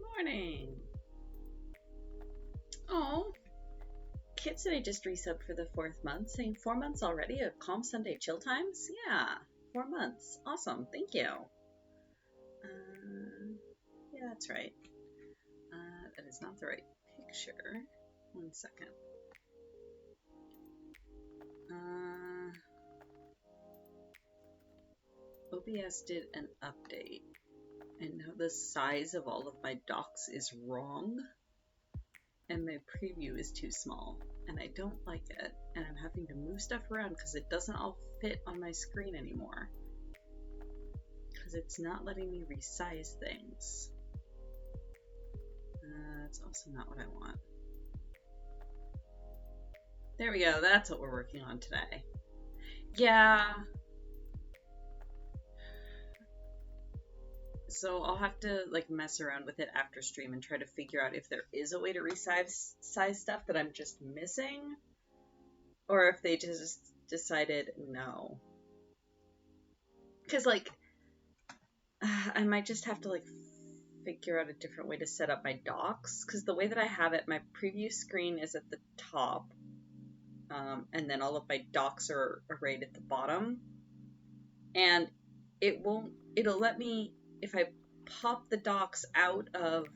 Morning. Oh, Kit said I just resubbed for the 4th month, saying 4 months already of Calm Sunday Chill Times? Yeah, 4 months. Awesome, thank you. Yeah, that's right. That is not the right picture. 1 second. OBS did an update, and now the size of all of my docs is wrong, and my preview is too small, and I don't like it, and I'm having to move stuff around because it doesn't all fit on my screen anymore, because it's not letting me resize things. That's also not what I want. There we go, that's what we're working on today. Yeah. So I'll have to like mess around with it after stream and try to figure out if there is a way to resize stuff that I'm just missing, or if they just decided no. Because like I might just have to like figure out a different way to set up my docs, because the way that I have it, my preview screen is at the top, and then all of my docs are arrayed at the bottom, and it'll let me, if I pop the docs out of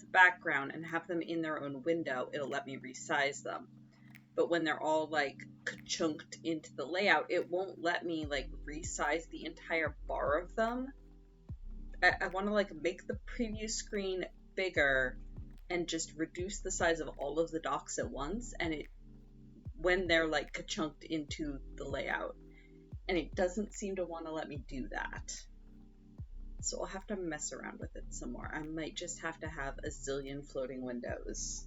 the background and have them in their own window, it'll let me resize them. But when they're all like chunked into the layout, it won't let me like resize the entire bar of them. I want to like make the preview screen bigger and just reduce the size of all of the docs at once, and when they're like chunked into the layout, and it doesn't seem to want to let me do that. So I'll have to mess around with it some more. I might just have to have a zillion floating windows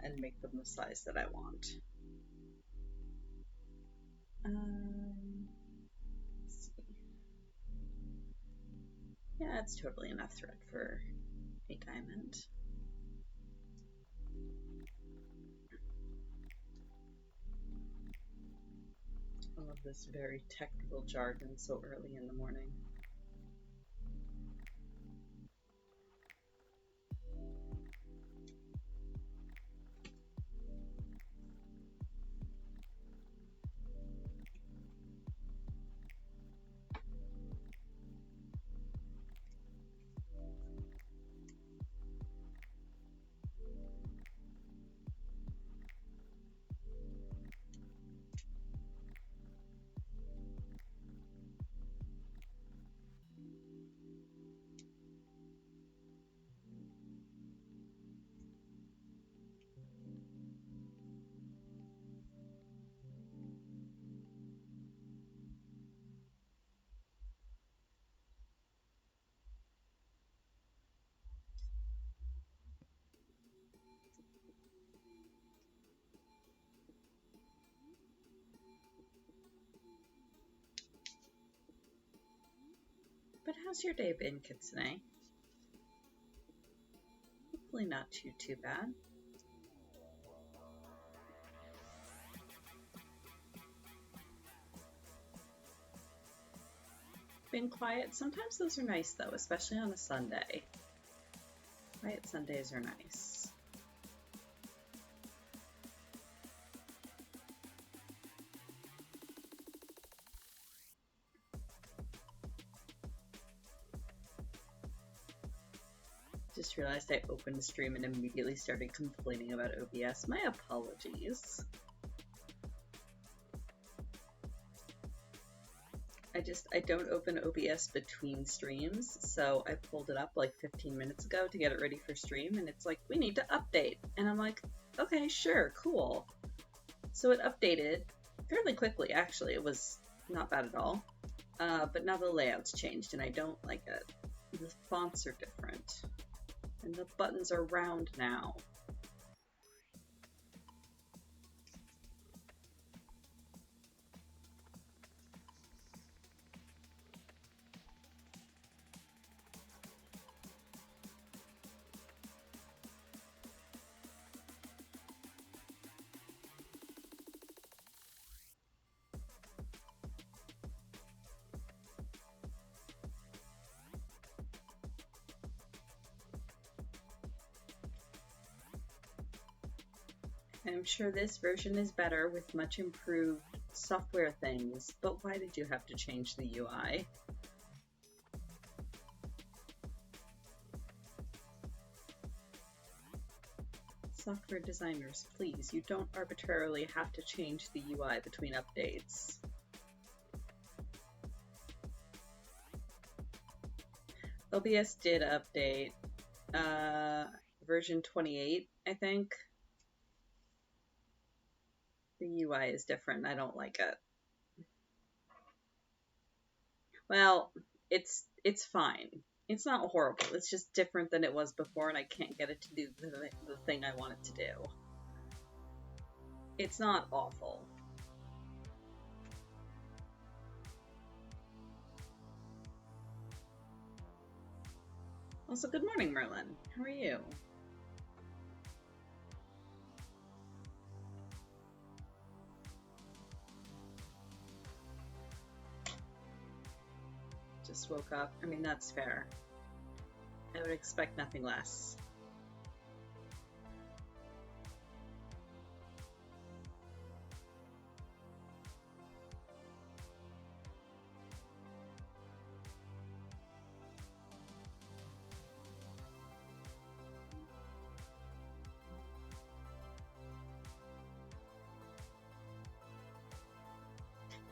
and make them the size that I want. Let's see. Yeah, it's totally enough thread for a diamond. I love this very technical jargon so early in the morning. But how's your day been, Kitsune? Hopefully not too bad. Been quiet. Sometimes those are nice though, especially on a Sunday. Quiet Sundays are nice. Just realized I opened the stream and immediately started complaining about OBS. My apologies. I don't open OBS between streams, so I pulled it up like 15 minutes ago to get it ready for stream, and it's like, we need to update. And I'm like, okay, sure, cool. So it updated fairly quickly, actually. It was not bad at all. But now the layout's changed, and I don't like it. The fonts are different. And the buttons are round now. I'm sure this version is better with much improved software things, but why did you have to change the UI? Software designers, please, you don't arbitrarily have to change the UI between updates. OBS did update version 28, I think. The UI is different. I don't like it. Well, it's fine. It's not horrible. It's just different than it was before, and I can't get it to do the thing I want it to do. It's not awful. Also, good morning, Merlin. How are you? Just woke up. I mean, that's fair. I would expect nothing less.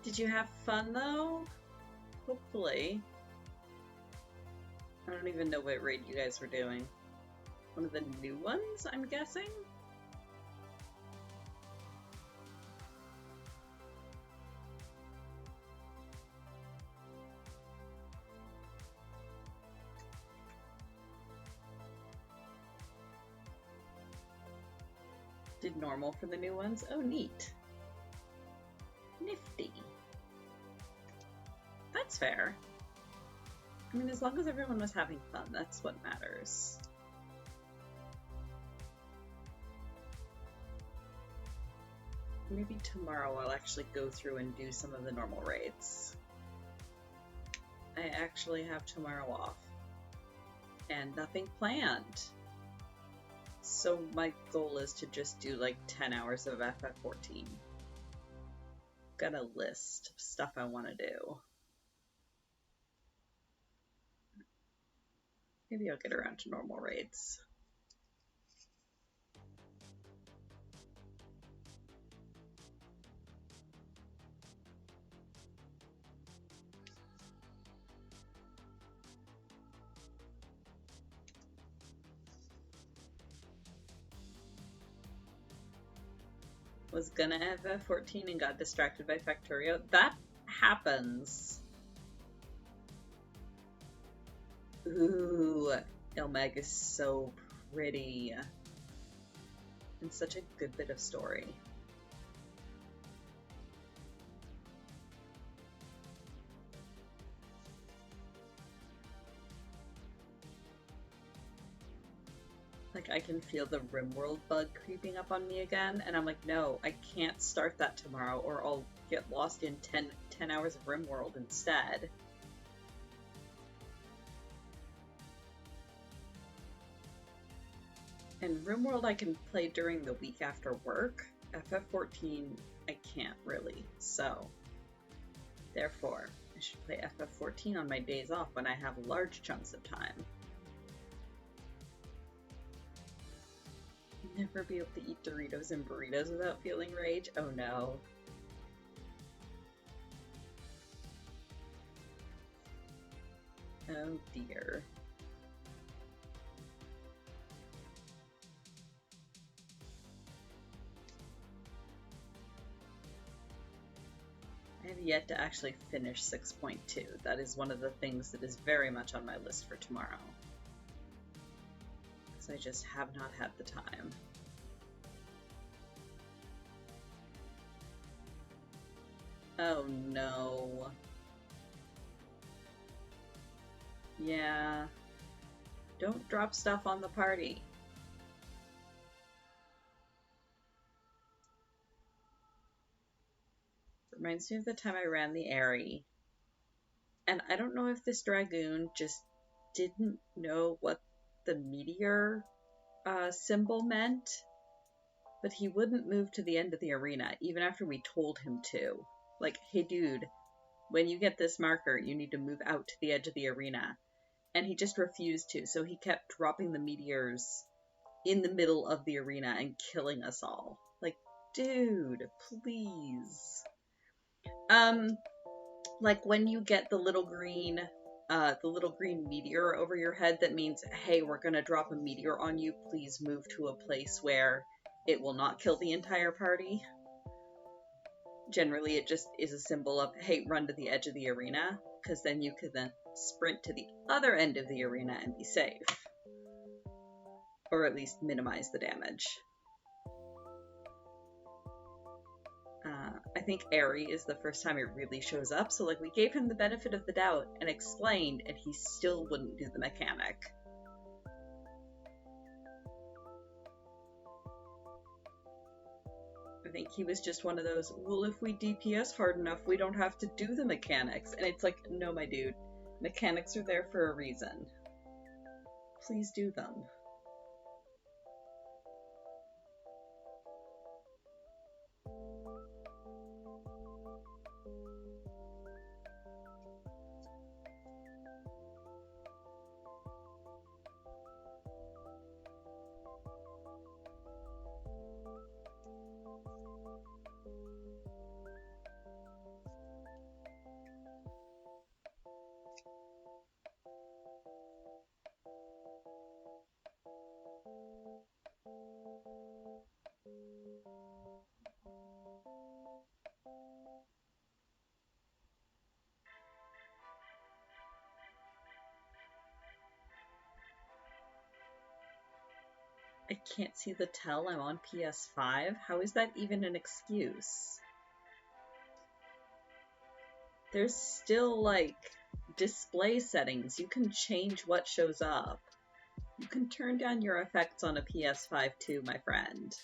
Did you have fun, though? Hopefully. I don't even know what raid you guys were doing. One of the new ones, I'm guessing? Did normal for the new ones? Oh, neat. Nifty. That's fair. I mean, as long as everyone was having fun, that's what matters. Maybe tomorrow I'll actually go through and do some of the normal raids. I actually have tomorrow off. And nothing planned. So my goal is to just do like 10 hours of FF14. Got a list of stuff I want to do. Maybe I'll get around to normal raids. Was gonna FF14 and got distracted by Factorio. That happens. Ooh, Ilmeg is so pretty. And such a good bit of story. Like, I can feel the RimWorld bug creeping up on me again, and I'm like, no, I can't start that tomorrow, or I'll get lost in 10 hours of RimWorld instead. And RimWorld I can play during the week after work. FF14 I can't really, so therefore I should play FF14 on my days off when I have large chunks of time. Never be able to eat Doritos and burritos without feeling rage? Oh no. Oh dear. I have yet to actually finish 6.2. That is one of the things that is very much on my list for tomorrow. Because I just have not had the time. Oh no. Yeah. Don't drop stuff on the party. Reminds me of the time I ran the Airy. And I don't know if this Dragoon just didn't know what the meteor symbol meant, But he wouldn't move to the end of the arena, even after we told him to. Like, hey dude, when you get this marker, you need to move out to the edge of the arena. And he just refused to, so he kept dropping the meteors in the middle of the arena and killing us all. Like, dude, please. Like when you get the little green meteor over your head, that means, hey, we're gonna drop a meteor on you, please move to a place where it will not kill the entire party. Generally, it just is a symbol of, hey, run to the edge of the arena, because then you can then sprint to the other end of the arena and be safe. Or at least minimize the damage. I think Aerie is the first time it really shows up, so like we gave him the benefit of the doubt and explained, and he still wouldn't do the mechanic. I think he was just one of those, well, if we DPS hard enough, we don't have to do the mechanics. And it's like, no, my dude, mechanics are there for a reason. Please do them. I can't see the tell, I'm on PS5. How is that even an excuse? There's still, like, display settings. You can change what shows up. You can turn down your effects on a PS5 too, my friend.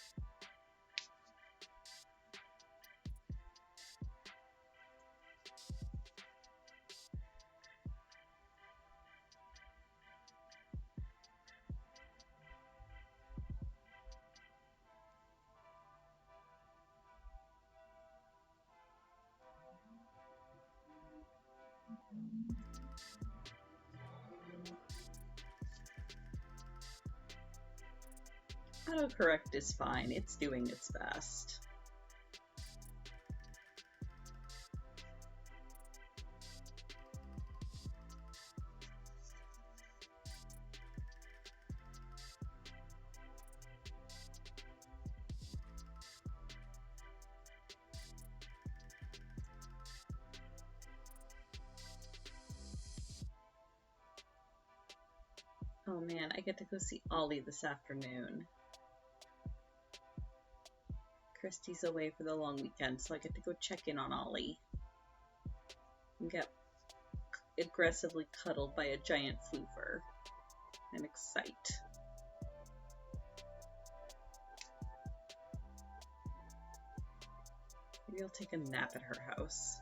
Autocorrect is fine, it's doing its best. Oh man, I get to go see Ollie this afternoon. Christy's away for the long weekend, so I get to go check in on Ollie and get aggressively cuddled by a giant floofer. I'm excited. Maybe I'll take a nap at her house.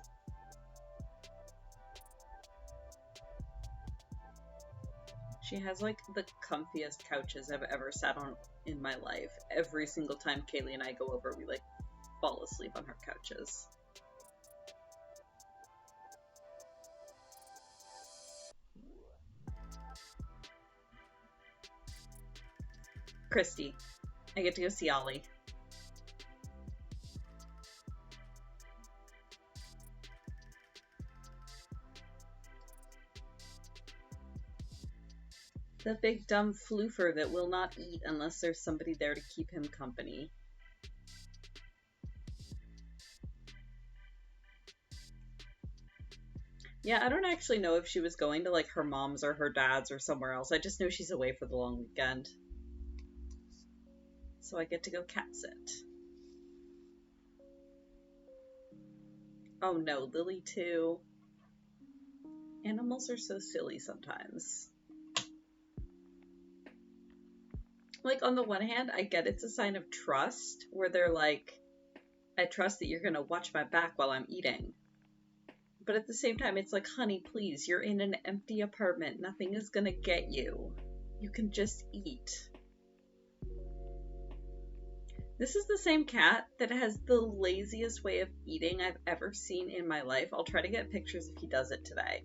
She has like the comfiest couches I've ever sat on in my life. Every single time Kaylee and I go over, we like fall asleep on her couches. Christy, I get to go see Ollie. The big dumb floofer that will not eat unless there's somebody there to keep him company. Yeah, I don't actually know if she was going to like her mom's or her dad's or somewhere else. I just know she's away for the long weekend. So I get to go cat sit. Oh no, Lily too. Animals are so silly sometimes. Like, on the one hand, I get it's a sign of trust, where they're like, I trust that you're gonna watch my back while I'm eating. But at the same time, it's like, honey, please, you're in an empty apartment. Nothing is gonna get you. You can just eat. This is the same cat that has the laziest way of eating I've ever seen in my life. I'll try to get pictures if he does it today.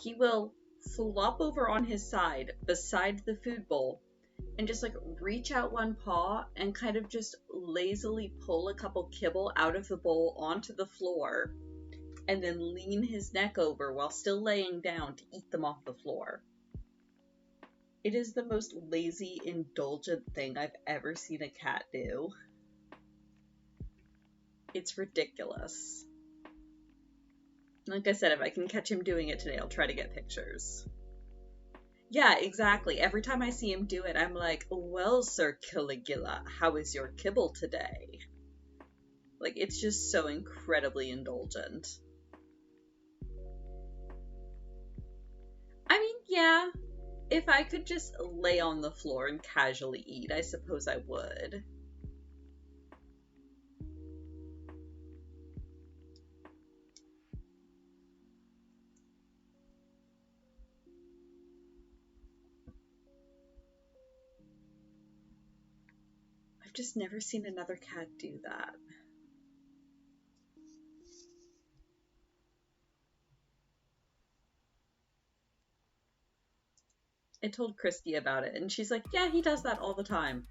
He will flop over on his side beside the food bowl and just like reach out one paw and kind of just lazily pull a couple kibble out of the bowl onto the floor and then lean his neck over while still laying down to eat them off the floor. It is the most lazy, indulgent thing I've ever seen a cat do. It's ridiculous. Like I said, if I can catch him doing it today, I'll try to get pictures. Yeah, exactly. Every time I see him do it, I'm like, well, Sir Caligula, how is your kibble today? Like, it's just so incredibly indulgent. I mean, yeah, if I could just lay on the floor and casually eat, I suppose I would. I've just never seen another cat do that. I told Christy about it, and she's like, yeah, he does that all the time.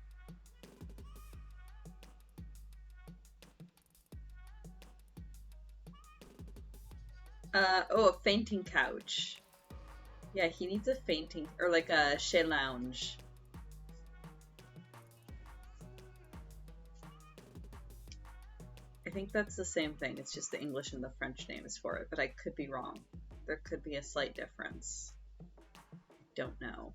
Oh, a fainting couch. Yeah, he needs a fainting, or like a chaise lounge. I think that's the same thing, it's just the English and the French names for it, but I could be wrong. There could be a slight difference. I don't know.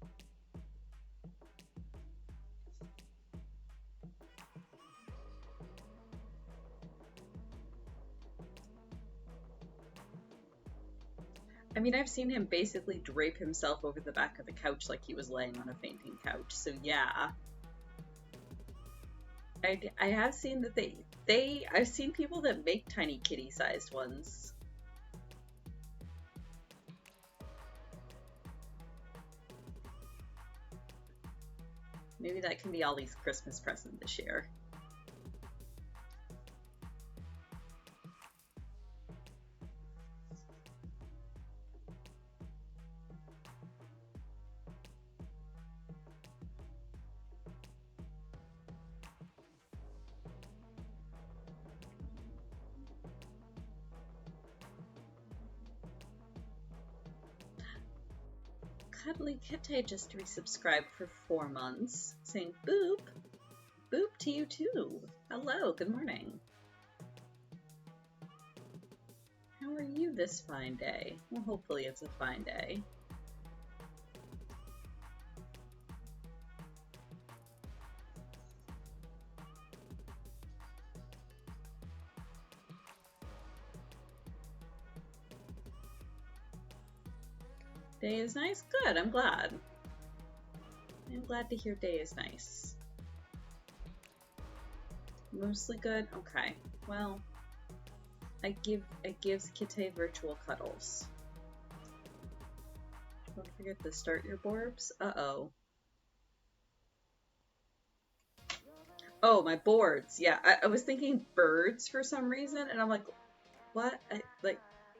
I mean, I've seen him basically drape himself over the back of the couch like he was laying on a fainting couch, so yeah. I have seen that I've seen people that make tiny kitty-sized ones. Maybe that can be Ollie's Christmas present this year. Cuddly Kitty just resubscribed for 4 months, saying boop. Boop to you too. Hello, good morning. How are you this fine day? Well, hopefully it's a fine day. Day is nice? Good, I'm glad. I'm glad to hear day is nice. Mostly good? Okay. Well, I gives Kitty virtual cuddles. Don't forget to start your borbs. Uh-oh. Oh, my boards. Yeah, I was thinking birds for some reason, and I'm like, what?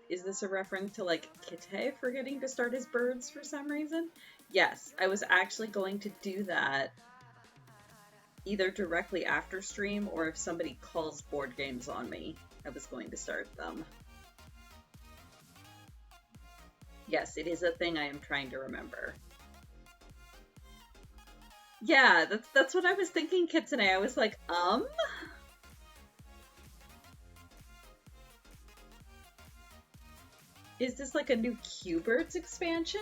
Is this a reference to, like, Kitty forgetting to start his birds for some reason? Yes, I was actually going to do that either directly after stream or if somebody calls board games on me, I was going to start them. Yes, it is a thing I am trying to remember. Yeah, that's what I was thinking, Kitsune. I was like, Is this like a new Q-Birds expansion?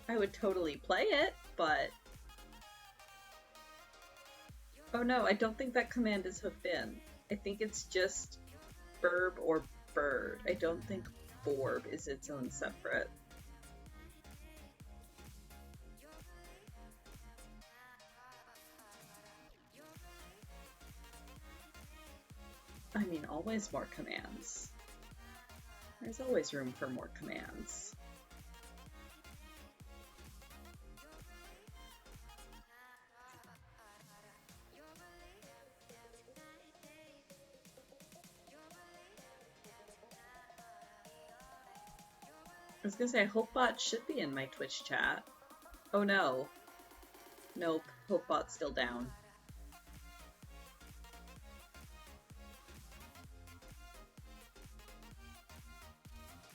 I would totally play it, but... Oh no, I don't think that command is hooked in. I think it's just burb or bird. I don't think borb is its own separate. I mean, always more commands. There's always room for more commands. I was gonna say, Hopebot should be in my Twitch chat. Oh no. Nope, Hopebot's still down.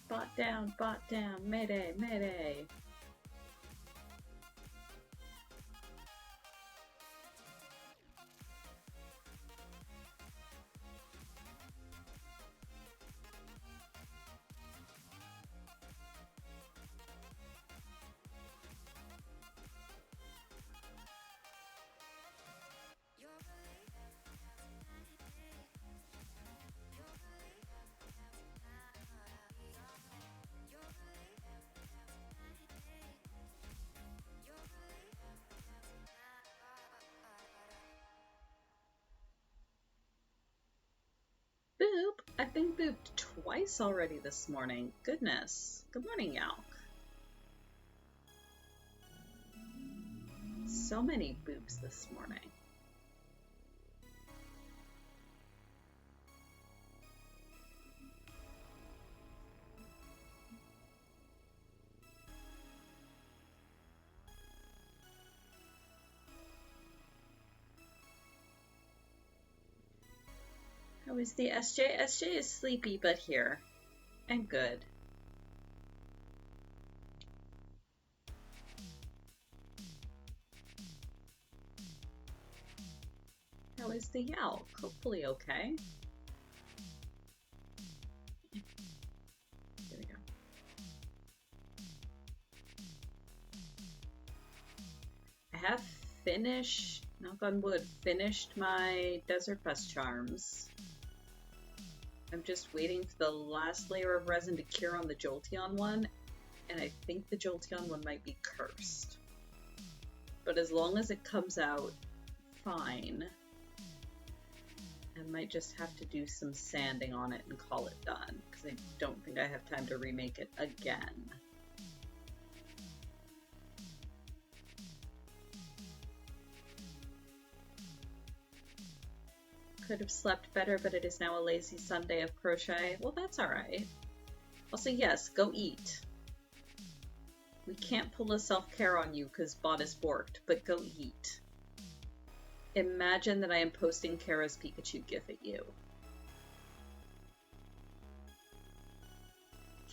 Bot down, mayday, mayday. Boop! I've been booped twice already this morning. Goodness. Good morning, Yalk. So many boops this morning. How is the SJ? SJ is sleepy but here. And good. How is the Yalk? Hopefully okay. There we go. I have finished, knock on wood, finished my Desert Fest charms. I'm just waiting for the last layer of resin to cure on the Jolteon one, and I think the Jolteon one might be cursed. But as long as it comes out fine, I might just have to do some sanding on it and call it done, because I don't think I have time to remake it again. Could have slept better, but it is now a lazy Sunday of crochet. Well, that's alright. Also, yes, go eat. We can't pull a self-care on you because bot is borked, but go eat. Imagine that I am posting Kara's Pikachu gif at you.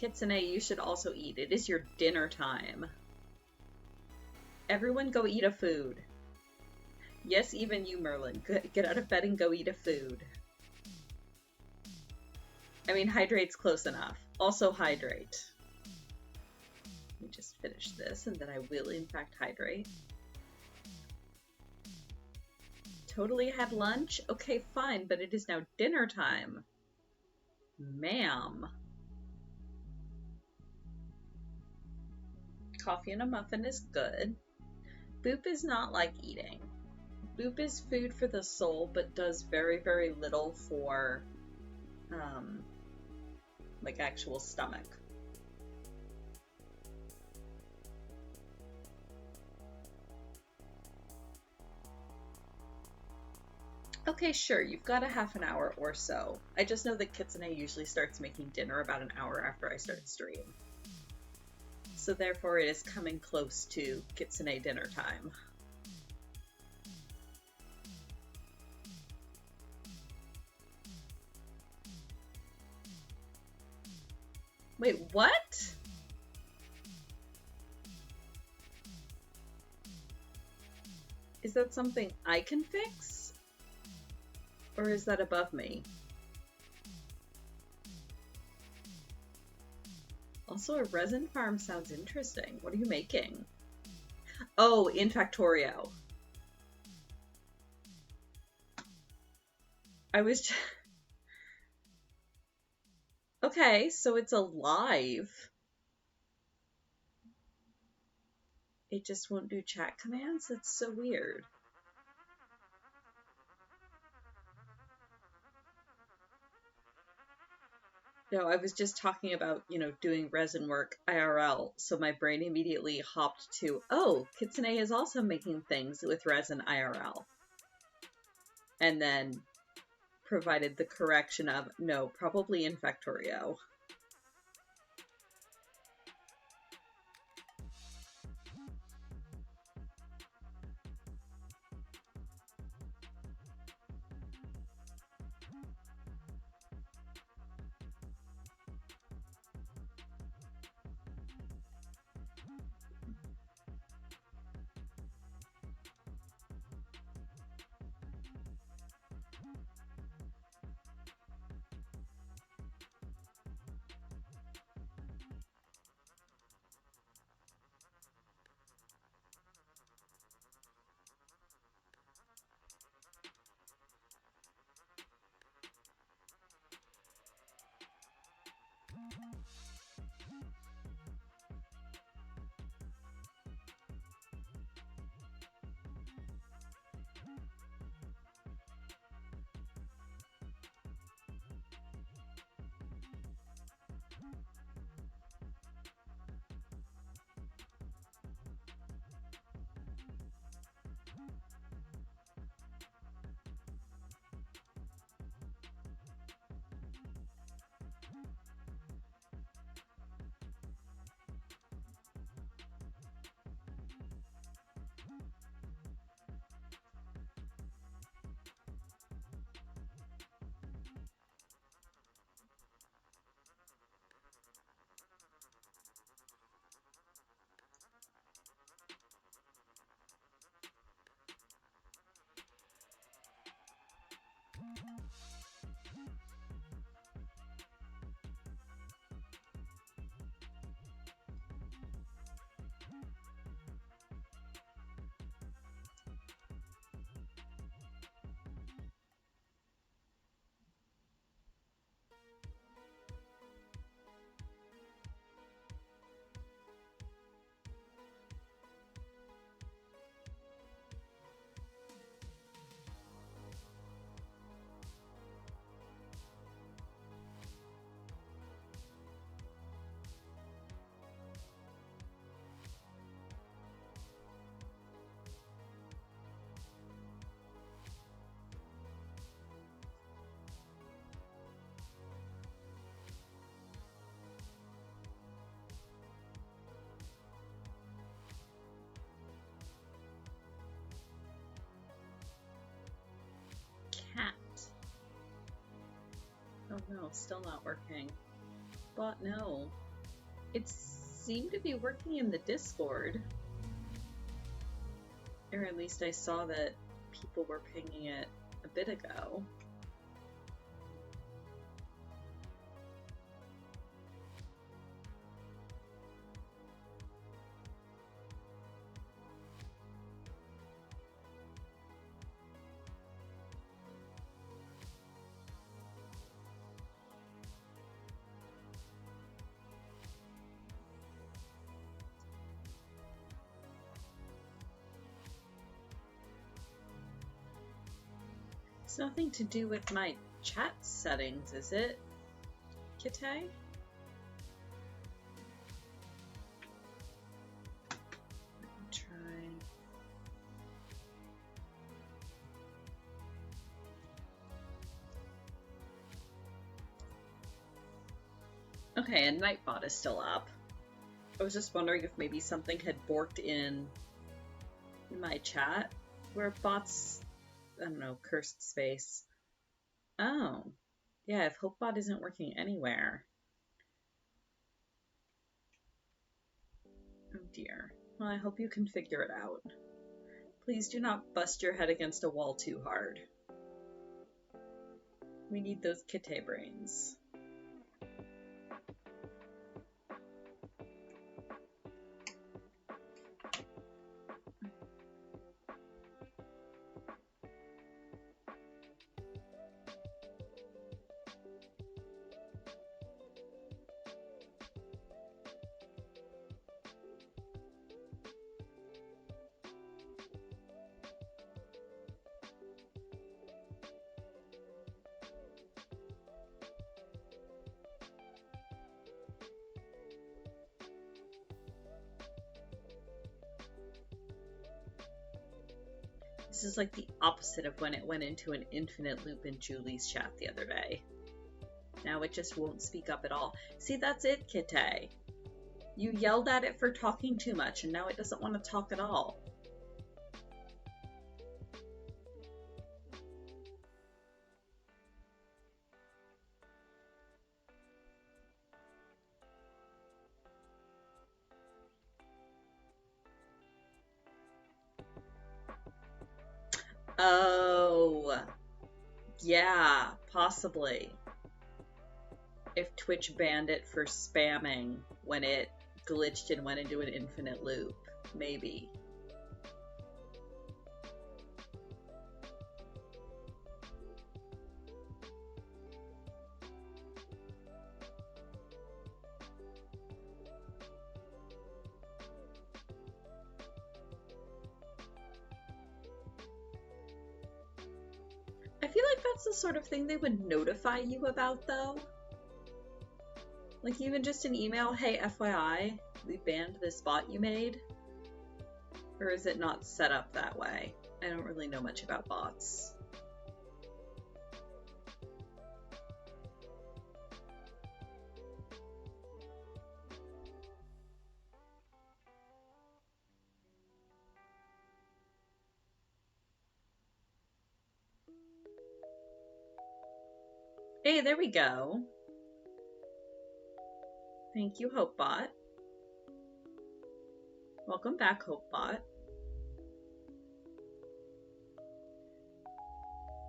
Kitsune, you should also eat. It is your dinner time. Everyone go eat a food. Yes, even you, Merlin. Get out of bed and go eat a food. I mean, hydrate's close enough. Also hydrate. Let me just finish this, and then I will, in fact, hydrate. Totally had lunch? Okay, fine, but it is now dinner time. Ma'am. Coffee and a muffin is good. Boop is not like eating. Boop is food for the soul, but does very, very little for, like, actual stomach. Okay, sure, you've got a half an hour or so. I just know that Kitsune usually starts making dinner about an hour after I start stream. So therefore it is coming close to Kitsune dinner time. Wait, what? Is that something I can fix? Or is that above me? Also, a resin farm sounds interesting. What are you making? Oh, in Factorio. I was just... Okay, so it's alive. It just won't do chat commands? That's so weird. No, I was just talking about, you know, doing resin work IRL, so my brain immediately hopped to, oh, Kitsune is also making things with resin IRL. And then provided the correction of, no, probably in Factorio. No, still not working. But no. It seemed to be working in the Discord. Or at least I saw that people were pinging it a bit ago. It's nothing to do with my chat settings, is it, Kite? Let me try. Okay, and Nightbot is still up. I was just wondering if maybe something had borked in my chat where bots, I don't know, cursed space. Oh, yeah, if HopeBot isn't working anywhere. Oh dear. Well, I hope you can figure it out. Please do not bust your head against a wall too hard. We need those Kite brains. This is like the opposite of when it went into an infinite loop in Julie's chat the other day. Now it just won't speak up at all. See, that's it, Kite. You yelled at it for talking too much, and now it doesn't want to talk at all. Oh, yeah, possibly. If Twitch banned it for spamming when it glitched and went into an infinite loop, maybe. I feel like that's the sort of thing they would notify you about, though. Like, even just an email, hey, FYI, we banned this bot you made. Or is it not set up that way? I don't really know much about bots. Hey, there we go. Thank you, HopeBot. Welcome back, HopeBot.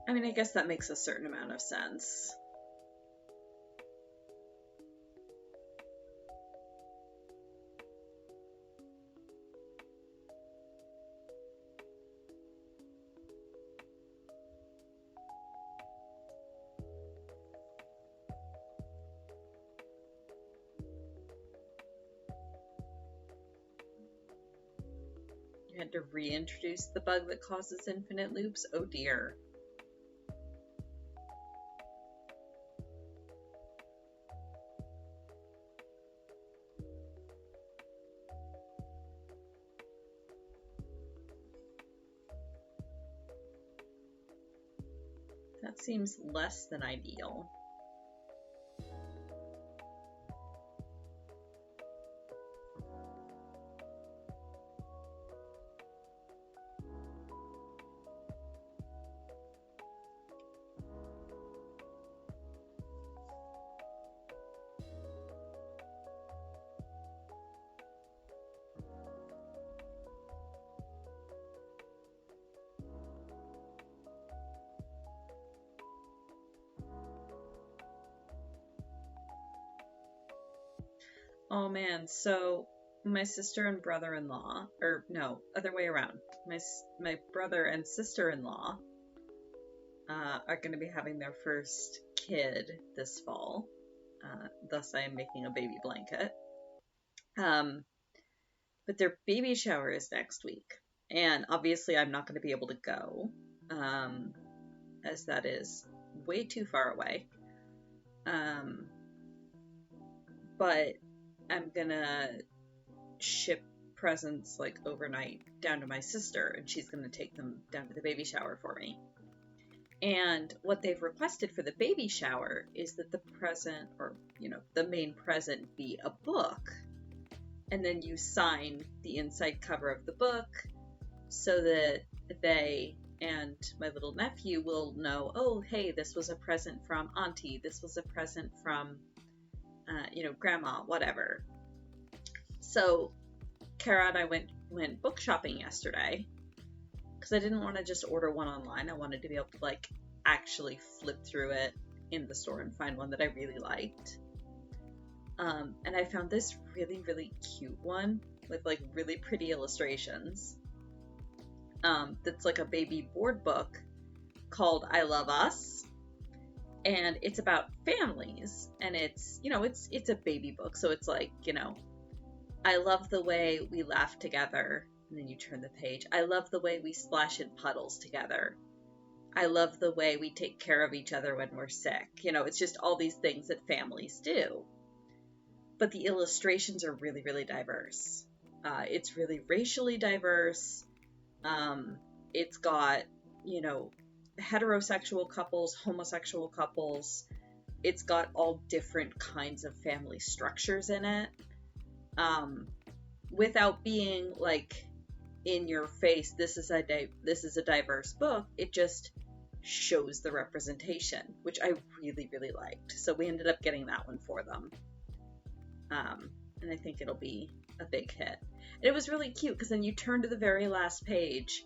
I mean, I guess that makes a certain amount of sense. You had to reintroduce the bug that causes infinite loops? Oh dear. That seems less than ideal. Oh man, so my sister and brother-in-law, or no, other way around. My brother and sister-in-law are going to be having their first kid this fall. Thus, I am making a baby blanket. But their baby shower is next week, and obviously, I'm not going to be able to go, as that is way too far away. But I'm gonna ship presents like overnight down to my sister, and she's gonna take them down to the baby shower for me. And what they've requested for the baby shower is that the present, or the main present, be a book, and then you sign the inside cover of the book so that they and my little nephew will know, oh, hey, this was a present from Auntie, this was a present from grandma, whatever. So Kara and I went book shopping yesterday because I didn't want to just order one online. I wanted to be able to like actually flip through it in the store and find one that I really liked. And I found this really, really cute one with like really pretty illustrations. That's like a baby board book called I Love Us. And it's about families, and it's a baby book, so it's like, I love the way we laugh together, and then you turn the page. I love the way we splash in puddles together. I love the way we take care of each other when we're sick. It's just all these things that families do. But the illustrations are really, really diverse. It's really racially diverse. It's got, heterosexual couples, homosexual couples. It's got all different kinds of family structures in it, without being like in your face. This is a diverse book. It just shows the representation, which I really, really liked. So we ended up getting that one for them, and I think it'll be a big hit. And it was really cute because then you turn to the very last page,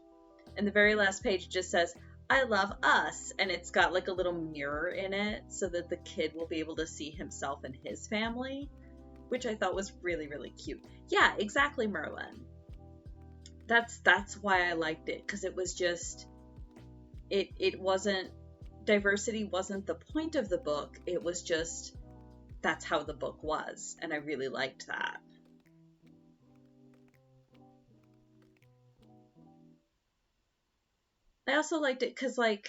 and the very last page just says, I love us, and it's got like a little mirror in it so that the kid will be able to see himself and his family, which I thought was really, really cute. Yeah, exactly, Merlin. That's why I liked it, because it was just, it wasn't, diversity wasn't the point of the book, it was just, that's how the book was, and I really liked that. I also liked it because, like,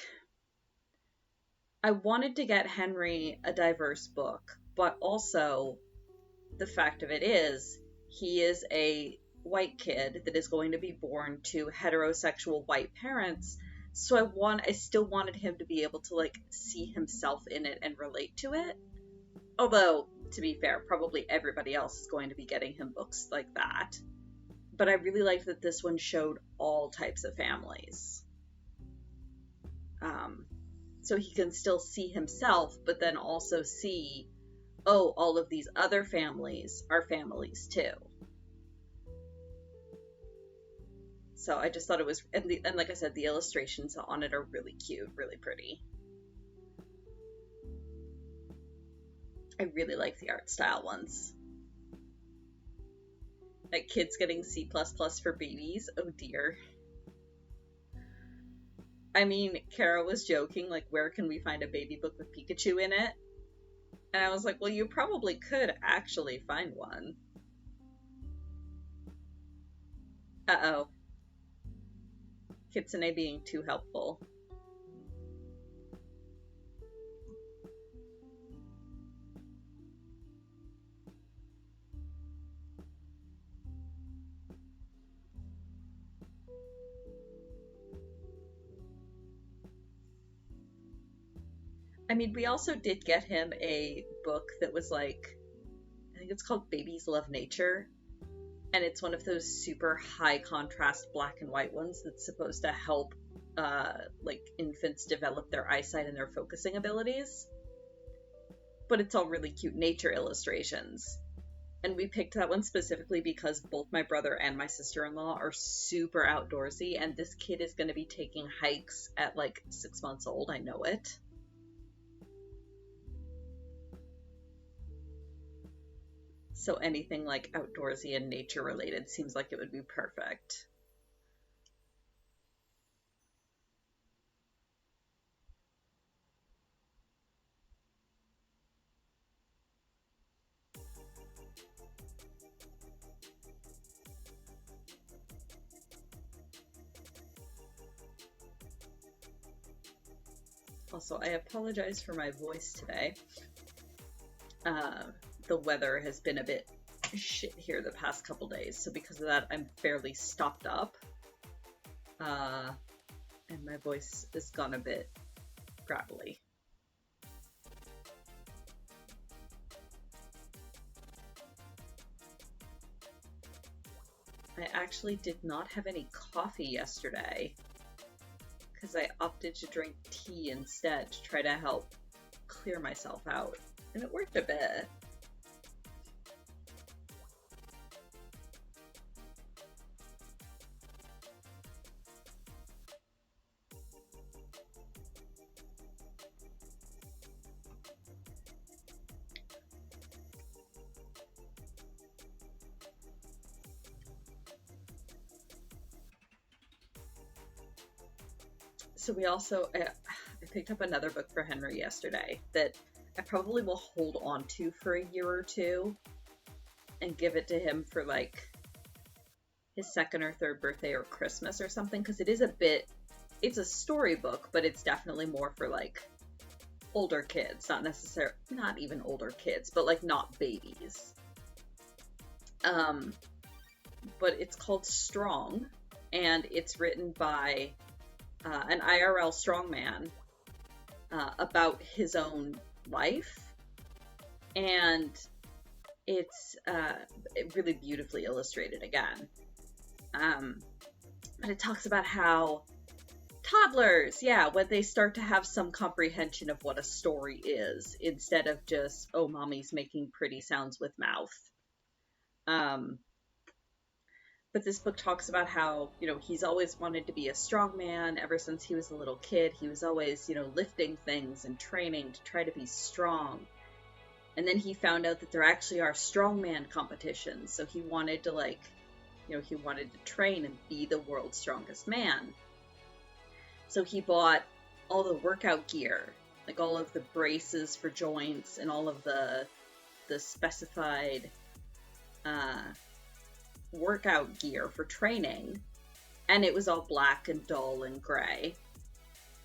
I wanted to get Henry a diverse book, but also the fact of it is, he is a white kid that is going to be born to heterosexual white parents, so I still wanted him to be able to, like, see himself in it and relate to it. Although, to be fair, probably everybody else is going to be getting him books like that. But I really liked that this one showed all types of families. So he can still see himself, but then also see, oh, all of these other families are families too. So I just thought it was, and like I said, the illustrations on it are really cute, really pretty. I really like the art style ones. Like kids getting C++ for babies, oh dear. I mean, Kara was joking, like, where can we find a baby book with Pikachu in it? And I was like, well, you probably could actually find one. Uh-oh. Kitsune being too helpful. I mean, we also did get him a book that was like, I think it's called Babies Love Nature. And it's one of those super high contrast black and white ones that's supposed to help like infants develop their eyesight and their focusing abilities. But it's all really cute nature illustrations. And we picked that one specifically because both my brother and my sister-in-law are super outdoorsy, and this kid is going to be taking hikes at like 6 months old. I know it. So anything like outdoorsy and nature related seems like it would be perfect. Also, I apologize for my voice today. Uh, the weather has been a bit shit here the past couple days, so because of that, I'm fairly stopped up. Uh, and my voice has gone a bit gravelly. I actually did not have any coffee yesterday because I opted to drink tea instead to try to help clear myself out, and it worked a bit. So we also, I picked up another book for Henry yesterday that I probably will hold on to for a year or two and give it to him for like his second or third birthday or Christmas or something, because it is a bit, it's a storybook, but it's definitely more for like older kids, not necessarily, not even older kids, but like not babies. Um, but it's called Strong, and it's written by an IRL strongman about his own life, and it's really beautifully illustrated again. But it talks about how toddlers, yeah, when they start to have some comprehension of what a story is, instead of just, oh, mommy's making pretty sounds with mouth. Um, but this book talks about how, he's always wanted to be a strong man ever since he was a little kid. He was always, lifting things and training to try to be strong. And then he found out that there actually are strongman competitions. So he wanted to he wanted to train and be the world's strongest man. So he bought all the workout gear, like all of the braces for joints and all of the specified workout gear for training. And it was all black and dull and gray.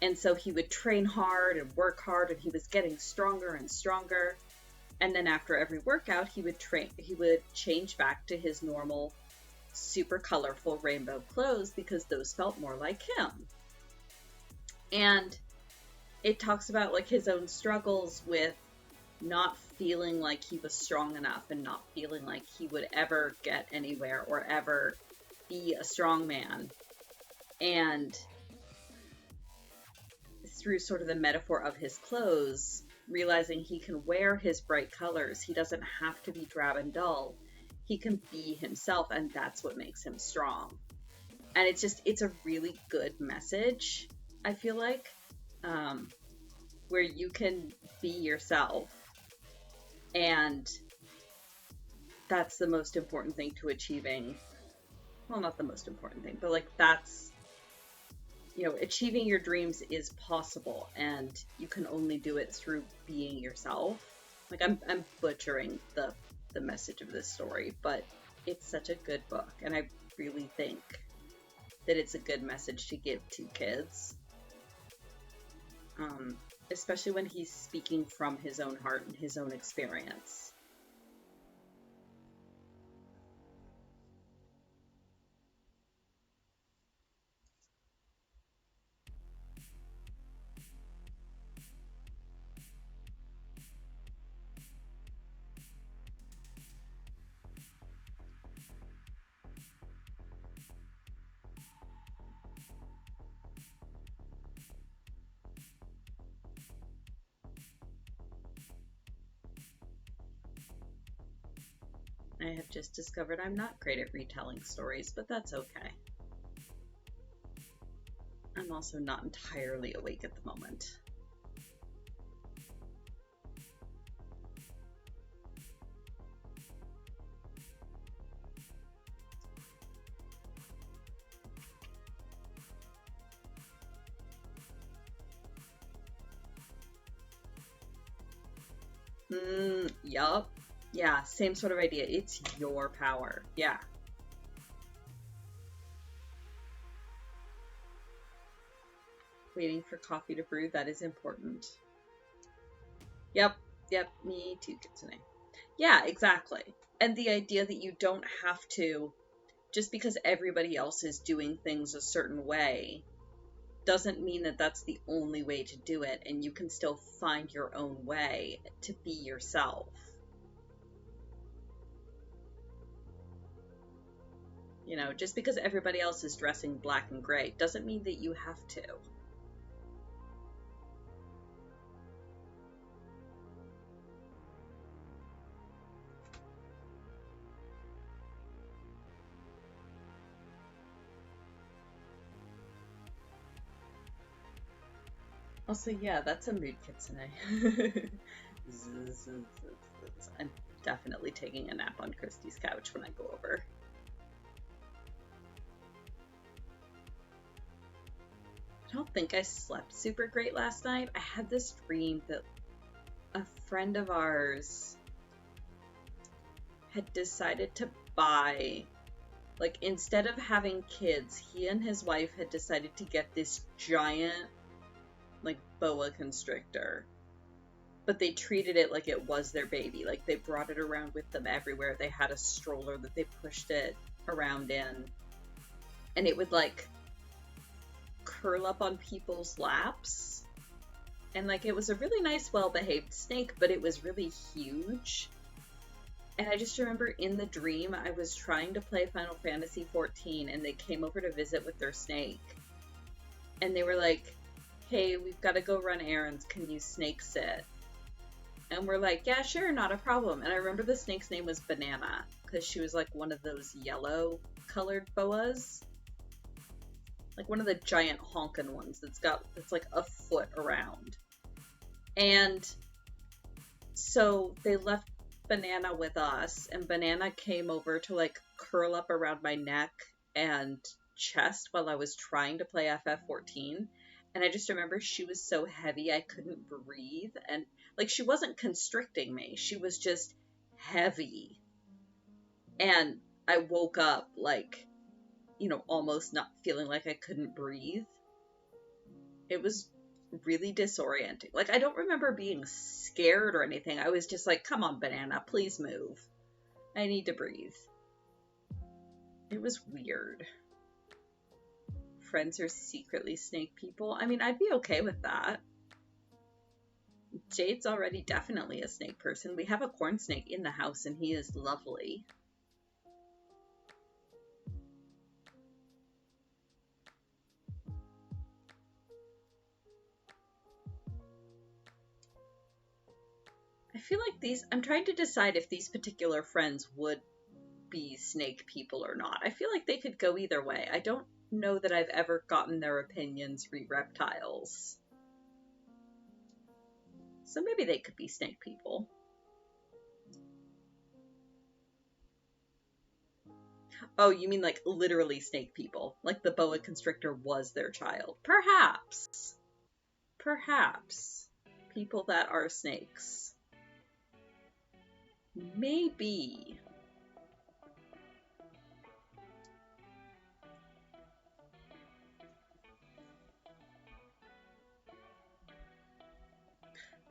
And so he would train hard and work hard, and he was getting stronger and stronger. And then after every workout, he would change back to his normal, super colorful rainbow clothes because those felt more like him. And it talks about like his own struggles with not feeling like he was strong enough and not feeling like he would ever get anywhere or ever be a strong man. And through sort of the metaphor of his clothes, realizing he can wear his bright colors. He doesn't have to be drab and dull. He can be himself, and that's what makes him strong. And it's a really good message, I feel like, where you can be yourself, and that's the most important thing to achieving. Well, not the most important thing, but like that's, achieving your dreams is possible, and you can only do it through being yourself. Like I'm butchering the message of this story, but it's such a good book, and I really think that it's a good message to give to kids. Especially when he's speaking from his own heart and his own experience. I have just discovered I'm not great at retelling stories, but that's okay. I'm also not entirely awake at the moment. Yup. Yeah, same sort of idea. It's your power. Yeah. Waiting for coffee to brew, that is important. Yep, yep, me too, Kitsune. Yeah, exactly. And the idea that you don't have to, just because everybody else is doing things a certain way, doesn't mean that that's the only way to do it, and you can still find your own way to be yourself. You know, just because everybody else is dressing black and gray doesn't mean that you have to. Also, yeah, that's a mood, Kitsune. I'm definitely taking a nap on Christy's couch when I go over. I don't think I slept super great last night. I had this dream that a friend of ours had decided to buy, like, instead of having kids, he and his wife had decided to get this giant, like, boa constrictor. But they treated it like it was their baby. Like, they brought it around with them everywhere. They had a stroller that they pushed it around in. And it would, like, curl up on people's laps. And, like, it was a really nice, well-behaved snake, but it was really huge. And I just remember in the dream, I was trying to play Final Fantasy XIV, and they came over to visit with their snake. And they were like, hey, we've got to go run errands. Can you snake sit? And we're like, yeah, sure, not a problem. And I remember the snake's name was Banana, because she was like one of those yellow colored boas. Like one of the giant honkin' ones that's like a foot around. And so they left Banana with us, and Banana came over to like curl up around my neck and chest while I was trying to play FF14. And I just remember she was so heavy I couldn't breathe. And, like, she wasn't constricting me. She was just heavy. And I woke up, like, you know, almost not feeling like I couldn't breathe. It was really disorienting. Like, I don't remember being scared or anything. I was just like, come on, Banana, please move. I need to breathe. It was weird. Friends are secretly snake people. I mean, I'd be okay with that. Jade's already definitely a snake person. We have a corn snake in the house, and he is lovely. I feel like I'm trying to decide if these particular friends would be snake people or not. I feel like they could go either way. I don't know that I've ever gotten their opinions re reptiles. So maybe they could be snake people. Oh, you mean like literally snake people? Like the boa constrictor was their child? Perhaps. Perhaps. People that are snakes. Maybe.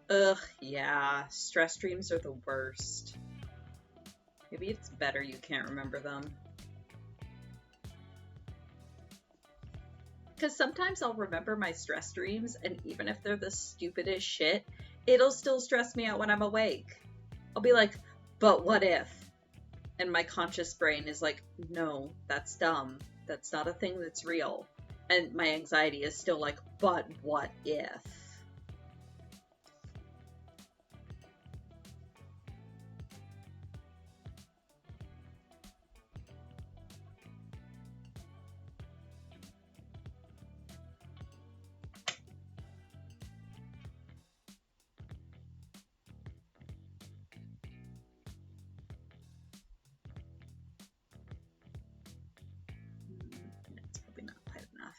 Ugh, yeah. Stress dreams are the worst. Maybe it's better you can't remember them. Because sometimes I'll remember my stress dreams, and even if they're the stupidest shit, it'll still stress me out when I'm awake. I'll be like, but what if? And my conscious brain is like, no, that's dumb. That's not a thing that's real. And my anxiety is still like, but what if? It's probably not quite enough.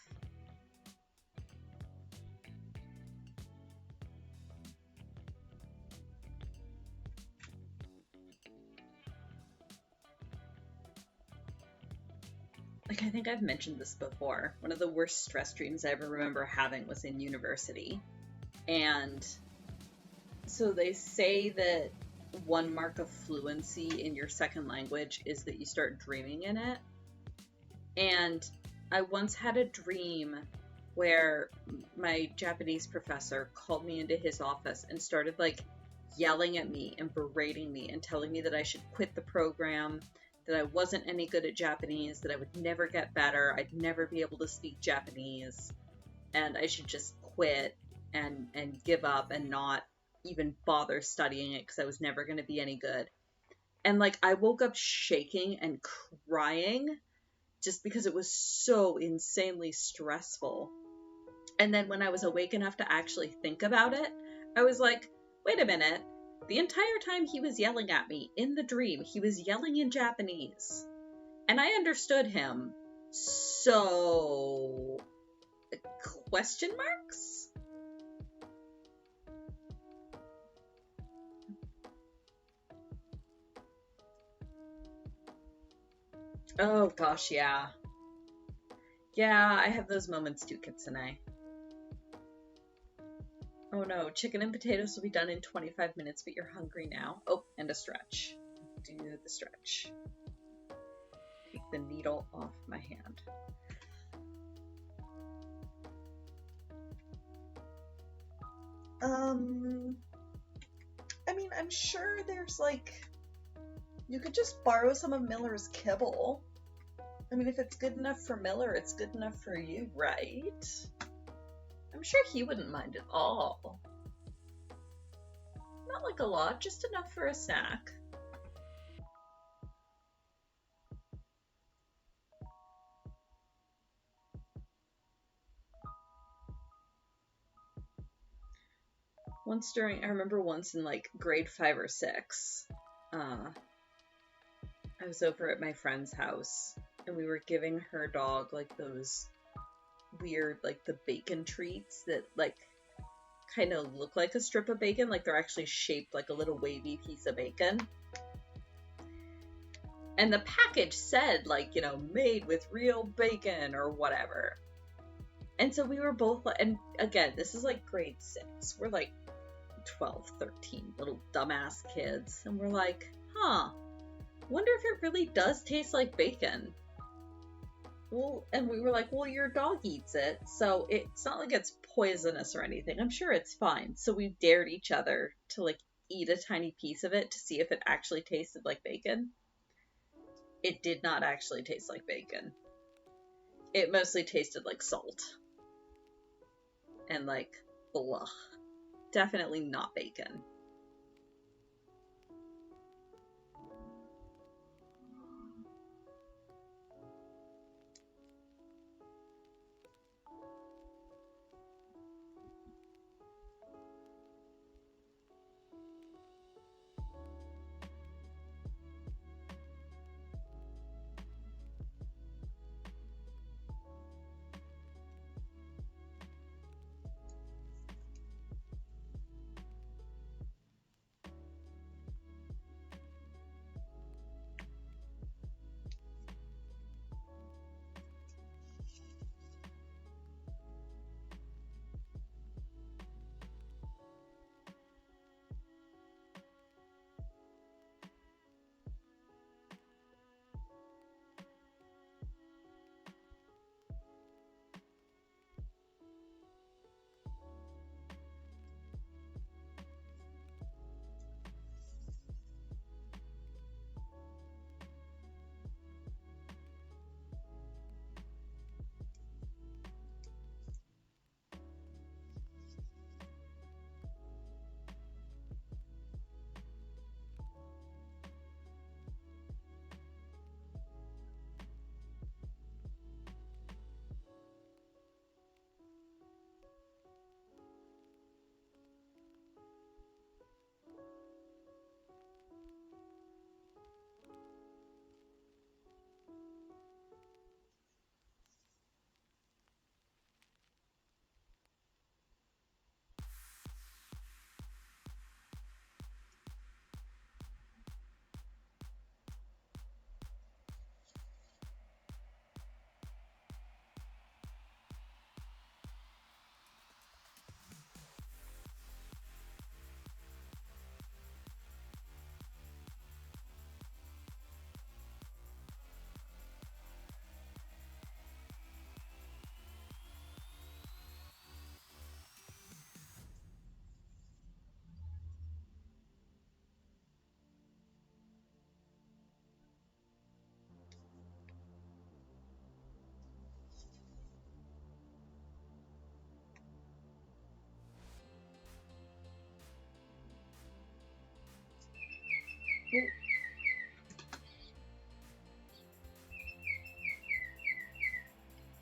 like, I think I've mentioned this before. One of the worst stress dreams I ever remember having was in university. And so they say that one mark of fluency in your second language is that you start dreaming in it. And I once had a dream where my Japanese professor called me into his office and started like yelling at me and berating me and telling me that I should quit the program, that I wasn't any good at Japanese, that I would never get better, I'd never be able to speak Japanese, and I should just quit and give up and not even bother studying it because I was never going to be any good. And like I woke up shaking and crying just because it was so insanely stressful. And then when I was awake enough to actually think about it, I was like, wait a minute. The entire time he was yelling at me in the dream, he was yelling in Japanese. And I understood him. So, question marks? Oh gosh, yeah. Yeah, I have those moments too, Kitsune. Oh no, chicken and potatoes will be done in 25 minutes, but you're hungry now. Oh, and a stretch. Do the stretch. Take the needle off my hand. I mean, I'm sure there's like, you could just borrow some of Miller's kibble. I mean, if it's good enough for Miller, it's good enough for you, right? I'm sure he wouldn't mind at all. Not like a lot, just enough for a snack. I remember once in like grade 5 or 6, I was over at my friend's house and we were giving her dog like those weird, like the bacon treats that like kind of look like a strip of bacon, like they're actually shaped like a little wavy piece of bacon. And the package said like, you know, made with real bacon or whatever. And so we were both like, and again, this is like grade 6. We're like 12, 13 little dumbass kids. And we're like, wonder if it really does taste like bacon. Well, and we were like, well, your dog eats it, so it's not like it's poisonous or anything. I'm sure it's fine. So we dared each other to like eat a tiny piece of it to see if it actually tasted like bacon. It did not actually taste like bacon. It mostly tasted like salt. And like, blah. Definitely not bacon.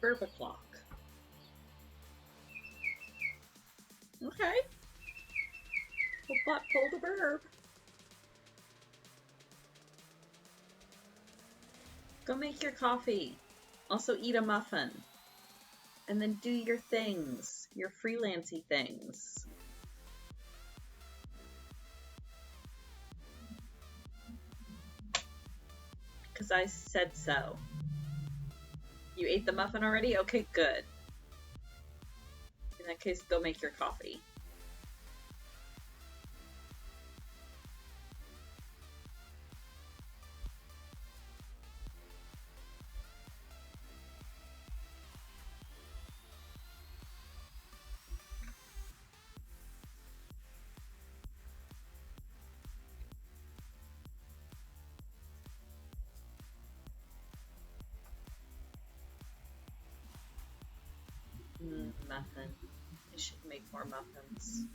Burp o'clock. Okay. Well, butt pull the burp. Go make your coffee. Also eat a muffin. And then do your things. Your freelancy things. Because I said so. You ate the muffin already? Okay, good. In that case, go make your coffee. Muffin. I should make more muffins.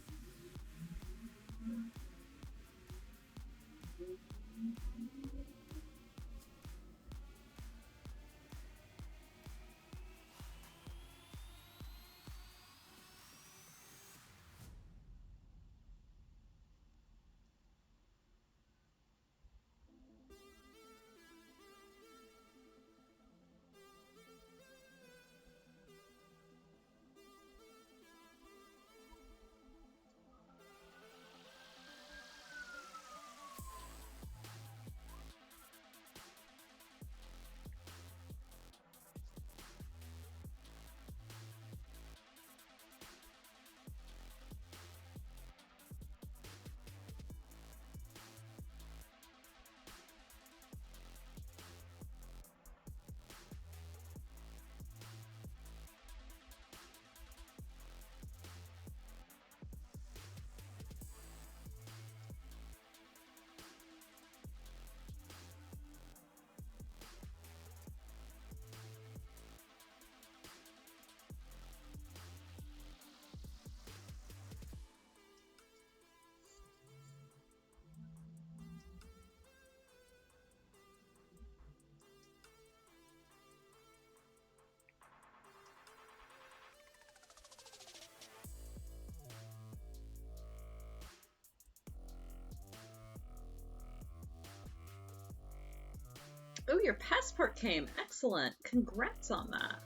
Oh, your passport came. Excellent. Congrats on that.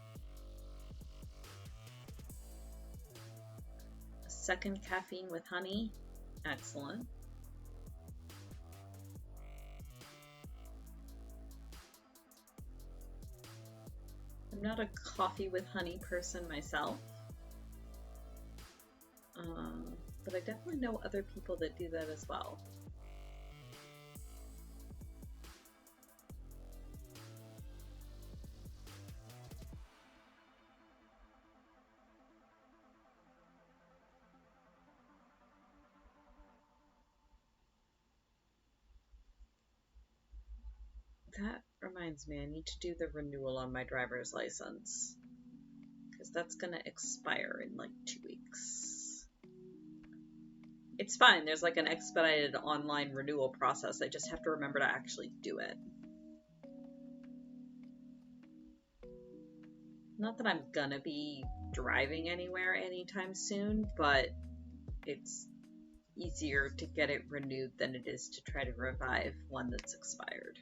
A second caffeine with honey. Excellent. I'm not a coffee with honey person myself. But I definitely know other people that do that as well. That reminds me, I need to do the renewal on my driver's license. Because that's going to expire in like 2 weeks. It's fine, there's like an expedited online renewal process. I just have to remember to actually do it. Not that I'm gonna be driving anywhere anytime soon, but it's easier to get it renewed than it is to try to revive one that's expired.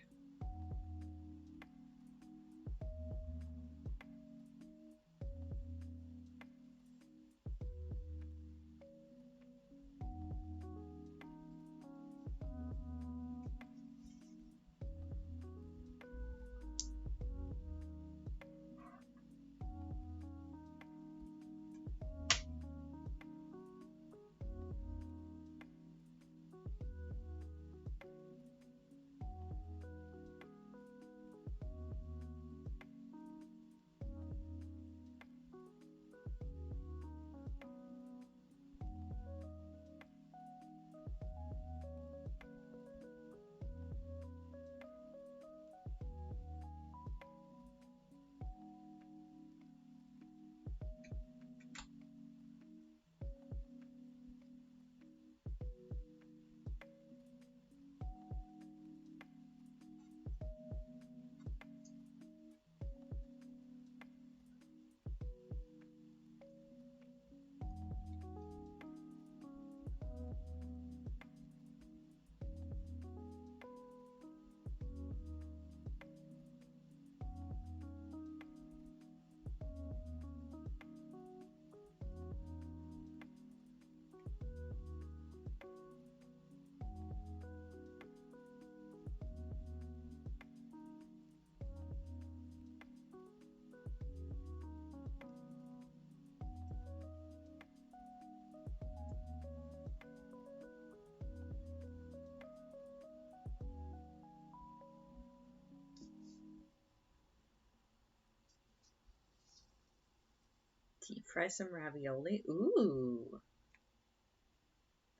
Deep fry some ravioli. Ooh.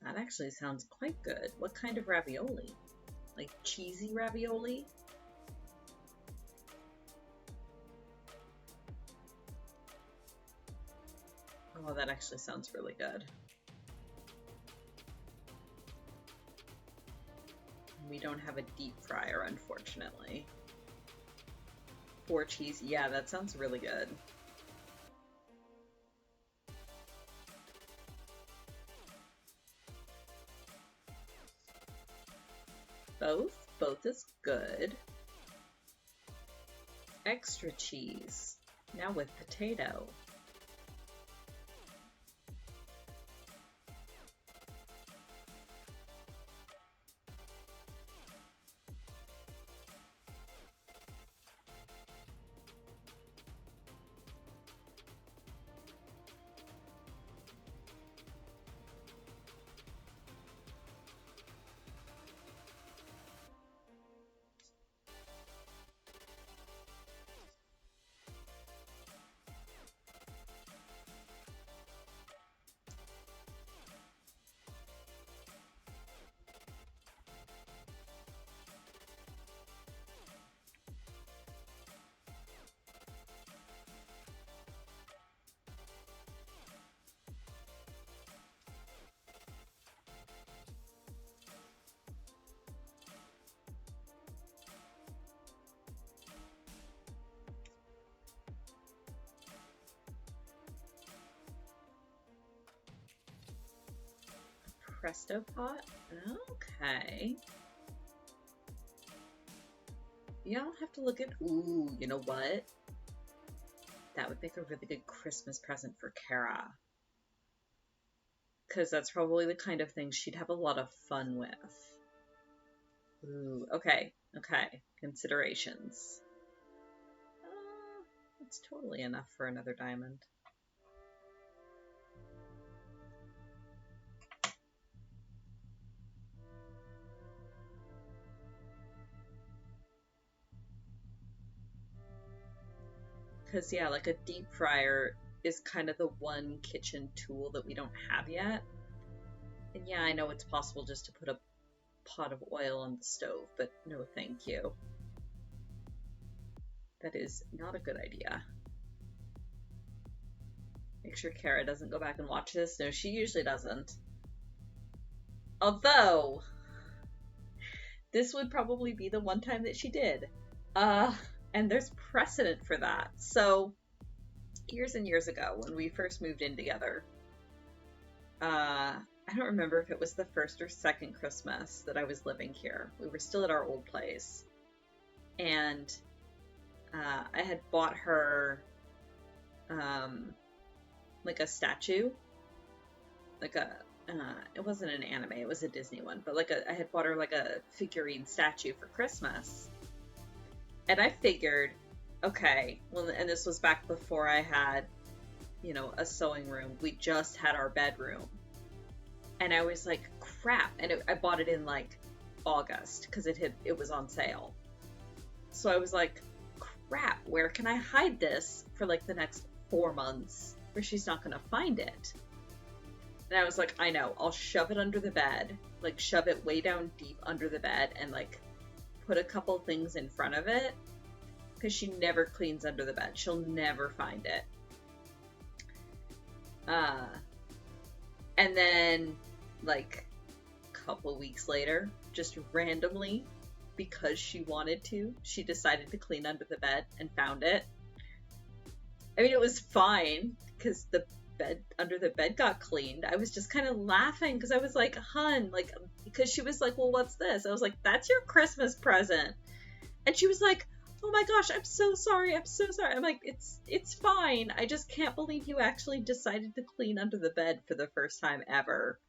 That actually sounds quite good. What kind of ravioli? Like cheesy ravioli? Oh, that actually sounds really good. We don't have a deep fryer, unfortunately. 4 cheese. Yeah, that sounds really good. Both is good. Extra cheese. Now with potato. Presto pot? Okay. Yeah, I'll have to look at... Ooh, you know what? That would make a really good Christmas present for Kara. Because that's probably the kind of thing she'd have a lot of fun with. Ooh, okay. Okay. Considerations. That's totally enough for another diamond. Because, yeah, like a deep fryer is kind of the one kitchen tool that we don't have yet. And yeah, I know it's possible just to put a pot of oil on the stove, but no thank you. That is not a good idea. Make sure Kara doesn't go back and watch this. No, she usually doesn't. Although, this would probably be the one time that she did. And there's precedent for that. So, years and years ago, when we first moved in together, I don't remember if it was the first or second Christmas that I was living here. We were still at our old place. And I had bought her like a statue. Like a, it wasn't an anime, it was a Disney one. But like I had bought her like a figurine statue for Christmas. And I figured, okay, well, and this was back before I had, you know, a sewing room. We just had our bedroom. And I was like, crap. And I bought it in like August because it was on sale. So I was like, crap, where can I hide this for like the next 4 months where she's not going to find it? And I was like, I know, I'll shove it under the bed, like shove it way down deep under the bed and like put a couple things in front of it because she never cleans under the bed. She'll never find it. And then like a couple weeks later, just randomly, because she wanted to, she decided to clean under the bed and found it. I mean, it was fine because the bed under the bed got cleaned. I was just kind of laughing because I was like, hun, like, because she was like, well, what's this? I was like, that's your Christmas present. And she was like, oh my gosh, I'm so sorry. I'm so sorry. I'm like, it's fine. I just can't believe you actually decided to clean under the bed for the first time ever.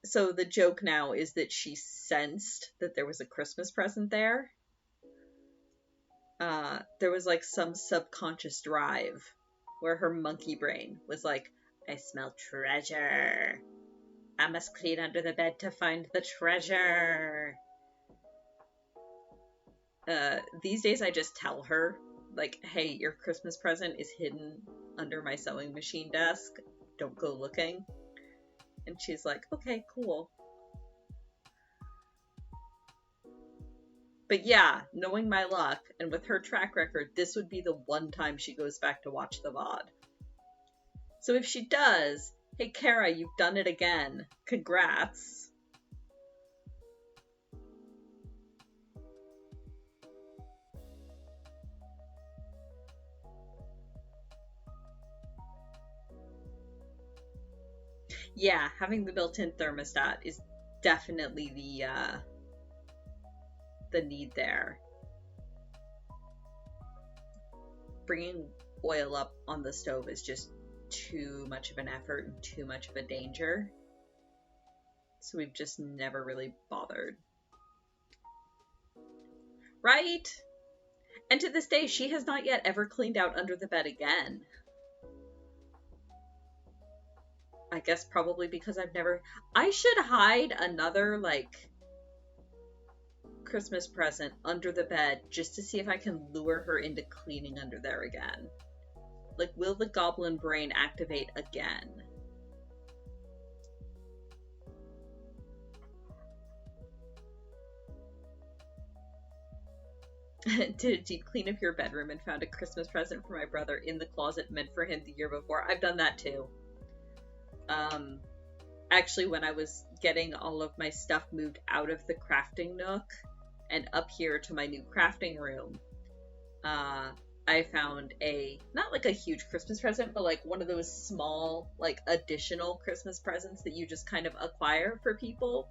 So the joke now is that she sensed that there was a Christmas present there. There was like some subconscious drive where her monkey brain was like, I smell treasure. I must clean under the bed to find the treasure. These days I just tell her like, hey, your Christmas present is hidden under my sewing machine desk. Don't go looking. And she's like, okay, cool. But yeah, knowing my luck, and with her track record, this would be the one time she goes back to watch the VOD. So if she does, hey Kara, you've done it again. Congrats. Yeah, having the built-in thermostat is definitely the need there. Bringing oil up on the stove is just too much of an effort and too much of a danger. So we've just never really bothered. Right? And to this day, she has not yet ever cleaned out under the bed again. I guess probably because I should hide another, like, Christmas present under the bed just to see if I can lure her into cleaning under there again. Like, will the goblin brain activate again? Did a deep clean of your bedroom and found a Christmas present for my brother in the closet meant for him the year before. I've done that too. Actually, when I was getting all of my stuff moved out of the crafting nook and up here to my new crafting room, I found not like a huge Christmas present, but like one of those small, like, additional Christmas presents that you just kind of acquire for people.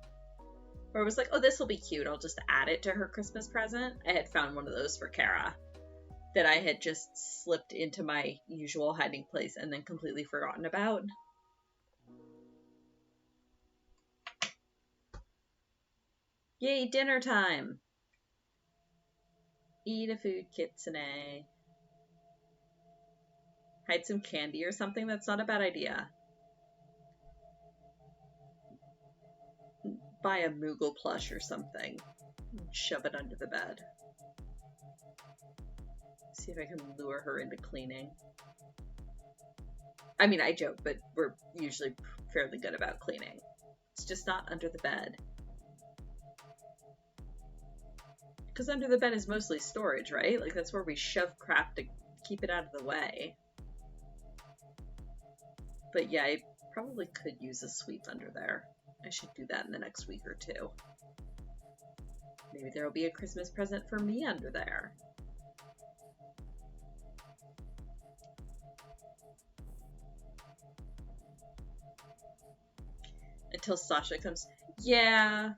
Where I was like, oh, this will be cute. I'll just add it to her Christmas present. I had found one of those for Kara that I had just slipped into my usual hiding place and then completely forgotten about. Yay, dinner time! Eat a food, kitsune. Hide some candy or something? That's not a bad idea. Buy a Moogle plush or something. Shove it under the bed. See if I can lure her into cleaning. I mean, I joke, but we're usually fairly good about cleaning. It's just not under the bed. Because under the bed is mostly storage, right? Like, that's where we shove crap to keep it out of the way. But yeah, I probably could use a sweep under there. I should do that in the next week or two. Maybe there'll be a Christmas present for me under there. Until Sasha comes. Yeah.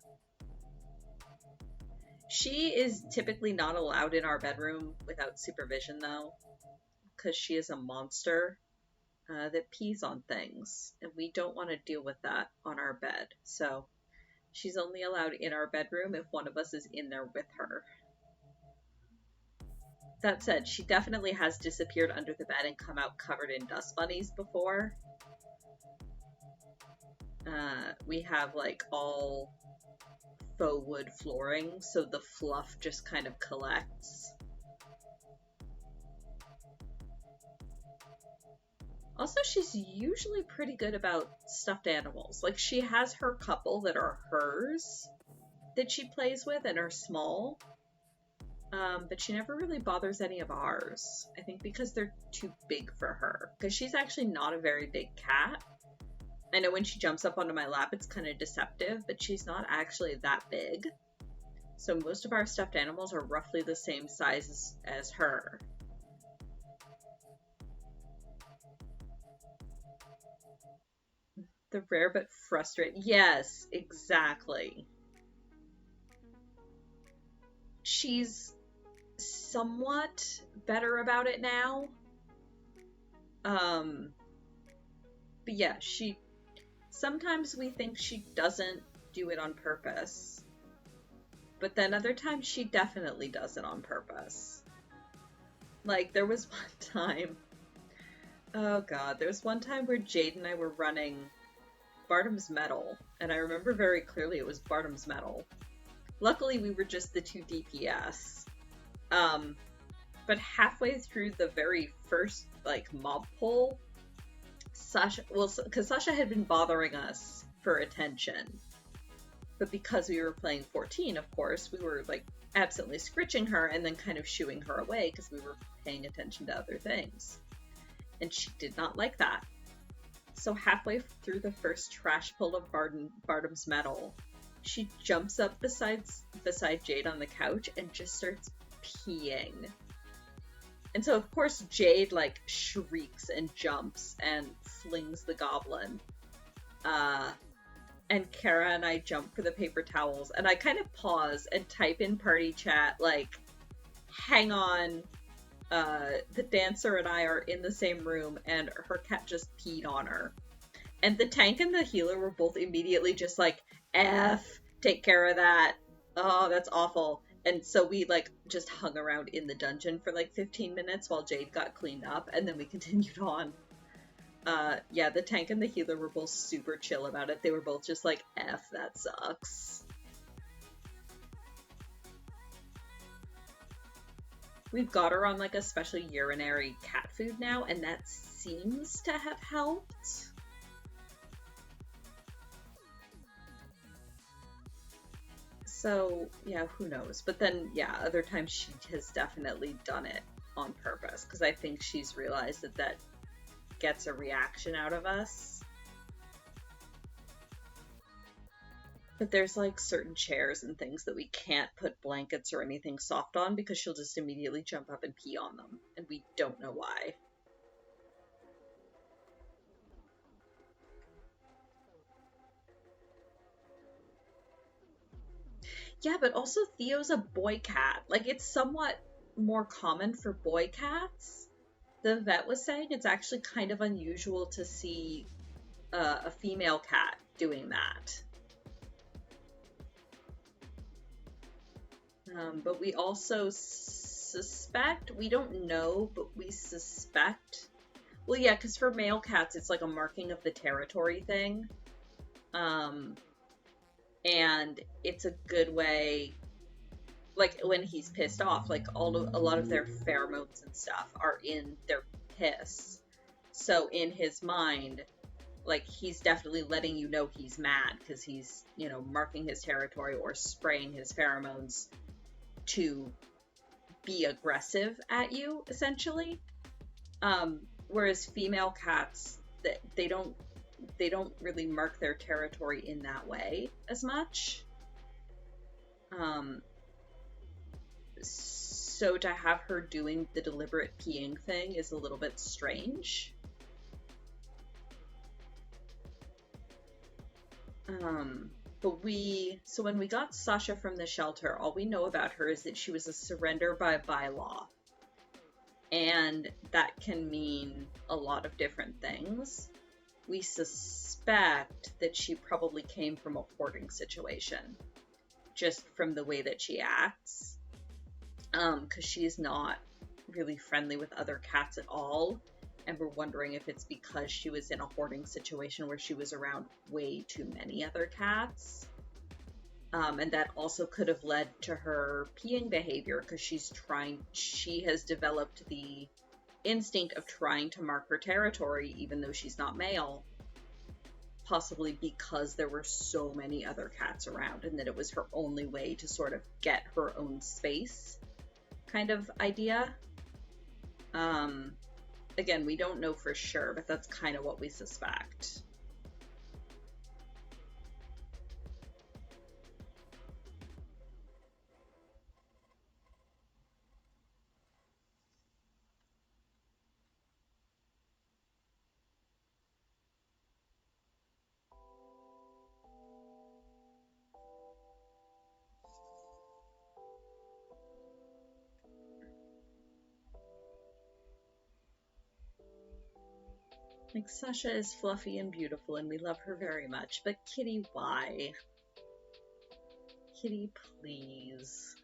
She is typically not allowed in our bedroom without supervision, though, because she is a monster that pees on things, and we don't want to deal with that on our bed. So she's only allowed in our bedroom if one of us is in there with her. That said, she definitely has disappeared under the bed and come out covered in dust bunnies before. We have, like, all faux wood flooring, so the fluff just kind of collects. Also, she's usually pretty good about stuffed animals. Like, she has her couple that are hers that she plays with and are small. But she never really bothers any of ours. I think because they're too big for her. Because she's actually not a very big cat. I know when she jumps up onto my lap, it's kind of deceptive, but she's not actually that big. So most of our stuffed animals are roughly the same size as her. The rare but frustrating. Yes, exactly. She's somewhat better about it now. But yeah, sometimes we think she doesn't do it on purpose. But then other times she definitely does it on purpose. Like, there was one time... Oh god, there was one time where Jade and I were running Bartum's Metal, and I remember very clearly it was Bartum's Metal. Luckily, we were just the two DPS. But but halfway through the very first, like, mob pull, Sasha, well, because Sasha had been bothering us for attention, but because we were playing 14, of course, we were, like, absently scritching her and then kind of shooing her away because we were paying attention to other things. And she did not like that. So halfway through the first trash pull of Bardam's medal, she jumps up beside Jade on the couch and just starts peeing. And so, of course, Jade, like, shrieks and jumps and flings the goblin. And Kara and I jump for the paper towels, and I kind of pause and type in party chat, like, hang on, the dancer and I are in the same room, and her cat just peed on her. And the tank and the healer were both immediately just like, F, take care of that. Oh, that's awful. And so we, like, just hung around in the dungeon for, like, 15 minutes while Jade got cleaned up, and then we continued on. Yeah, the tank and the healer were both super chill about it. They were both just like, F, that sucks. We've got her on, like, a special urinary cat food now, and that seems to have helped. So, yeah, who knows? But then, yeah, other times she has definitely done it on purpose, because I think she's realized that that gets a reaction out of us. But there's, like, certain chairs and things that we can't put blankets or anything soft on because she'll just immediately jump up and pee on them, and we don't know why. Yeah, but also Theo's a boy cat. Like, it's somewhat more common for boy cats. The vet was saying it's actually kind of unusual to see a female cat doing that. But we also suspect, we don't know, but we suspect. Well, yeah, because for male cats, it's like a marking of the territory thing. And it's a good way, like, when he's pissed off, like, a lot of their pheromones and stuff are in their piss. So in his mind, like, he's definitely letting you know he's mad because he's, you know, marking his territory or spraying his pheromones to be aggressive at you, essentially. Whereas female cats, they don't really mark their territory in that way as much. So to have her doing the deliberate peeing thing is a little bit strange. So when we got Sasha from the shelter, all we know about her is that she was a surrender by bylaw. And that can mean a lot of different things. We suspect that she probably came from a hoarding situation, just from the way that she acts. Because she's not really friendly with other cats at all. And we're wondering if it's because she was in a hoarding situation where she was around way too many other cats. And that also could have led to her peeing behavior because she has developed the instinct of trying to mark her territory even though she's not male. Possibly because there were so many other cats around and that it was her only way to sort of get her own space kind of idea. Again, we don't know for sure, but that's kind of what we suspect. Like, Sasha is fluffy and beautiful, and we love her very much, but Kitty, why? Kitty, please.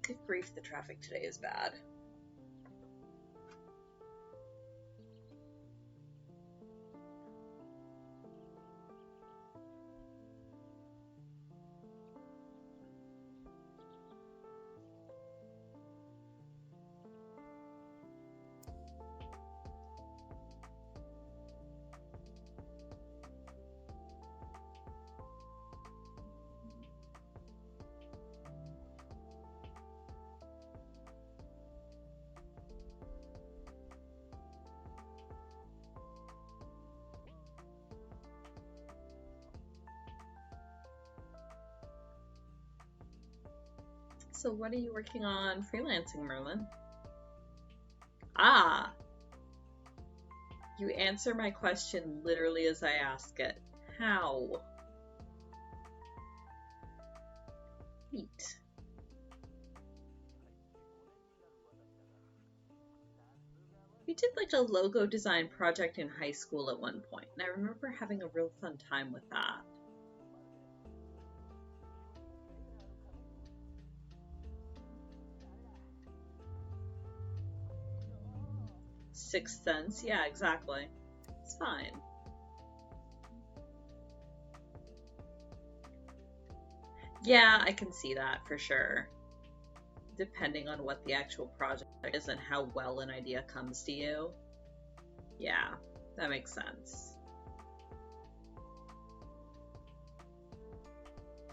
Good grief, the traffic today is bad. So what are you working on freelancing, Merlin? Ah, you answer my question literally as I ask it. How? Neat. We did like a logo design project in high school at one point, and I remember having a real fun time with that. Sixth Sense, yeah, exactly. It's fine. Yeah, I can see that for sure. Depending on what the actual project is and how well an idea comes to you. Yeah, that makes sense.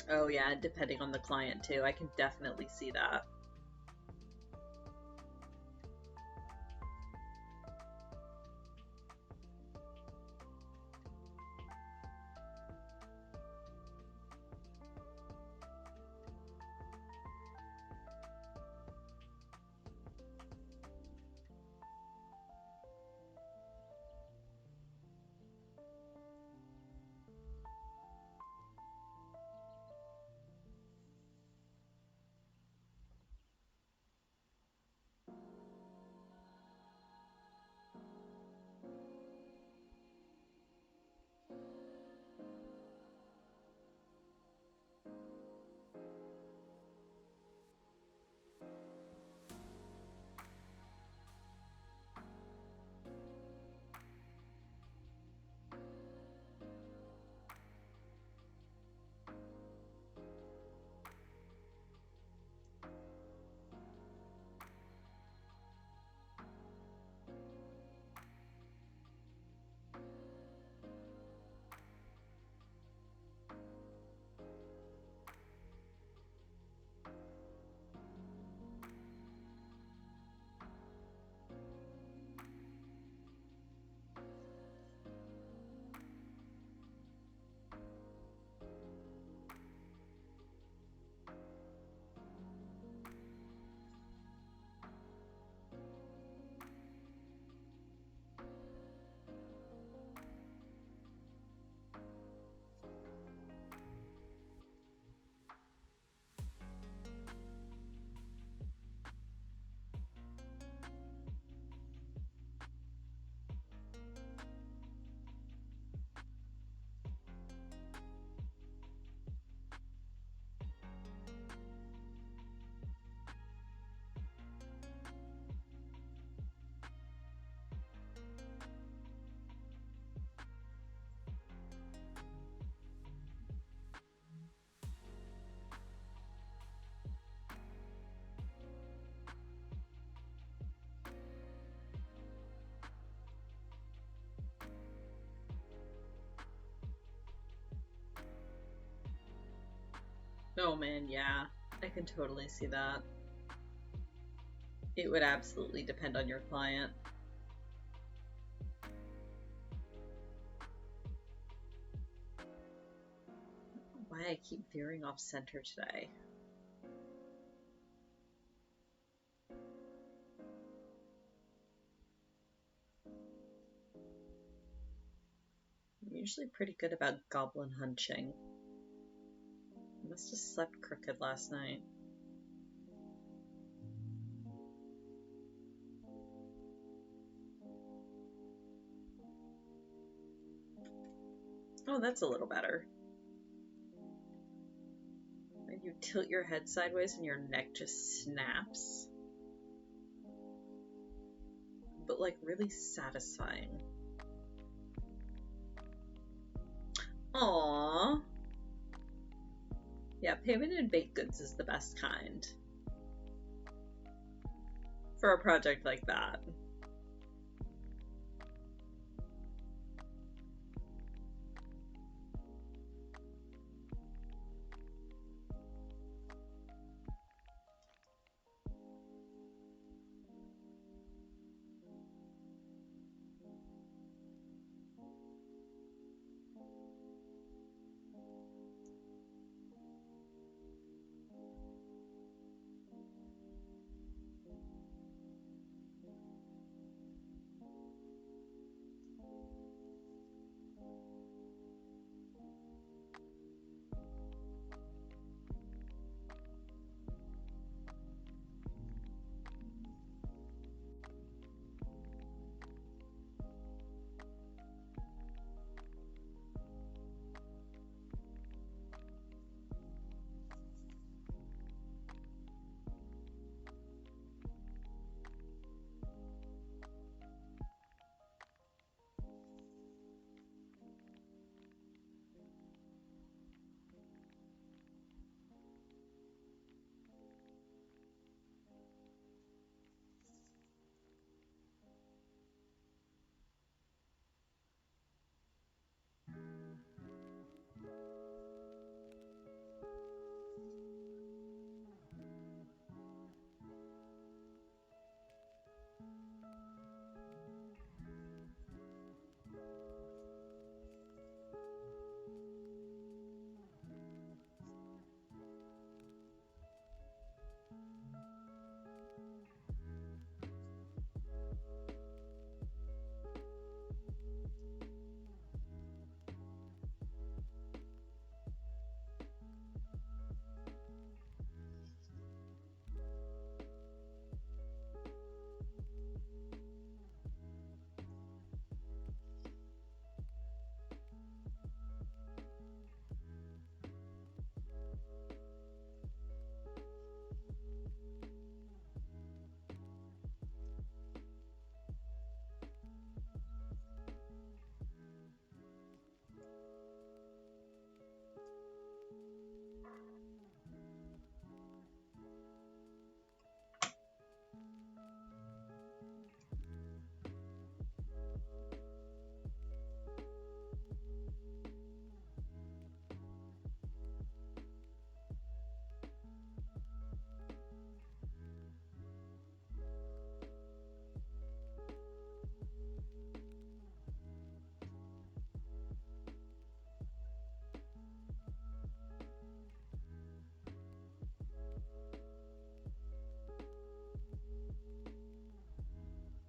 Oh yeah, depending on the client too. I can definitely see that. Oh man, yeah. I can totally see that. It would absolutely depend on your client. Why I keep veering off center today. I'm usually pretty good about goblin hunching. I must have slept crooked last night. Oh, that's a little better. And you tilt your head sideways and your neck just snaps. But like really satisfying. Aww. Yeah, payment in baked goods is the best kind. For a project like that.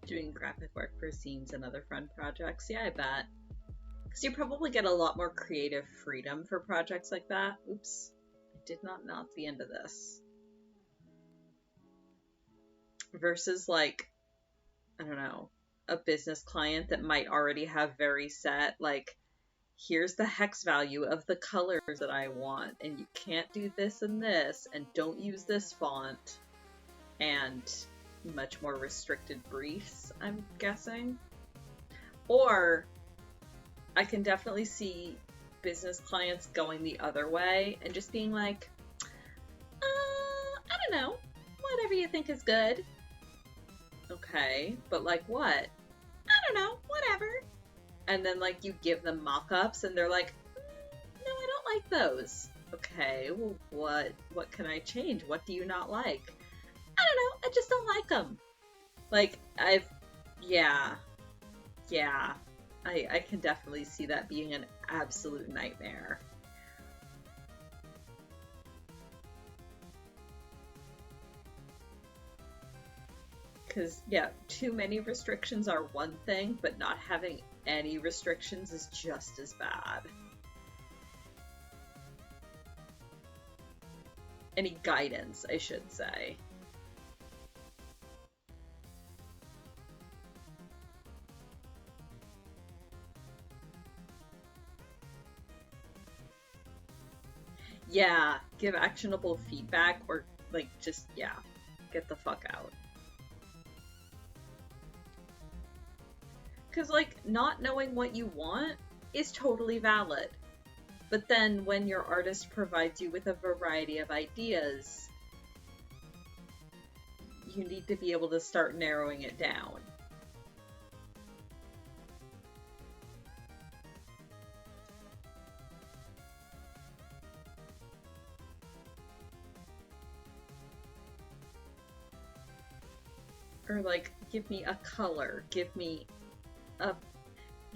Doing graphic work for scenes and other fun projects. Yeah, I bet. Because you probably get a lot more creative freedom for projects like that. Oops. I did not knock the end of this. Versus like, I don't know, a business client that might already have very set, like, here's the hex value of the colors that I want, and you can't do this and this, and don't use this font, and much more restricted briefs, I'm guessing. Or I can definitely see business clients going the other way and just being like, I don't know, whatever you think is good. Okay, but like what? I don't know, whatever. And then like you give them mock-ups and they're like, no, I don't like those. Okay, well, what can I change? What do you not like? I don't know, I just don't like them. Like, yeah, I can definitely see that being an absolute nightmare. Because, yeah, too many restrictions are one thing, but not having any restrictions is just as bad. Any guidance, I should say. Yeah, give actionable feedback or like just, yeah, get the fuck out. Because, like, not knowing what you want is totally valid. But then when your artist provides you with a variety of ideas, you need to be able to start narrowing it down. Or like, give me a color, a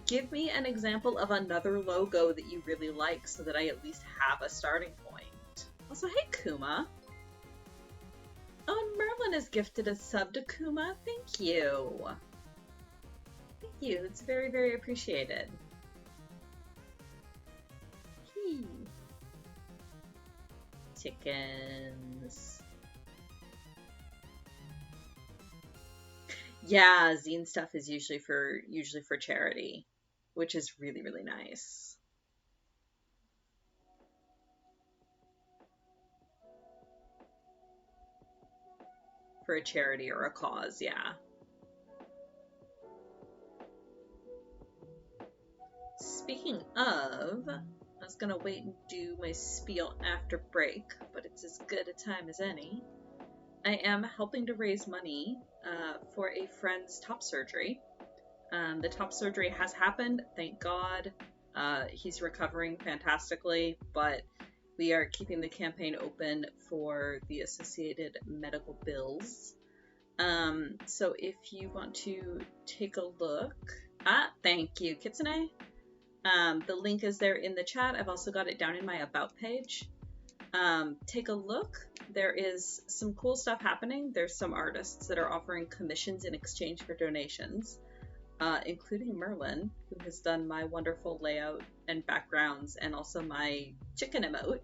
give me an example of another logo that you really like so that I at least have a starting point. Also, hey Kuma. Oh, Merlin has gifted a sub to Kuma. Thank you. Thank you. It's very, very appreciated. Hey. Chickens. Yeah, zine stuff is usually for charity, which is really, really nice. For a charity or a cause, yeah. Speaking of, I was gonna wait and do my spiel after break, but it's as good a time as any. I am helping to raise money for a friend's top surgery. The top surgery has happened, thank God. He's recovering fantastically, but we are keeping the campaign open for the associated medical bills. So if you want to take a look, thank you, Kitsune. The link is there in the chat. I've also got it down in my about page. Take a look. There is some cool stuff happening. There's some artists that are offering commissions in exchange for donations, including Merlin, who has done my wonderful layout and backgrounds and also my chicken emote.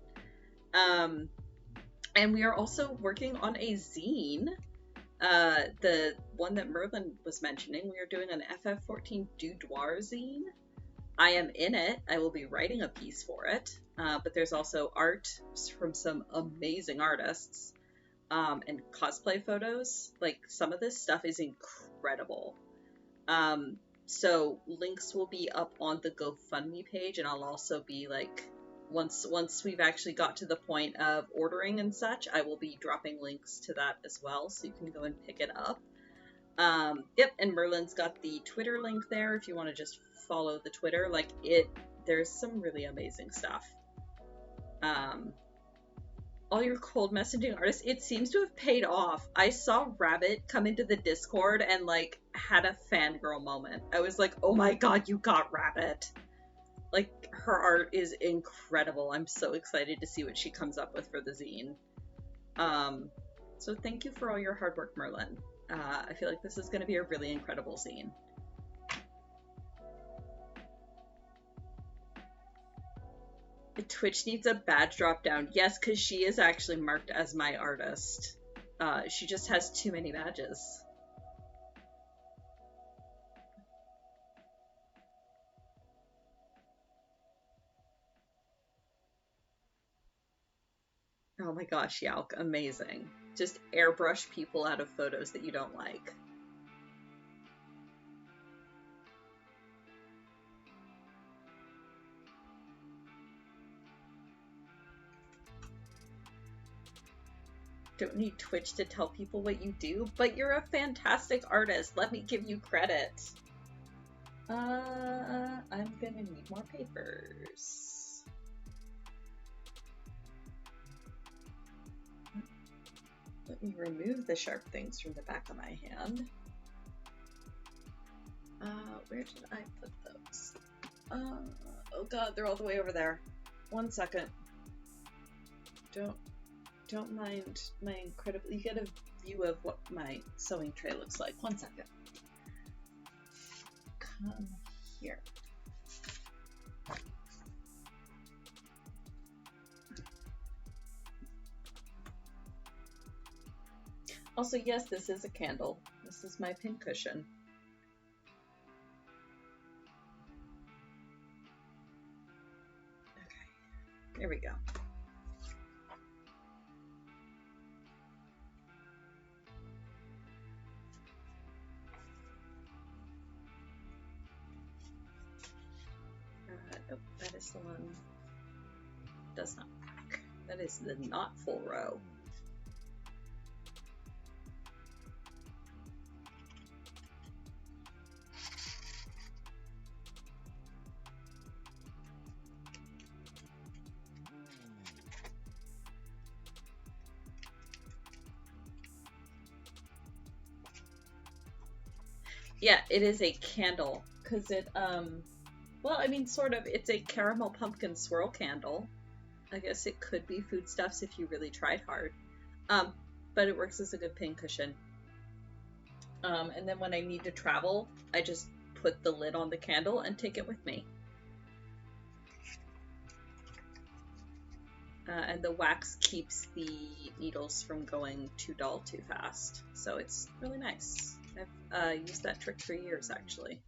And we are also working on a zine. The one that Merlin was mentioning, we are doing an FF14 Doudoir zine. I am in it. I will be writing a piece for it. But there's also art from some amazing artists and cosplay photos. Like, some of this stuff is incredible. So links will be up on the GoFundMe page, and I'll also be like, once we've actually got to the point of ordering and such, I will be dropping links to that as well, so you can go and pick it up. Yep, and Merlin's got the Twitter link there if you want to just follow the Twitter. Like, there's some really amazing stuff. All your cold messaging artists, it seems to have paid off. I saw Rabbit come into the Discord and like had a fangirl moment. I was like, oh my god, you got Rabbit. Like, her art is incredible. I'm so excited to see what she comes up with for the zine. So thank you for all your hard work, Merlin. I feel like this is going to be a really incredible zine. Twitch needs a badge drop down. Yes, because she is actually marked as my artist. She just has too many badges. Oh my gosh, Yalk, amazing. Just airbrush people out of photos that you don't like. Don't need Twitch to tell people what you do, but you're a fantastic artist. Let me give you credit. I'm gonna need more papers. Let me remove the sharp things from the back of my hand. Where did I put those? Oh god, they're all the way over there. 1 second. Don't mind my incredible... You get a view of what my sewing tray looks like. 1 second. Come here. Also, yes, this is a candle. This is my pincushion. Okay, there we go. does not work. That is the not full row. Yeah, it is a candle, because it, well, I mean, sort of, it's a caramel pumpkin swirl candle. I guess it could be foodstuffs if you really tried hard. But it works as a good pincushion. And then when I need to travel, I just put the lid on the candle and take it with me. And the wax keeps the needles from going too dull too fast. So it's really nice. I've used that trick for years, actually.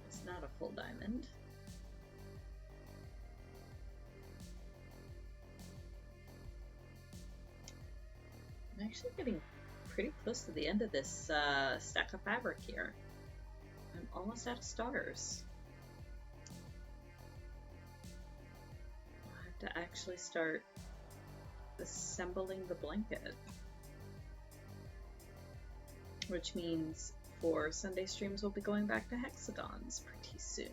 It's not a full diamond. I'm actually getting pretty close to the end of this stack of fabric here. I'm almost out of stars. I'll have to actually start assembling the blanket. Which means for Sunday streams we'll be going back to hexagons pretty soon.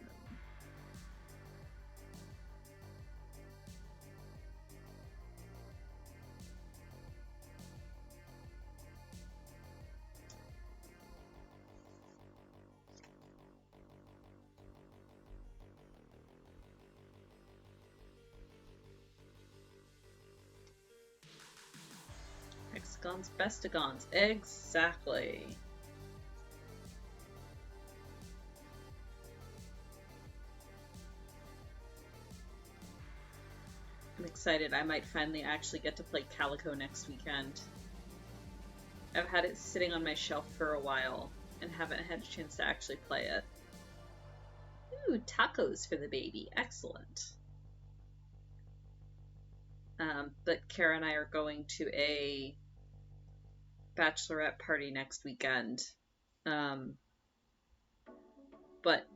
Hexagons, bestagons, exactly. I'm excited. I might finally actually get to play Calico next weekend. I've had it sitting on my shelf for a while and haven't had a chance to actually play it. Ooh, tacos for the baby. Excellent. But Kara and I are going to a bachelorette party next weekend. But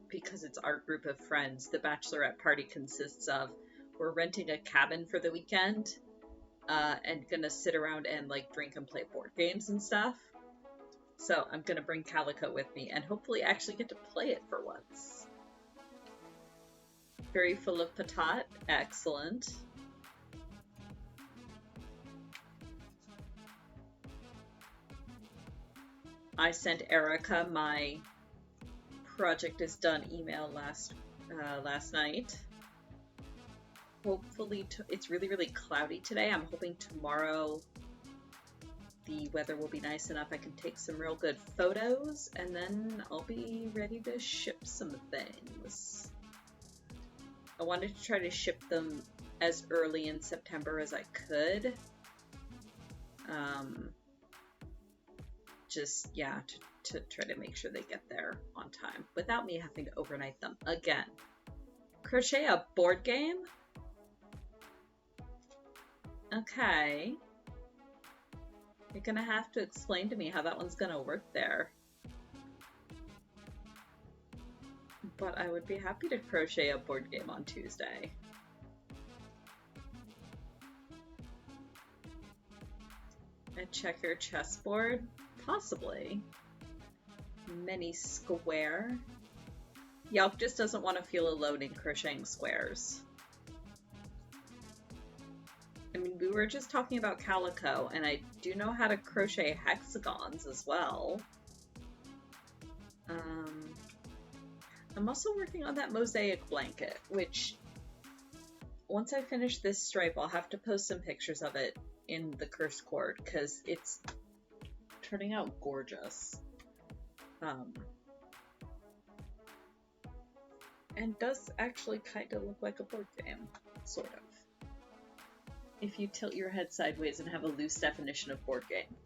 because it's our group of friends, the bachelorette party consists of we're renting a cabin for the weekend and gonna sit around and like drink and play board games and stuff. So I'm gonna bring Calico with me and hopefully actually get to play it for once. Very full of patat. Excellent. I sent Erica my project is done email last night. Hopefully, it's really cloudy today. I'm hoping tomorrow the weather will be nice enough I can take some real good photos, and then I'll be ready to ship some things. I wanted to try to ship them as early in September as I could. Just, yeah, to try to make sure they get there on time without me having to overnight them again. Crochet a board game? Okay. You're gonna have to explain to me how that one's gonna work there. But I would be happy to crochet a board game on Tuesday. A checker chessboard? Possibly. Many square. Yelp just doesn't want to feel alone in crocheting squares. I mean, we were just talking about calico, and I do know how to crochet hexagons as well. I'm also working on that mosaic blanket, which once I finish this stripe, I'll have to post some pictures of it in the Cursed Cord, because it's turning out gorgeous. And does actually kind of look like a board game, sort of. If you tilt your head sideways and have a loose definition of board game.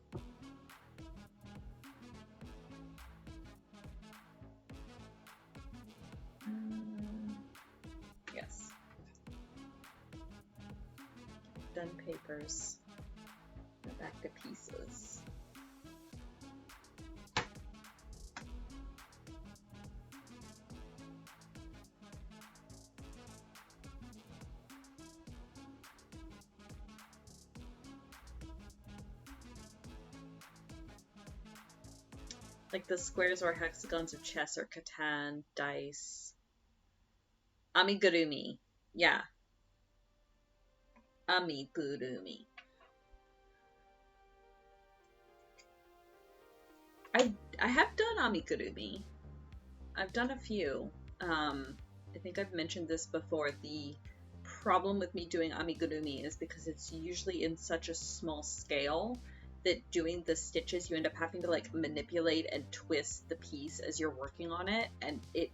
Yes. Done papers. Go back to pieces. Like the squares or hexagons of chess or Catan, dice. Amigurumi. Yeah. Amigurumi. I have done amigurumi. I've done a few. I think I've mentioned this before. The problem with me doing amigurumi is because it's usually in such a small scale that doing the stitches, you end up having to like manipulate and twist the piece as you're working on it, and it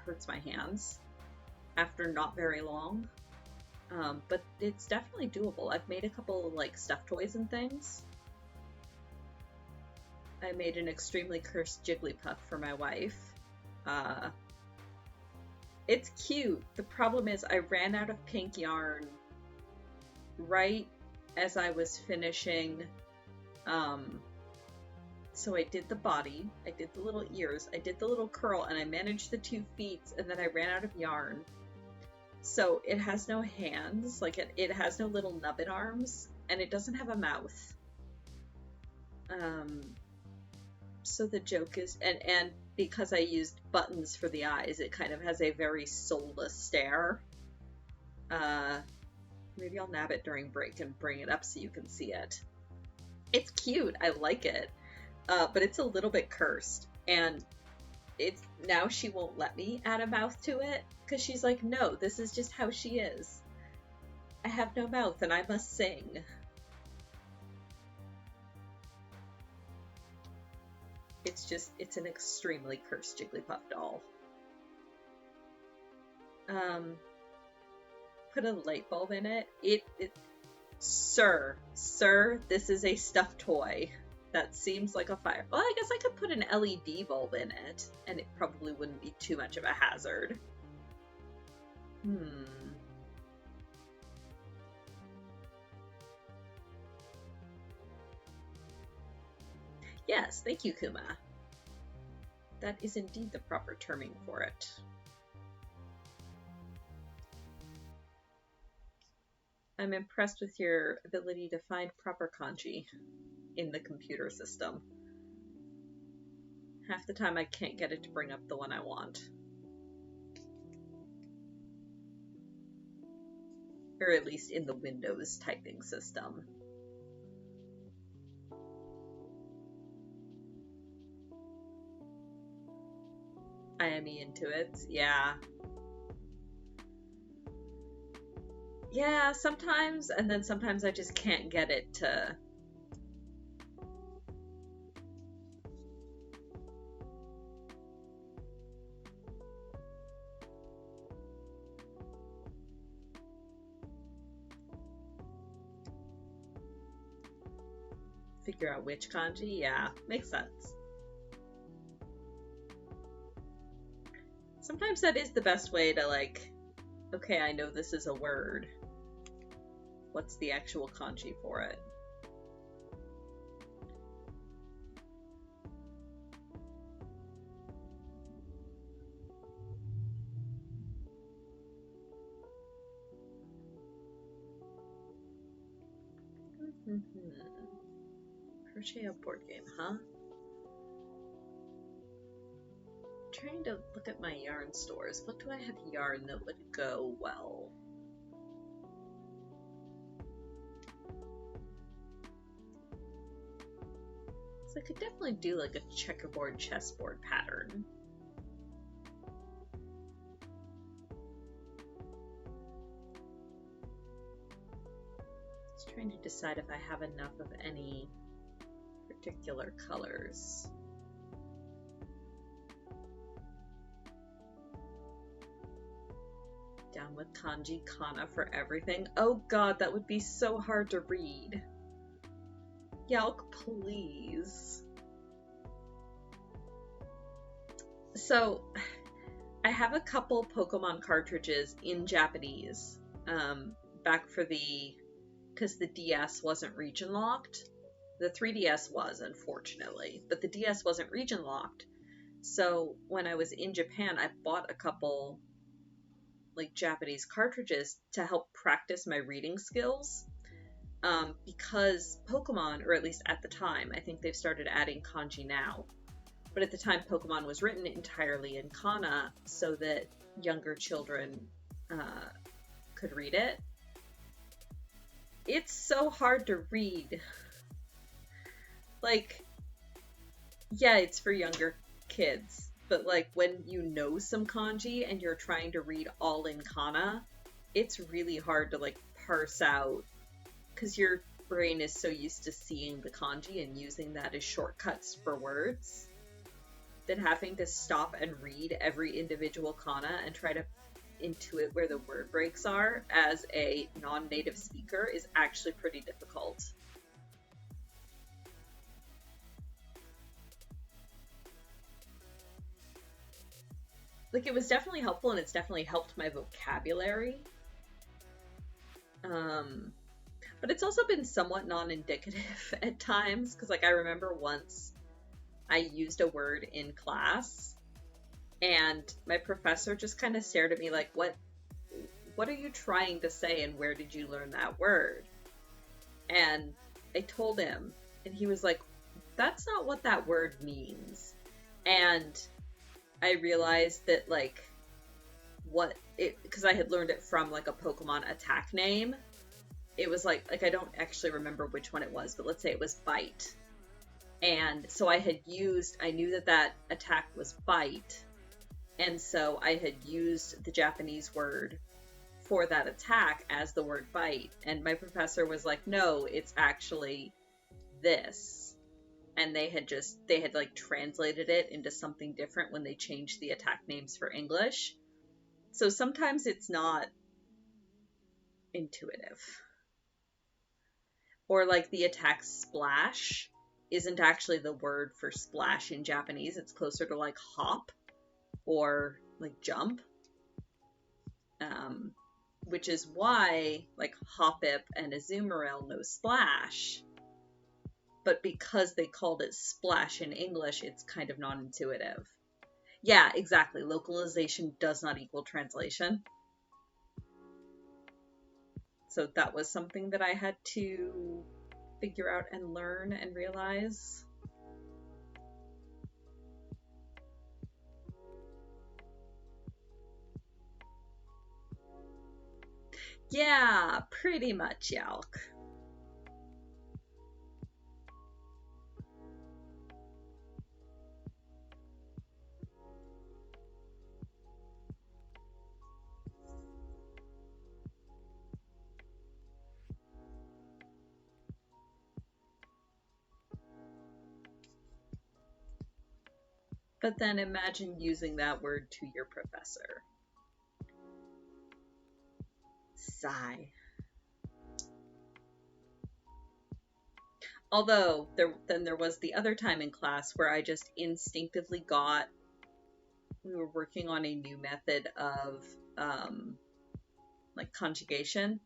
hurts my hands after not very long. But it's definitely doable. I've made a couple of like stuffed toys and things. I made an extremely cursed Jigglypuff for my wife. It's cute. The problem is I ran out of pink yarn right as I was finishing. So I did the body, I did the little ears, I did the little curl, and I managed the 2 feet, and then I ran out of yarn. So it has no hands, like it has no little nubbin arms, and it doesn't have a mouth. So the joke is, and because I used buttons for the eyes, it kind of has a very soulless stare. Maybe I'll nab it during break and bring it up so you can see it. It's cute, I like it, but it's a little bit cursed, and it's now she won't let me add a mouth to it, because she's like, no, this is just how she is. I have no mouth and I must sing. It's an extremely cursed Jigglypuff doll. Put a light bulb in it. Sir, this is a stuffed toy. That seems like a fire. Well, I guess I could put an LED bulb in it, and it probably wouldn't be too much of a hazard. Yes, thank you, Kuma. That is indeed the proper terming for it. I'm impressed with your ability to find proper kanji in the computer system. Half the time I can't get it to bring up the one I want. Or at least in the Windows typing system. I am into it, yeah. Yeah, sometimes, and then sometimes I just can't get it to... figure out which kanji? Yeah, makes sense. Sometimes that is the best way to, like, okay, I know this is a word. What's the actual kanji for it? Crochet a board game, huh? Trying to look at my yarn stores. What do I have yarn that would go well? So I could definitely do like a checkerboard chessboard pattern. Just trying to decide if I have enough of any particular colors. Down with kanji kana for everything. Oh god, that would be so hard to read. Yalk, please. So, I have a couple Pokemon cartridges in Japanese, back for because the DS wasn't region locked. The 3DS was, unfortunately, but the DS wasn't region locked. So when I was in Japan, I bought a couple like Japanese cartridges to help practice my reading skills. Because Pokemon, or at least at the time, I think they've started adding kanji now, but at the time Pokemon was written entirely in kana so that younger children could read it. It's so hard to read. Like, yeah, it's for younger kids, but like when you know some kanji and you're trying to read all in kana, it's really hard to like parse out because your brain is so used to seeing the kanji and using that as shortcuts for words that having to stop and read every individual kana and try to intuit where the word breaks are as a non-native speaker is actually pretty difficult. Like, it was definitely helpful, and it's definitely helped my vocabulary. But it's also been somewhat non-indicative at times, because, like, I remember once I used a word in class, and my professor just kind of stared at me like, what are you trying to say, and where did you learn that word? And I told him, and he was like, that's not what that word means. And I realized that, like, because I had learned it from, like, a Pokemon attack name. It was like I don't actually remember which one it was, but let's say it was Bite. And so I knew that attack was Bite. And so I had used the Japanese word for that attack as the word Bite. And my professor was like, no, it's actually this. And they had like translated it into something different when they changed the attack names for English. So sometimes it's not intuitive. Or like the attack Splash. isn't actually the word for splash in Japanese. It's closer to like hop or like jump. Which is why like Hoppip and Azumarill know splash. But because they called it splash in English, it's kind of non-intuitive. Yeah, exactly. Localization does not equal translation. So that was something that I had to figure out and learn and realize. Yeah, pretty much, Yalk. But then imagine using that word to your professor. Sigh. Although, there was the other time in class where I just instinctively got... We were working on a new method of, like, conjugation.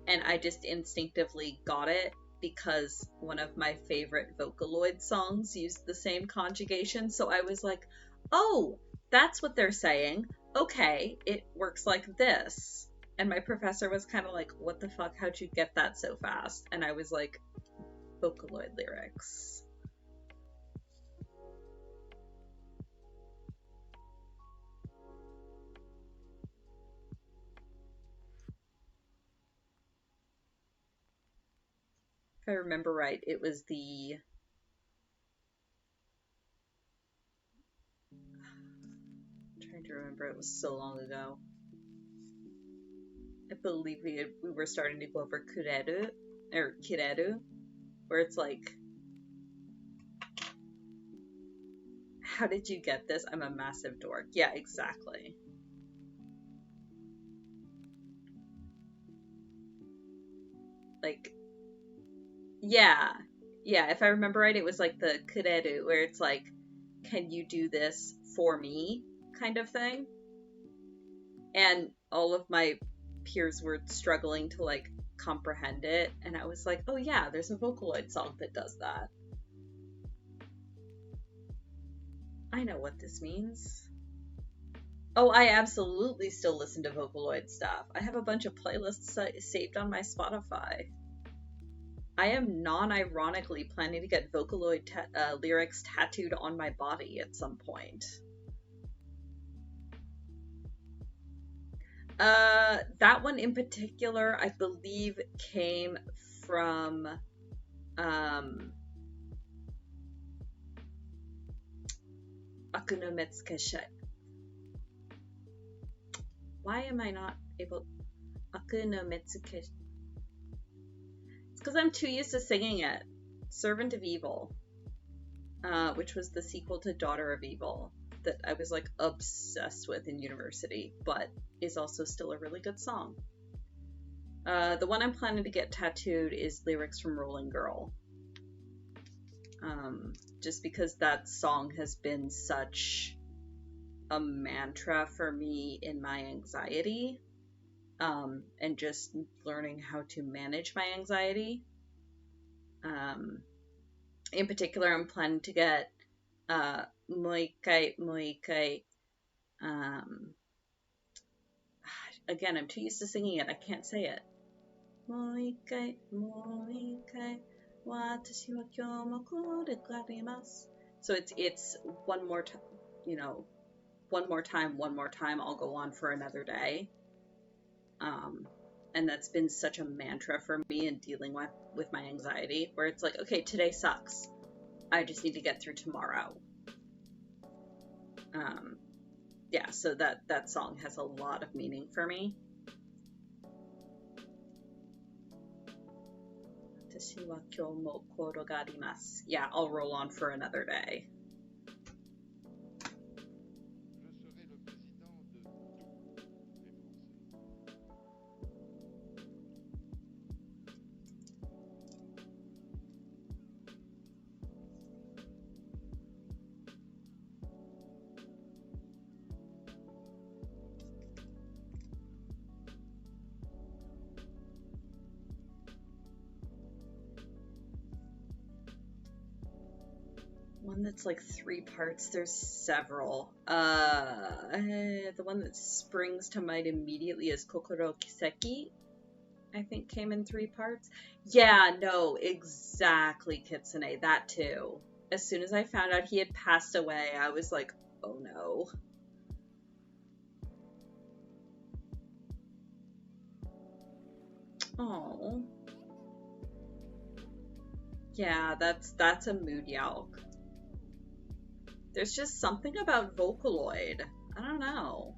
And I just instinctively got it because one of my favorite Vocaloid songs used the same conjugation. So I was like, oh, that's what they're saying. Okay, it works like this. And my professor was kind of like, what the fuck? How'd you get that so fast? And I was like, Vocaloid lyrics. If I remember right, it was the... I'm trying to remember, it was so long ago. I believe we were starting to go over Kureru, or Kireru, where it's like, how did you get this? I'm a massive dork. Yeah, exactly. Like, yeah. Yeah, if I remember right, it was like the kureru, where it's like, can you do this for me? Kind of thing. And all of my peers were struggling to, like, comprehend it. And I was like, oh yeah, there's a Vocaloid song that does that. I know what this means. Oh, I absolutely still listen to Vocaloid stuff. I have a bunch of playlists saved on my Spotify. I am non-ironically planning to get Vocaloid lyrics tattooed on my body at some point. That one in particular, I believe, came from Akuno Metsukeshe. Why am I not able... Akuno Metsukeshe... It's because I'm too used to singing it. Servant of Evil, which was the sequel to Daughter of Evil, that I was like obsessed with in university, but is also still a really good song. The one I'm planning to get tattooed is lyrics from Rolling Girl. Just because that song has been such a mantra for me in my anxiety, and just learning how to manage my anxiety. In particular, I'm planning to get moikai. Again, I'm too used to singing it, I can't say it. Moikai, watashi wa kyou mo kore ga arimasu. So it's one more time, one more time, I'll go on for another day. And that's been such a mantra for me in dealing with my anxiety, where it's like, okay, today sucks. I just need to get through tomorrow. Yeah, so that song has a lot of meaning for me. Yeah, I'll roll on for another day. One that's like 3 parts. There's several. The one that springs to mind immediately is Kokoro Kiseki. I think came in 3 parts. Yeah, no, exactly, Kitsune. That too. As soon as I found out he had passed away, I was like, oh no. Oh. Yeah, that's a mood yalk. There's just something about Vocaloid. I don't know.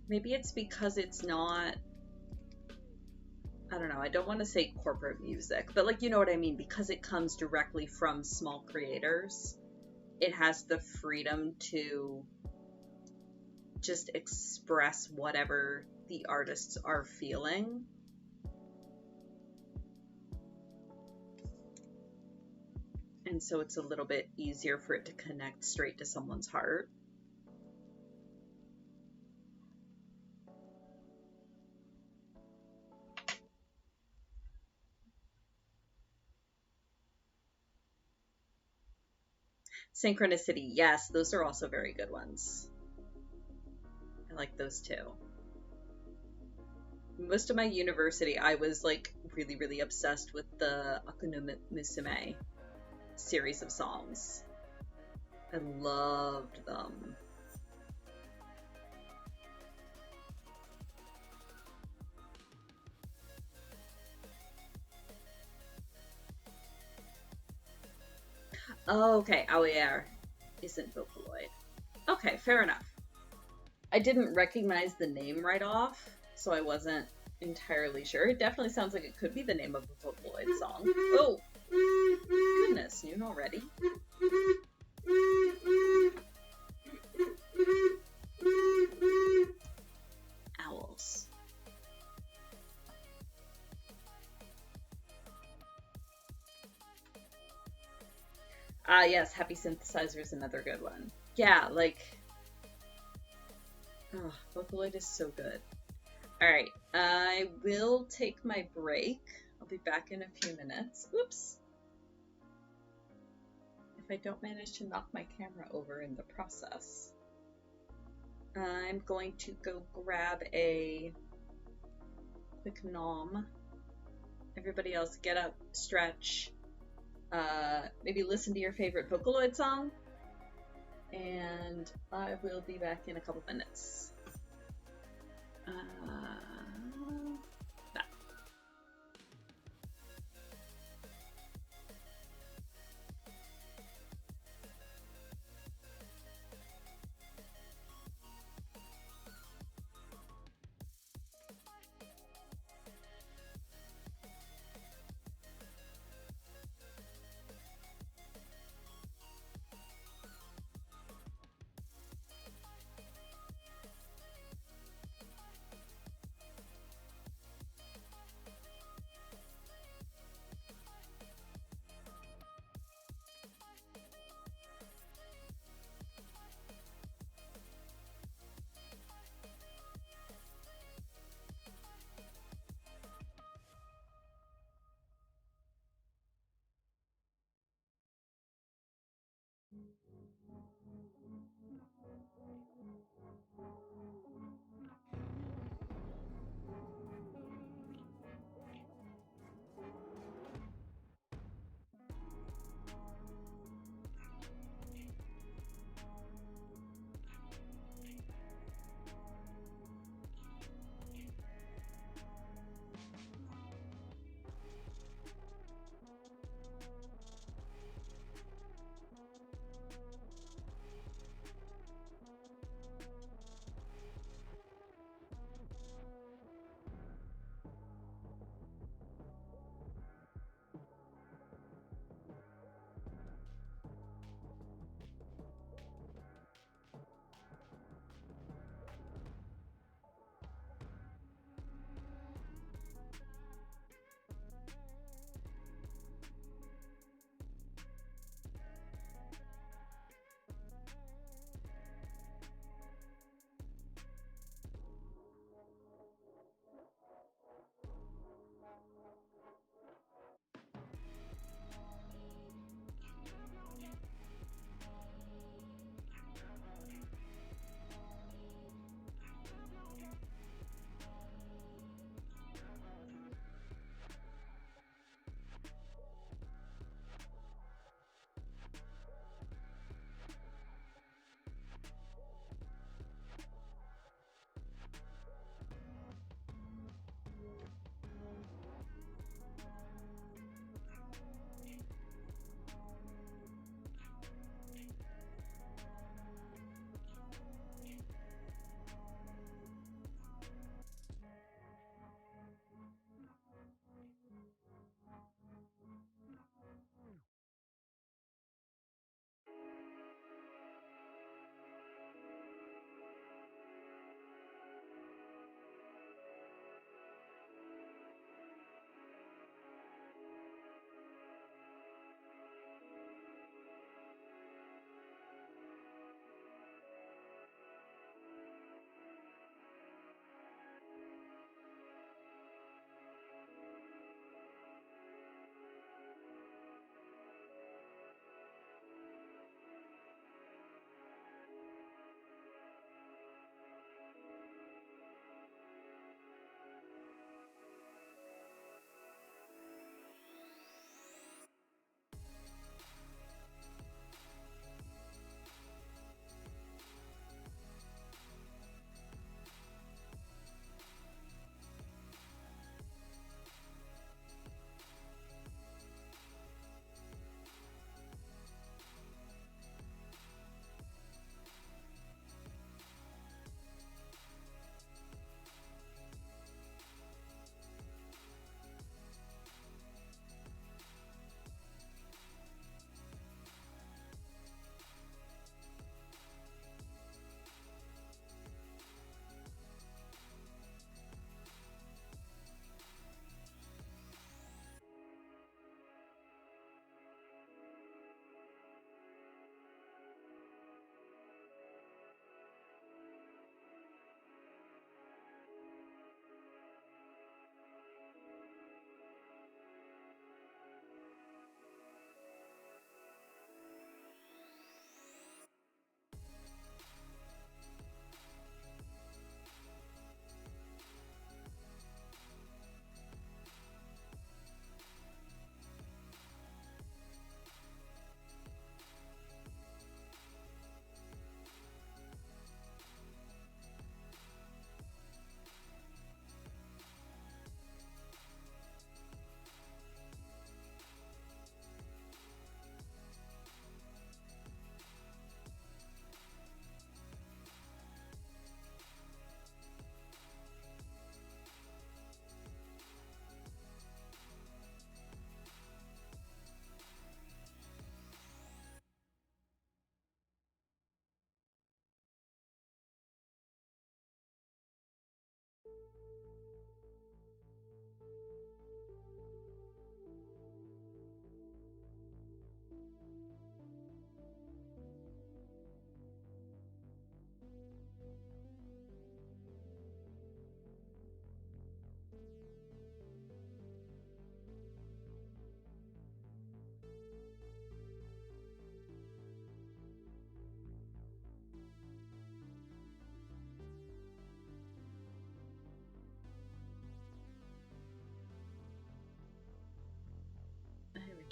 Maybe it's because it's not, I don't know, I don't want to say corporate music, but like, you know what I mean? Because it comes directly from small creators, it has the freedom to just express whatever the artists are feeling. And so it's a little bit easier for it to connect straight to someone's heart. Synchronicity, yes, those are also very good ones. I like those too. Most of my university, I was like really, really obsessed with the Akuno Musume series of songs. I loved them. Oh, okay. Aoyar isn't Vocaloid. Okay, fair enough. I didn't recognize the name right off, so I wasn't entirely sure. It definitely sounds like it could be the name of a Vocaloid song. Oh! Goodness, noon already? Owls. Ah, yes, Happy Synthesizer is another good one. Yeah, like... Oh, Vocaloid is so good. Alright, I will take my break. I'll be back in a few minutes. Oops! If I don't manage to knock my camera over in the process. I'm going to go grab a quick nom. Everybody else get up, stretch, maybe listen to your favorite Vocaloid song, and I will be back in a couple minutes.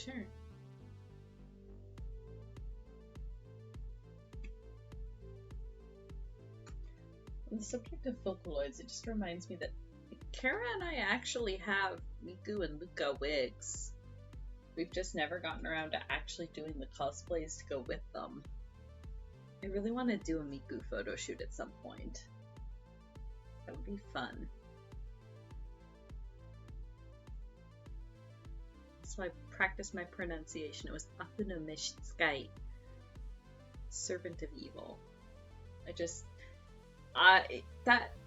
Sure. On the subject of Vocaloids, it just reminds me that Kara and I actually have Miku and Luca wigs. We've just never gotten around to actually doing the cosplays to go with them. I really want to do a Miku photo shoot at some point. That would be fun. So I practiced my pronunciation. It was Akunomishitskai, Servant of Evil.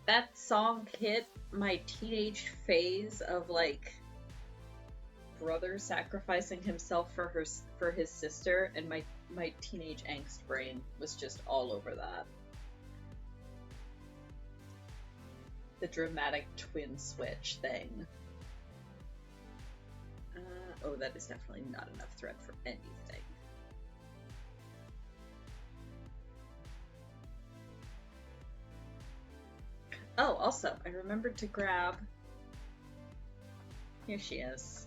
That song hit my teenage phase of like brother sacrificing himself for his sister, and my teenage angst brain was just all over that. The dramatic twin switch thing. Oh, that is definitely not enough thread for anything. Oh, also, I remembered to grab... Here she is.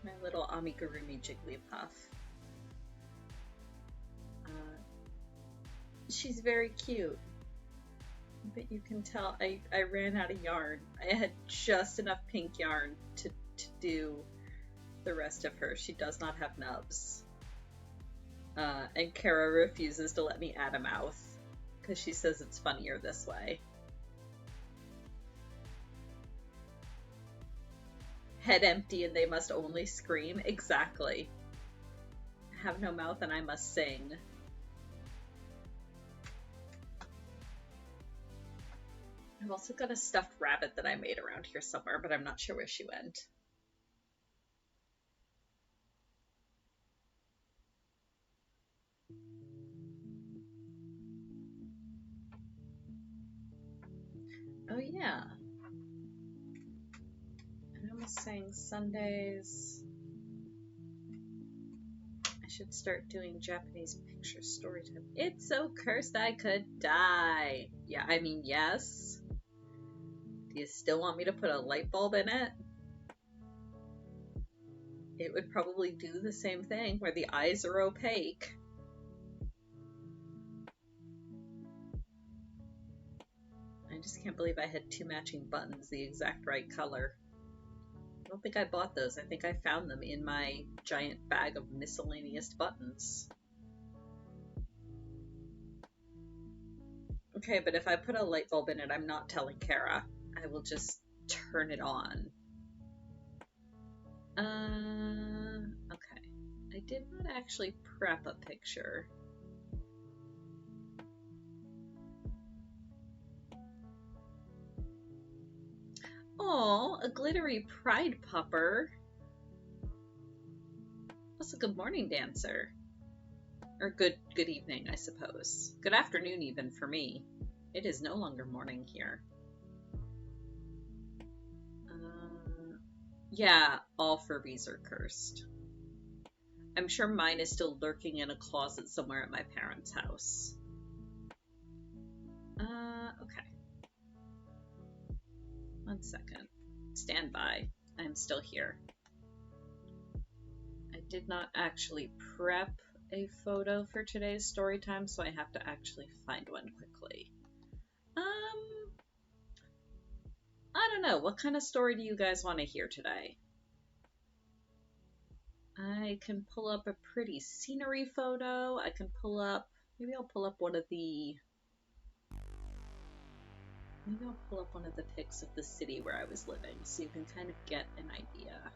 My little amigurumi Jigglypuff. She's very cute. But you can tell I ran out of yarn. I had just enough pink yarn to do the rest of her. She does not have nubs. And Kara refuses to let me add a mouth, because she says it's funnier this way. Head empty and they must only scream? Exactly. Have no mouth and I must sing. I've also got a stuffed rabbit that I made around here somewhere, but I'm not sure where she went. Oh yeah. I was saying Sundays. I should start doing Japanese picture story time. It's so cursed I could die. Yeah, I mean, yes. Do you still want me to put a light bulb in it? It would probably do the same thing, where the eyes are opaque. I just can't believe I had two matching buttons the exact right color. I don't think I bought those. I think I found them in my giant bag of miscellaneous buttons. Okay, but if I put a light bulb in it, I'm not telling Kara. I will just turn it on. Okay. I did not actually prep a picture. Oh, a glittery pride pupper. That's a good morning dancer. Or good evening, I suppose. Good afternoon even for me. It is no longer morning here. Yeah, all Furbies are cursed. I'm sure mine is still lurking in a closet somewhere at my parents' house. Okay. 1 second. Stand by. I'm still here. I did not actually prep a photo for today's story time, so I have to actually find one quickly. I don't know. What kind of story do you guys want to hear today? I can pull up a pretty scenery photo. I can pull up... Maybe I'll pull up one of the... Maybe I'll pull up one of the pics of the city where I was living, so you can kind of get an idea.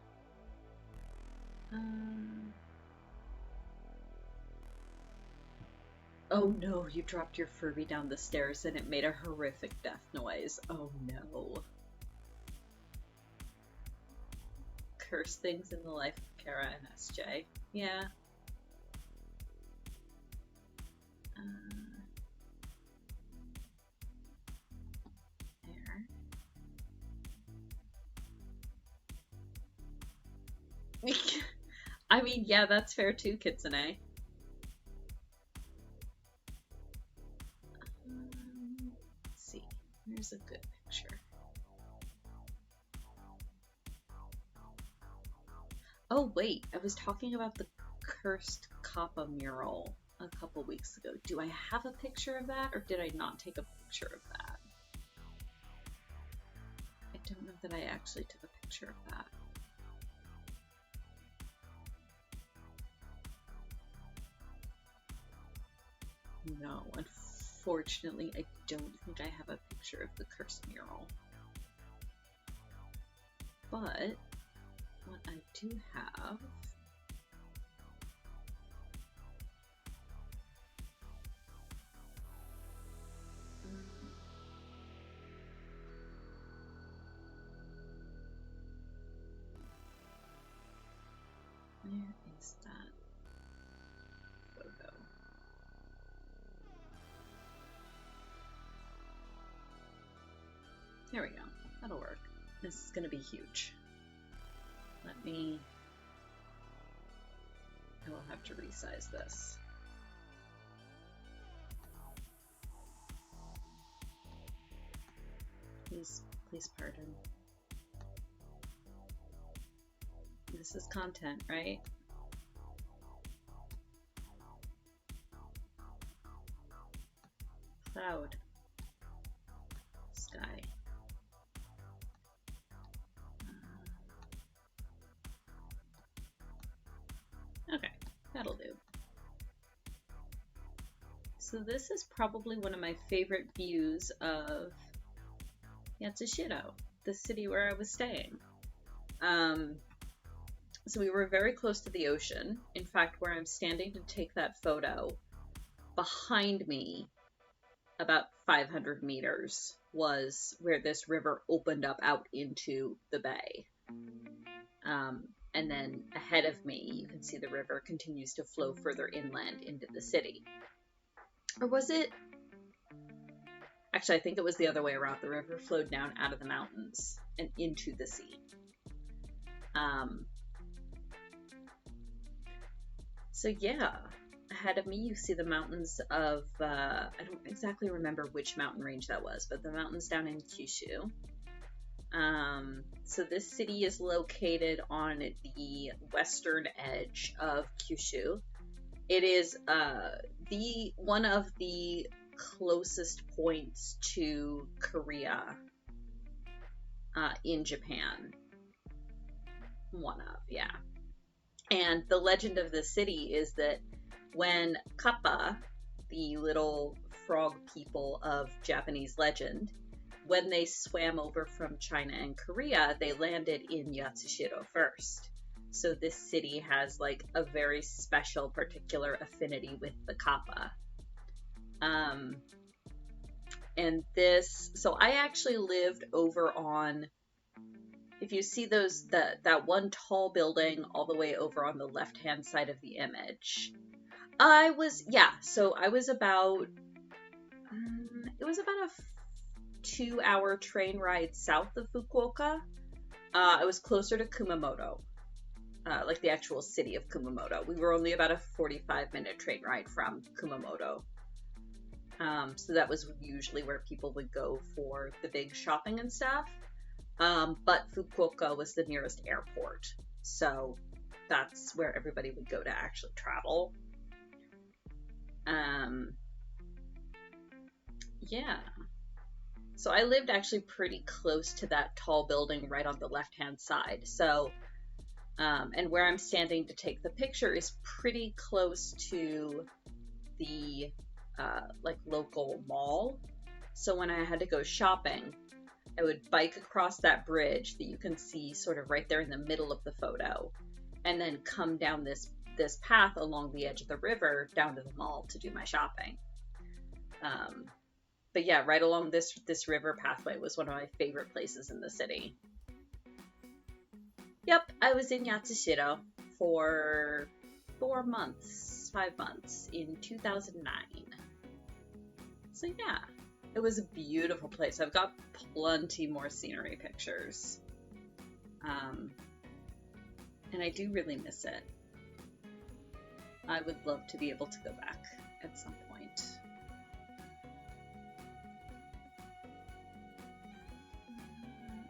Oh no, you dropped your Furby down the stairs and it made a horrific death noise. Oh no. Curse things in the life of Kara and SJ. Yeah. There. I mean, yeah, that's fair too, Kitsune. Let's see. Here's a good picture. Oh, wait, I was talking about the cursed Kappa mural a couple weeks ago. Do I have a picture of that, or did I not take a picture of that? I don't know that I actually took a picture of that. No, unfortunately, I don't think I have a picture of the cursed mural. But what I do have where is that photo? There we go. That'll work. This is going to be huge. I will have to resize this. Please pardon. This is content, right? Cloud. Sky. Okay, that'll do. So this is probably one of my favorite views of Yatsushiro, the city where I was staying. So we were very close to the ocean. In fact, where I'm standing to take that photo, behind me, about 500 meters, was where this river opened up out into the bay. And then ahead of me, you can see the river continues to flow further inland into the city. Or was it? Actually, I think it was the other way around. The river flowed down out of the mountains and into the sea. So yeah, ahead of me you see the mountains of, I don't exactly remember which mountain range that was, but the mountains down in Kyushu. So this city is located on the western edge of Kyushu. It is one of the closest points to Korea in Japan. One of, yeah. And the legend of the city is that when Kappa, the little frog people of Japanese legend, when they swam over from China and Korea, they landed in Yatsushiro first. So this city has like a very special particular affinity with the Kappa. And this, so I actually lived over on, if you see that one tall building all the way over on the left-hand side of the image, so I was about, it was about a 2-hour train ride south of Fukuoka. I was closer to Kumamoto, like the actual city of Kumamoto. We were only about a 45-minute train ride from Kumamoto. So that was usually where people would go for the big shopping and stuff. But Fukuoka was the nearest airport, so that's where everybody would go to actually travel. Yeah. So I lived actually pretty close to that tall building right on the left-hand side. So, and where I'm standing to take the picture is pretty close to the, like, local mall. So when I had to go shopping, I would bike across that bridge that you can see sort of right there in the middle of the photo, and then come down this path along the edge of the river down to the mall to do my shopping. But yeah, right along this river pathway was one of my favorite places in the city. Yep, I was in Yatsushiro for 5 months in 2009. So yeah. It was a beautiful place. I've got plenty more scenery pictures. And I do really miss it. I would love to be able to go back at some point.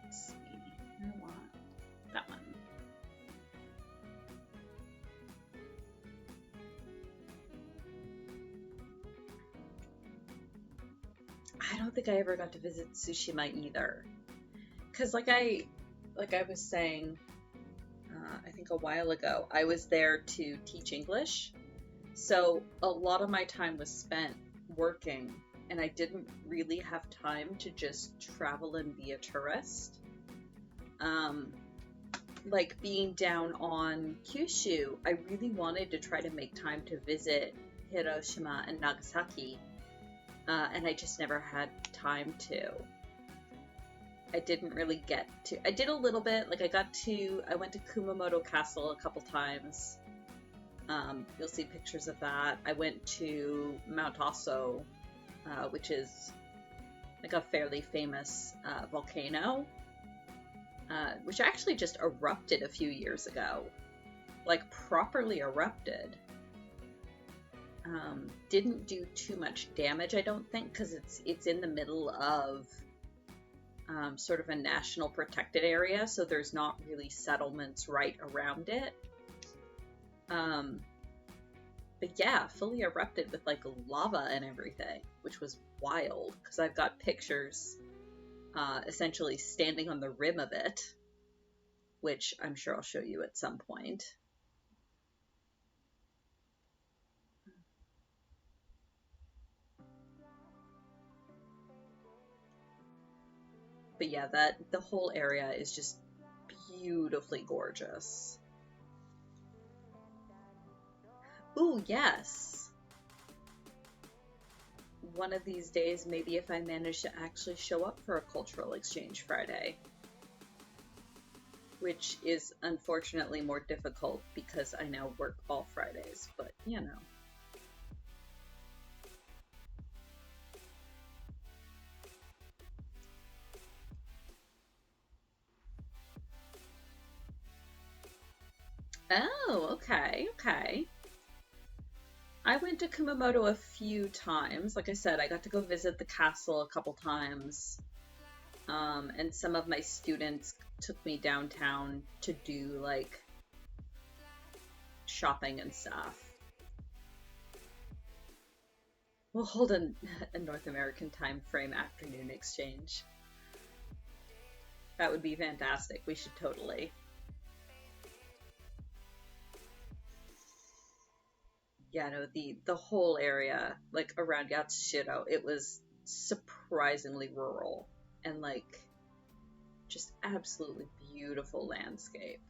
Let's see. I want that one. I don't think I ever got to visit Tsushima either. Because like I was saying, I think a while ago, I was there to teach English. So a lot of my time was spent working, and I didn't really have time to just travel and be a tourist. Um, like being down on Kyushu, I really wanted to try to make time to visit Hiroshima and Nagasaki, and I just never had time to. I didn't really get to. I did a little bit. Like I went to Kumamoto Castle a couple times. You'll see pictures of that. I went to Mount Aso, which is like a fairly famous volcano, which actually just erupted a few years ago. Like properly erupted. Didn't do too much damage, I don't think, because it's in the middle of sort of a national protected area, so there's not really settlements right around it. But yeah, fully erupted with like lava and everything, which was wild because I've got pictures essentially standing on the rim of it, which I'm sure I'll show you at some point. But yeah, the whole area is just beautifully gorgeous. Ooh, yes. One of these days, maybe if I manage to actually show up for a cultural exchange Friday, which is unfortunately more difficult because I now work all Fridays, but you know. Oh, okay, okay. I went to Kumamoto a few times. Like I said, I got to go visit the castle a couple times. And some of my students took me downtown to do like shopping and stuff. We'll hold a North American time frame afternoon exchange. That would be fantastic. We should totally. Yeah, no, the whole area, like around Yatsushiro, it was surprisingly rural and like just absolutely beautiful landscape.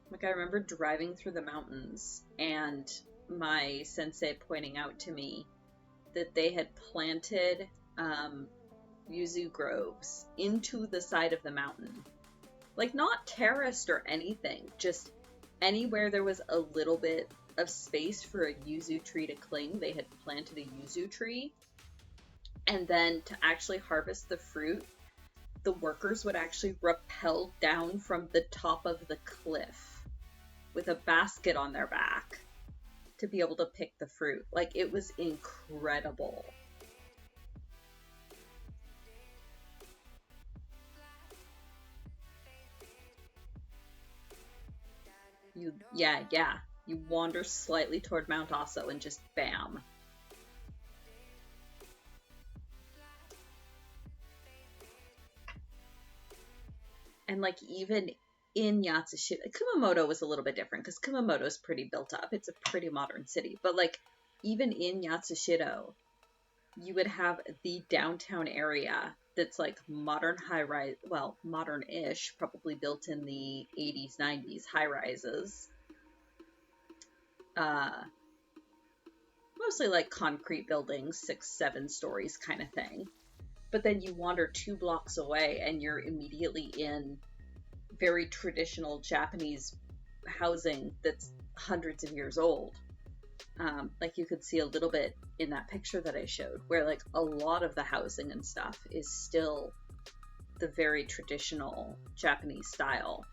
Like I remember driving through the mountains and my sensei pointing out to me that they had planted yuzu groves into the side of the mountain. Like not terraced or anything, just anywhere there was a little bit of space for a yuzu tree to cling, they had planted a yuzu tree. And then to actually harvest the fruit, the workers would actually rappel down from the top of the cliff with a basket on their back to be able to pick the fruit. Like it was incredible. Yeah. You wander slightly toward Mount Aso and just bam. And like even in Yatsushiro, Kumamoto was a little bit different because Kumamoto is pretty built up. It's a pretty modern city. But like even in Yatsushiro, you would have the downtown area that's like modern high rise, well, modern-ish, probably built in the 80s, 90s, high rises. Uh, Mostly like concrete buildings, 6, 7 stories kind of thing. But then you wander 2 blocks away and you're immediately in very traditional Japanese housing that's hundreds of years old. Like you could see a little bit in that picture that I showed, where like a lot of the housing and stuff is still the very traditional Japanese style.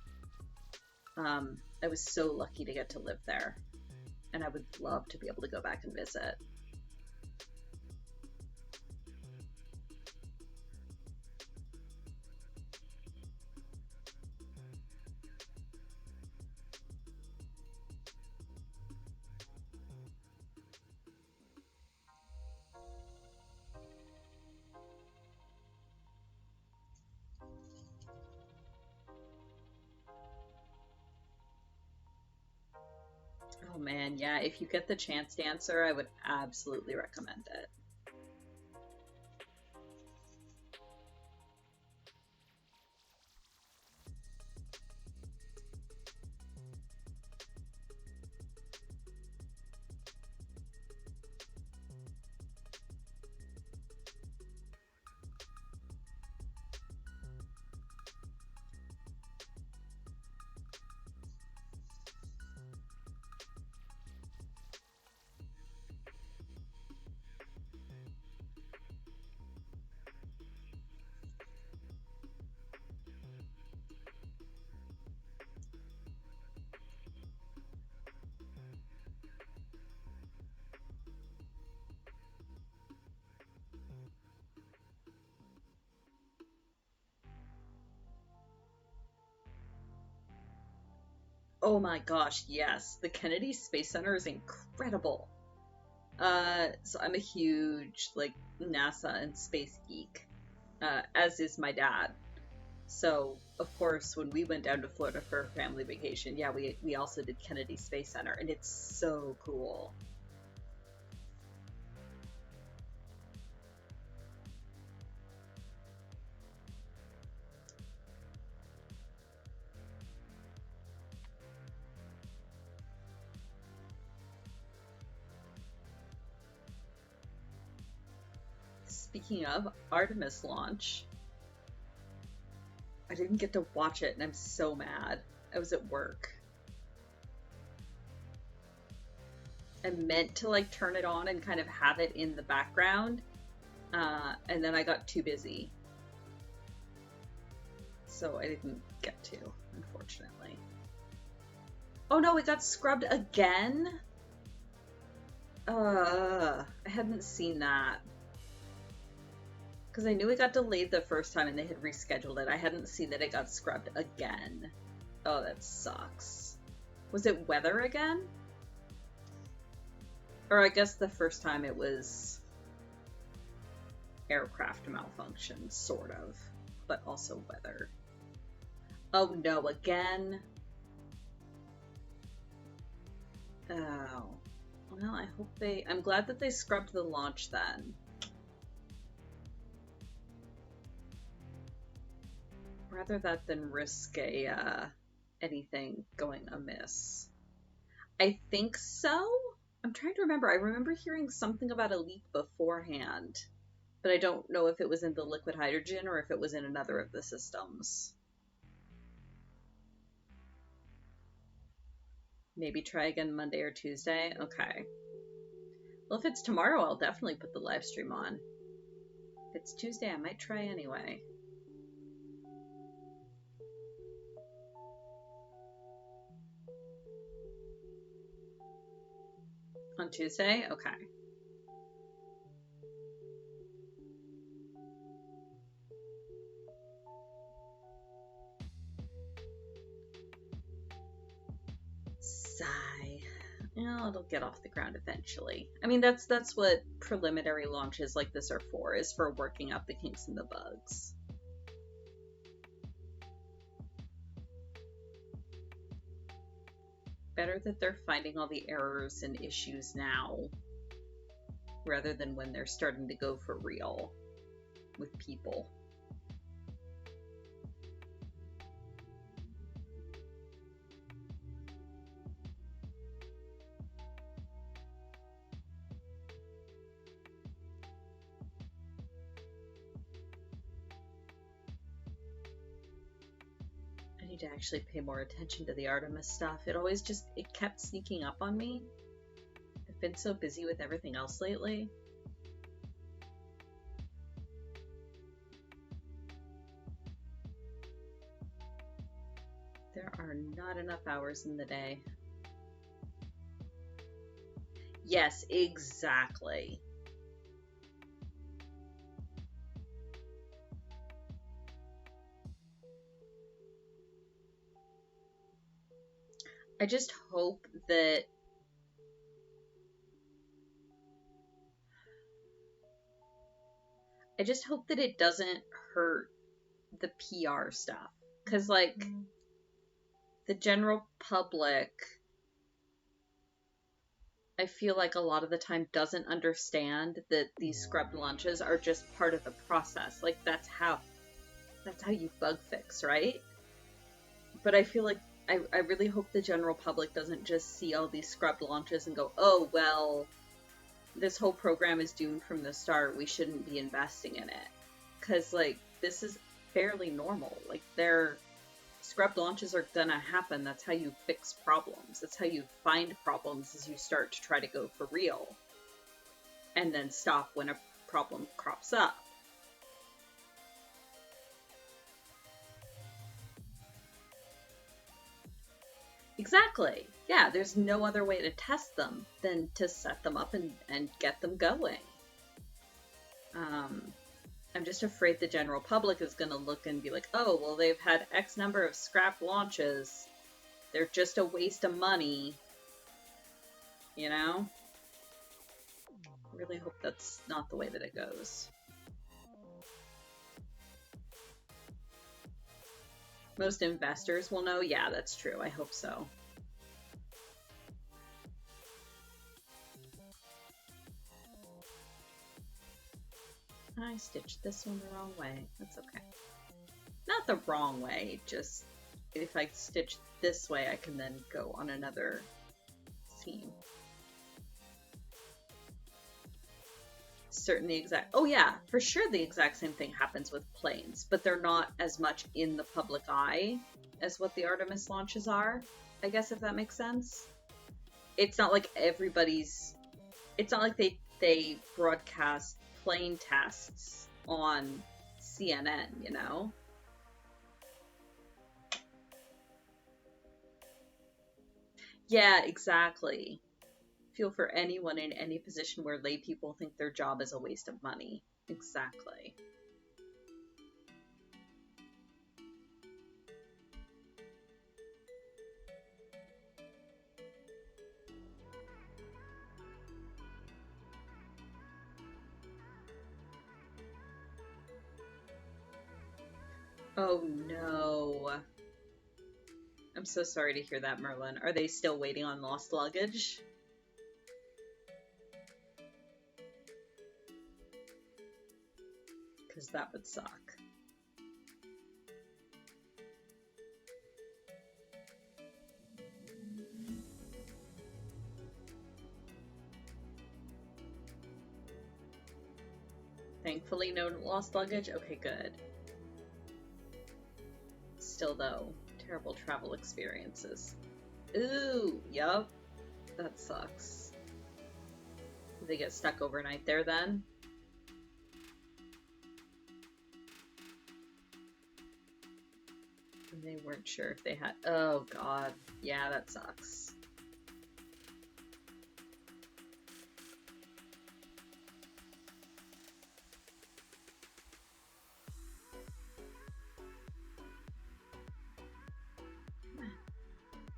I was so lucky to get to live there, and I would love to be able to go back and visit. man, yeah, if you get the chance dancer, I would absolutely recommend it. Oh my gosh, yes. The Kennedy Space Center is incredible. So I'm a huge, like, NASA and space geek, as is my dad. So, of course, when we went down to Florida for a family vacation, yeah, we also did Kennedy Space Center, and it's so cool. Speaking of Artemis launch, I didn't get to watch it, and I'm so mad. I was at work. I meant to like turn it on and kind of have it in the background, and then I got too busy, so I didn't get to, unfortunately. Oh no, it got scrubbed again? I hadn't seen that. Because I knew it got delayed the first time and they had rescheduled it. I hadn't seen that it got scrubbed again. Oh, that sucks. Was it weather again? Or I guess the first time it was aircraft malfunction, sort of. But also weather. Oh no, again? Oh. Well, I hope they... I'm glad that they scrubbed the launch then. Rather that than risk anything going amiss. I think so? I'm trying to remember. I remember hearing something about a leak beforehand, but I don't know if it was in the liquid hydrogen or if it was in another of the systems. Maybe try again Monday or Tuesday? Okay. Well, if it's tomorrow, I'll definitely put the live stream on. If it's Tuesday, I might try anyway. On Tuesday? Okay. Sigh. Well, it'll get off the ground eventually. I mean, that's what preliminary launches like this are for, is for working out the kinks and the bugs. Better that they're finding all the errors and issues now, rather than when they're starting to go for real with people. I need to actually pay more attention to the Artemis stuff. It kept sneaking up on me. I've been so busy with everything else lately. There are not enough hours in the day. Yes, exactly. I just hope that it doesn't hurt the PR stuff. Because, like, the general public I feel like a lot of the time doesn't understand that these scrubbed lunches are just part of the process. Like that's how you bug fix, right? But I feel like I really hope the general public doesn't just see all these scrubbed launches and go, oh, well, this whole program is doomed from the start. We shouldn't be investing in it. Because, like, this is fairly normal. Like, scrubbed launches are gonna happen. That's how you fix problems. That's how you find problems as you start to try to go for real. And then stop when a problem crops up. Exactly. Yeah, there's no other way to test them than to set them up and get them going. Um, I'm just afraid the general public is going to look and be like, oh, well, they've had X number of scrap launches. They're just a waste of money. You know? I really hope that's not the way that it goes. Most investors will know. Yeah, that's true. I hope so. I stitched this one the wrong way. That's okay. Not the wrong way, just if I stitch this way, I can then go on another seam. Certain the exact, oh yeah, for sure the exact same thing happens with planes, but they're not as much in the public eye as what the Artemis launches are, I guess, if that makes sense. It's not like it's not like they broadcast plane tests on CNN, you know? Yeah, exactly. Feel for anyone in any position where lay people think their job is a waste of money. Exactly. Oh no. I'm so sorry to hear that, Merlin. Are they still waiting on lost luggage? Because that would suck. Thankfully, no lost luggage? Okay, good. Still, though, terrible travel experiences. Ooh, yup. That sucks. Did they get stuck overnight there then? And they weren't sure if they had. Oh, God. Yeah, that sucks.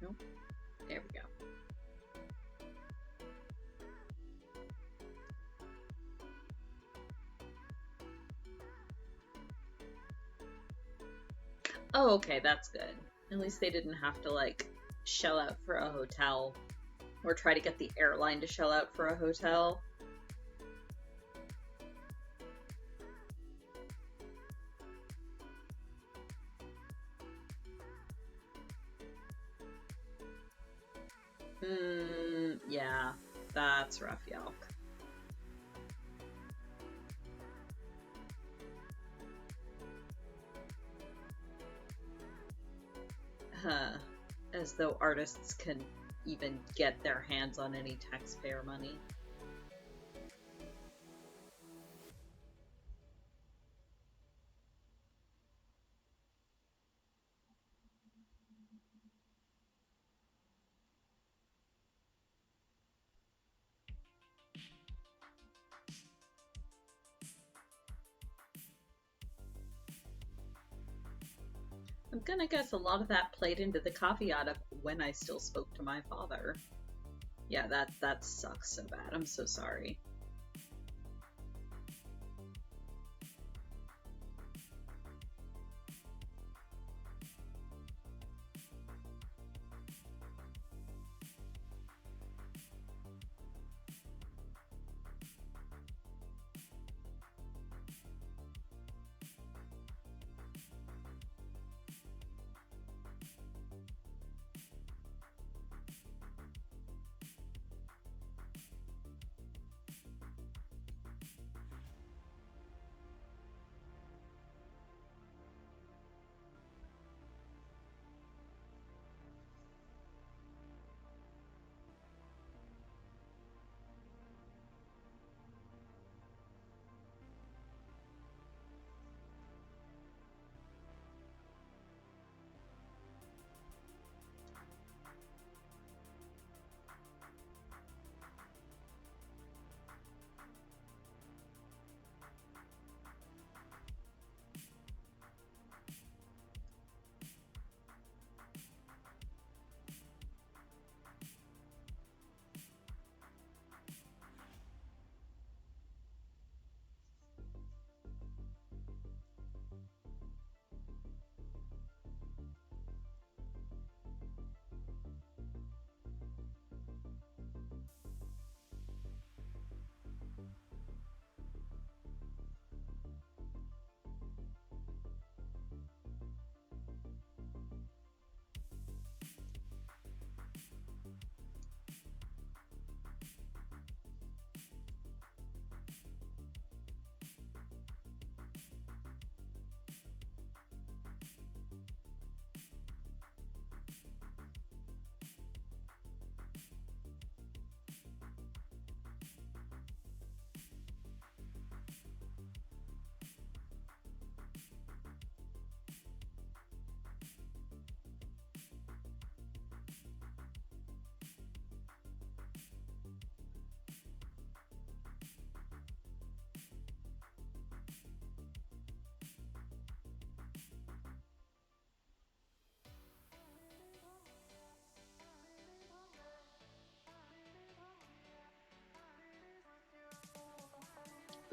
Nope. There we go. Oh, okay, that's good. At least they didn't have to, like, shell out for a hotel or try to get the airline to shell out for a hotel. Yeah, that's rough, Yelk. As though artists can even get their hands on any taxpayer money. I'm gonna guess a lot of that played into the caveat of when I still spoke to my father. Yeah, that sucks so bad. I'm so sorry.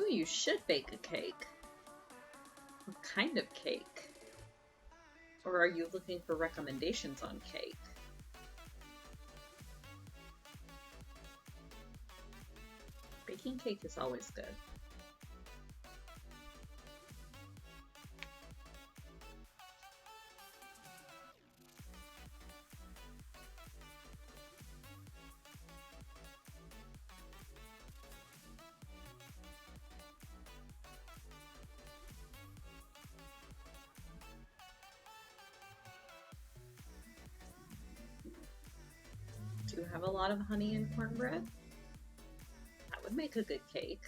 you should bake a cake. What kind of cake? Or are you looking for recommendations on cake? Baking cake is always good. Do you have a lot of honey and cornbread? That would make a good cake.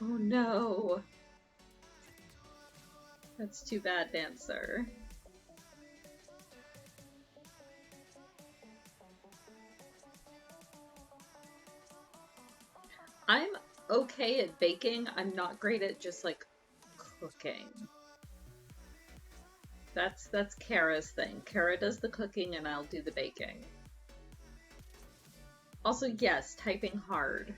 Oh no! That's too bad, Dancer. I'm okay at baking. I'm not great at just like cooking. That's Kara's thing. Kara does the cooking and I'll do the baking. Also, yes, typing hard.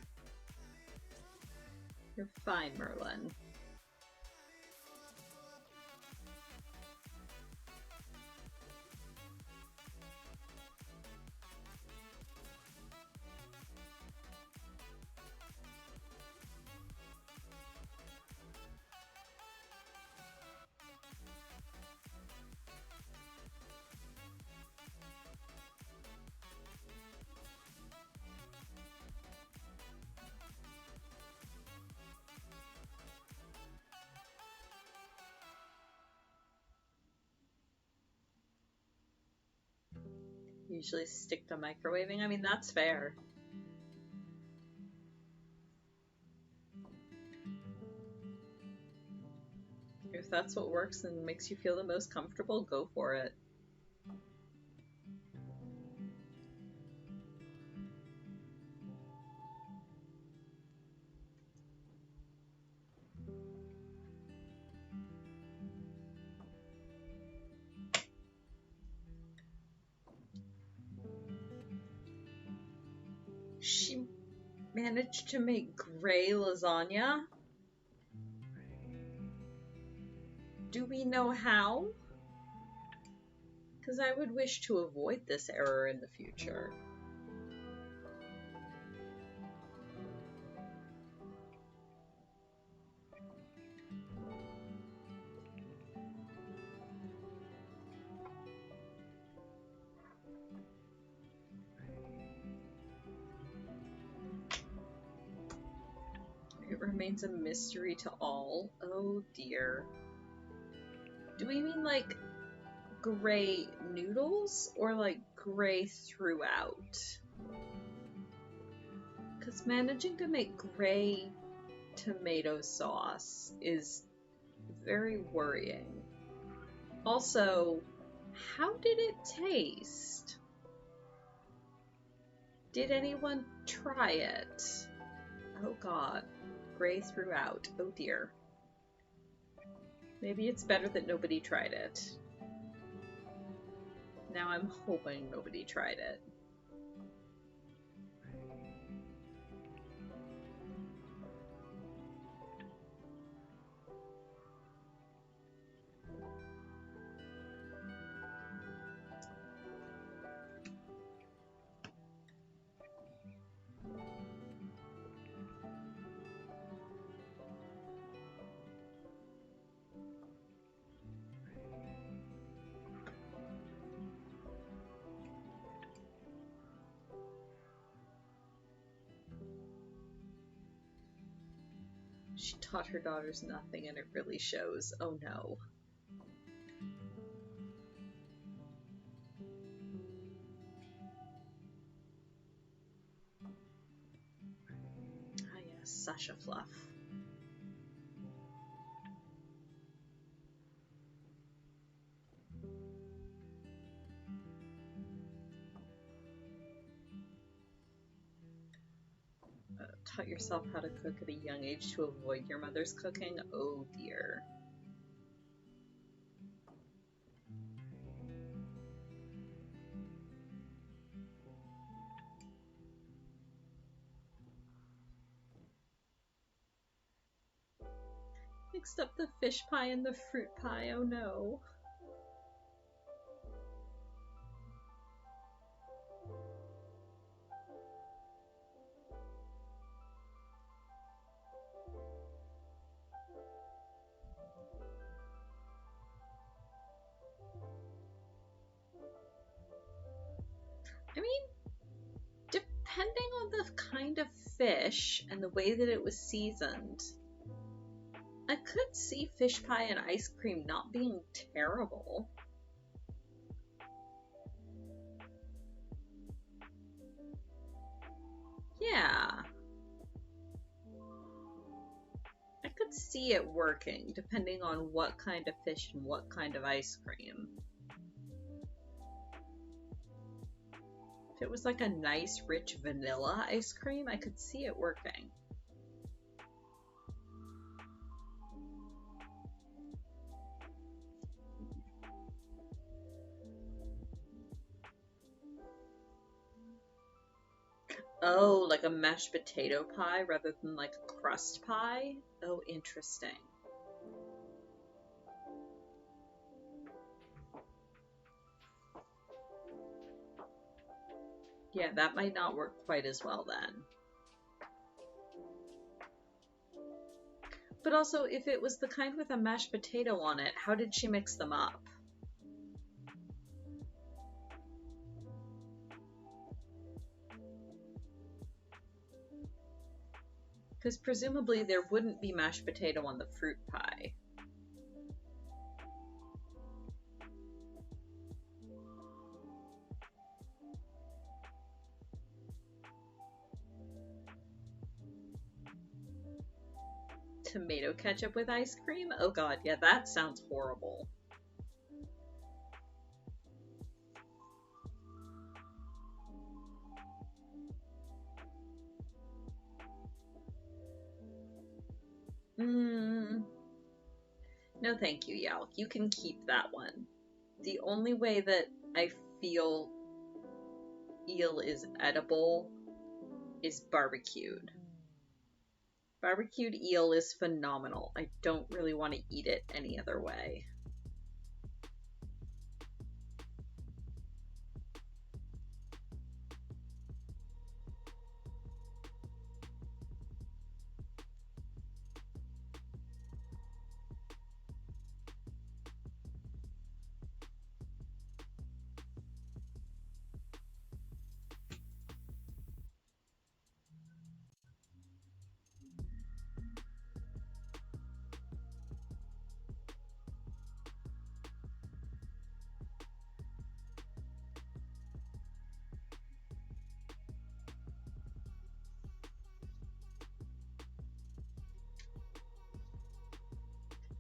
You're fine, Merlin. Usually stick to microwaving. I mean, that's fair. If that's what works and makes you feel the most comfortable, go for it. She managed to make gray lasagna? Do we know how? Because I would wish to avoid this error in the future. It remains a mystery to all. Oh dear. Do we mean like gray noodles or like gray throughout? Because managing to make gray tomato sauce is very worrying. Also, how did it taste? Did anyone try it? Oh god. Gray throughout. Oh dear. Maybe it's better that nobody tried it. Now I'm hoping nobody tried it. She taught her daughters nothing and it really shows. Oh no. such a fluff. Taught yourself how to cook at a young age to avoid your mother's cooking? Oh dear. Mixed up the fish pie and the fruit pie, oh no. I mean, depending on the kind of fish and the way that it was seasoned, I could see fish pie and ice cream not being terrible. Yeah. I could see it working depending on what kind of fish and what kind of ice cream. If it was like a nice, rich vanilla ice cream, I could see it working. Oh, like a mashed potato pie rather than like a crust pie? Oh, interesting. Yeah, that might not work quite as well then. But also, if it was the kind with a mashed potato on it, how did she mix them up? Because presumably there wouldn't be mashed potato on the fruit pie. Tomato ketchup with ice cream? Oh god, yeah, that sounds horrible. No thank you, Yalk. You can keep that one. The only way that I feel eel is edible is barbecued. Barbecued eel is phenomenal. I don't really want to eat it any other way.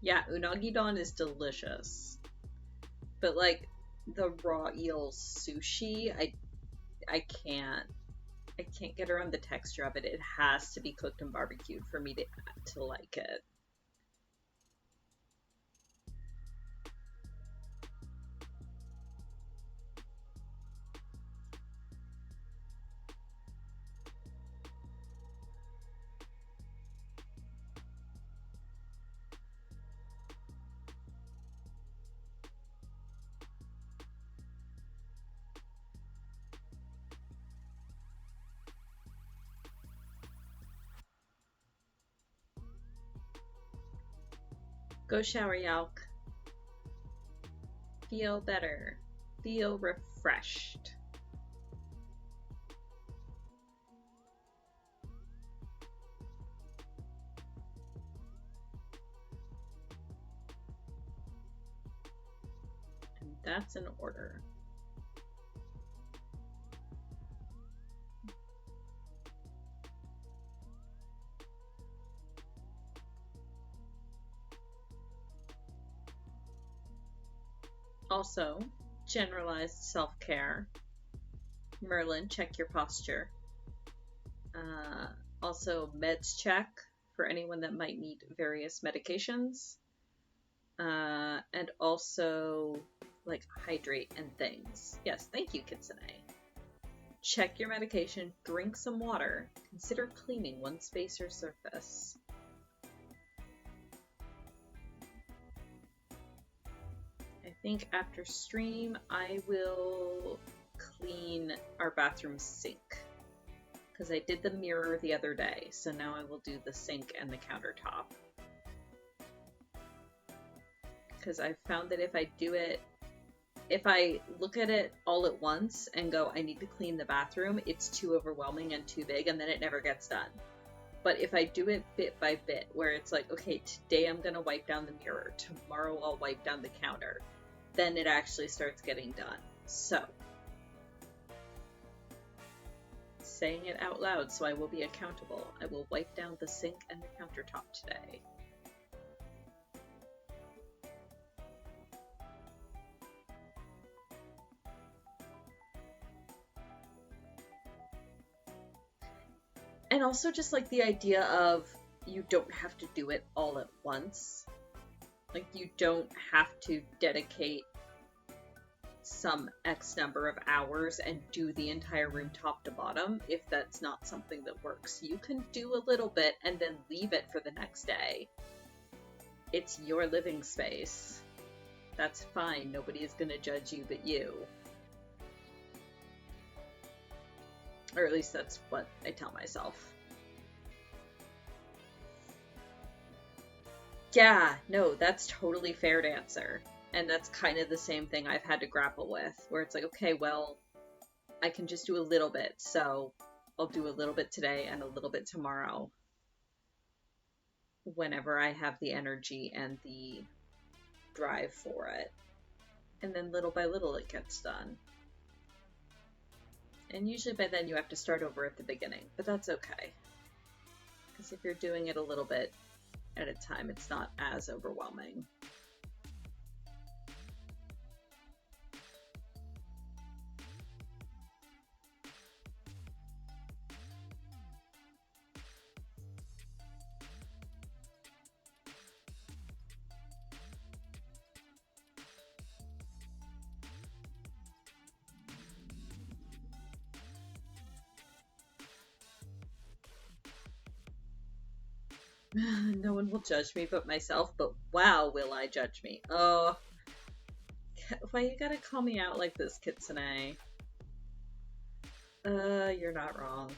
Yeah, unagi don is delicious. But like the raw eel sushi, I can't get around the texture of it. It has to be cooked and barbecued for me to like it. Go shower, Yalk. Feel better. Feel refreshed. And that's an order. Also, generalized self-care. Merlin, check your posture. Also, meds check for anyone that might need various medications. And also, like, hydrate and things. Yes, thank you, Kitsune. Check your medication, drink some water, consider cleaning one space or surface. I think after stream, I will clean our bathroom sink. Because I did the mirror the other day, so now I will do the sink and the countertop. Because I've found that if I look at it all at once and go, I need to clean the bathroom, it's too overwhelming and too big, and then it never gets done. But if I do it bit by bit, where it's like, okay, today I'm going to wipe down the mirror, tomorrow I'll wipe down the counter, then it actually starts getting done. So, saying it out loud so I will be accountable. I will wipe down the sink and the countertop today. And also just like the idea of you don't have to do it all at once. Like you don't have to dedicate some X number of hours and do the entire room top to bottom if that's not something that works. You can do a little bit and then leave it for the next day. It's your living space. That's fine. Nobody is going to judge you but you. Or at least that's what I tell myself. Yeah, no, that's totally fair to answer. And that's kind of the same thing I've had to grapple with, where it's like, okay, well, I can just do a little bit, so I'll do a little bit today and a little bit tomorrow whenever I have the energy and the drive for it. And then little by little it gets done. And usually by then you have to start over at the beginning, but that's okay. Because if you're doing it a little bit at a time, it's not as overwhelming. No one will judge me but myself, but wow, will I judge me. Oh, why you gotta call me out like this, Kitsune? You're not wrong.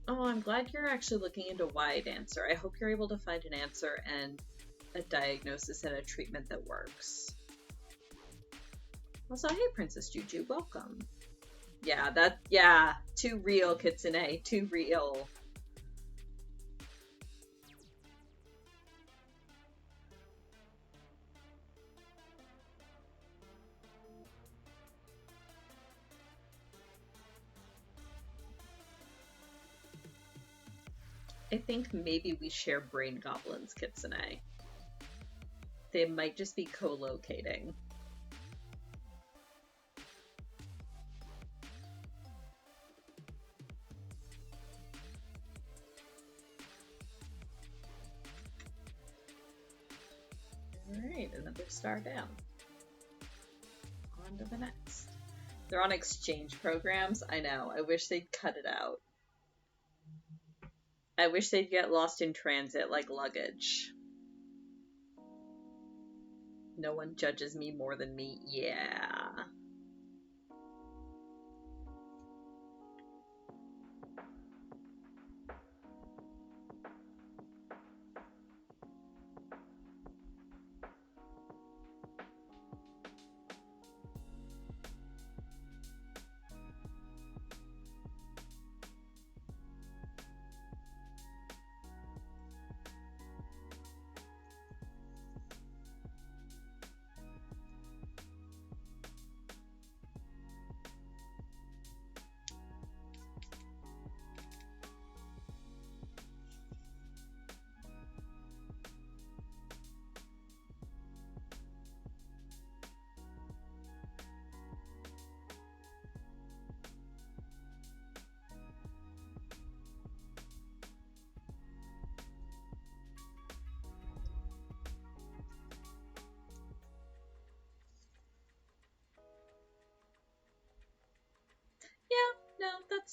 Oh, I'm glad you're actually looking into why I'd answer. I hope you're able to find an answer and a diagnosis and a treatment that works. Also, hey, Princess Juju, welcome. Yeah, too real, Kitsune, too real. I think maybe we share brain goblins, Kitsune. They might just be co-locating. Alright, another star down. On to the next. They're on exchange programs? I know. I wish they'd cut it out. I wish they'd get lost in transit like luggage. No one judges me more than me. Yeah.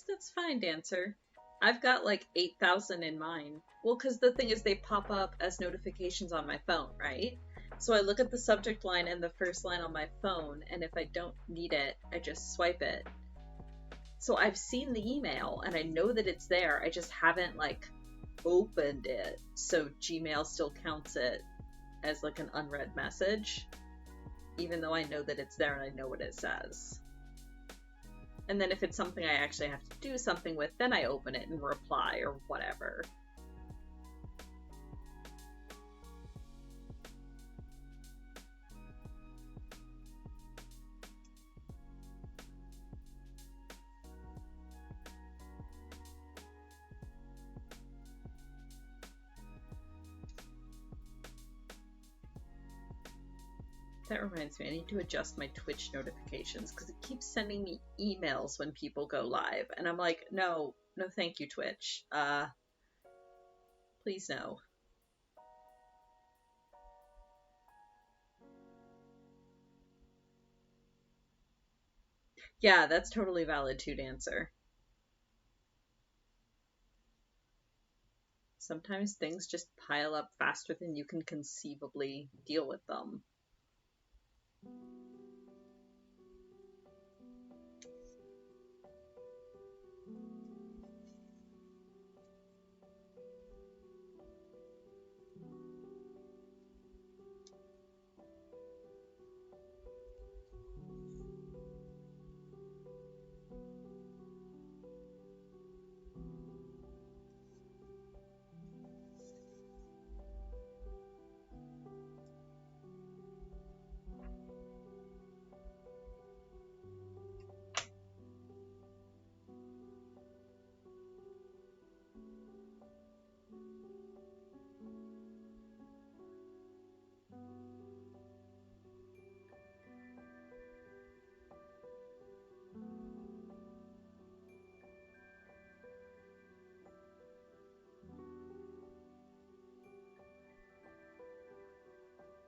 That's fine, Dancer. I've got like 8,000 in mine. Well, because the thing is, they pop up as notifications on my phone, right? So I look at the subject line and the first line on my phone, and if I don't need it, I just swipe it. So I've seen the email and I know that it's there. I just haven't like opened it. So Gmail still counts it as like an unread message, even though I know that it's there and I know what it says. And then if it's something I actually have to do something with, then I open it and reply or whatever. That reminds me, I need to adjust my Twitch notifications because it keeps sending me emails when people go live. And I'm like, no, thank you, Twitch. Please no. Yeah, that's totally valid too, Dancer. Sometimes things just pile up faster than you can conceivably deal with them.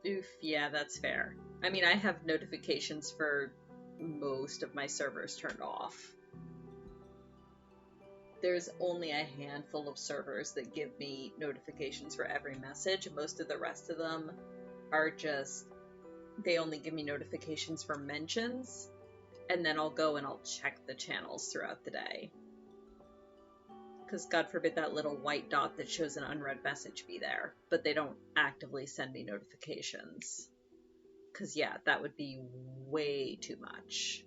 Oof, yeah, that's fair. I mean, I have notifications for most of my servers turned off. There's only a handful of servers that give me notifications for every message. Most of the rest of them are just, they only give me notifications for mentions, and then I'll go and I'll check the channels throughout the day. Because God forbid that little white dot that shows an unread message be there, but they don't actively send me notifications. Because yeah, that would be way too much.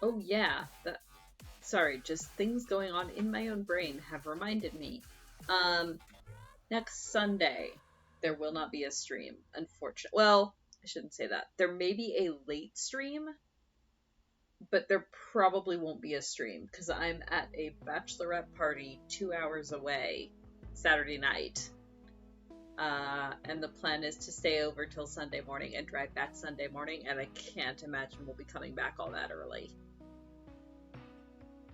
Oh yeah, sorry, just things going on in my own brain have reminded me. Um, Next Sunday, there will not be a stream, unfortunately. Well, I shouldn't say that. There may be a late stream, but there probably won't be a stream because I'm at a bachelorette party 2 hours away Saturday night. And the plan is to stay over till Sunday morning and drive back Sunday morning, and I can't imagine we'll be coming back all that early.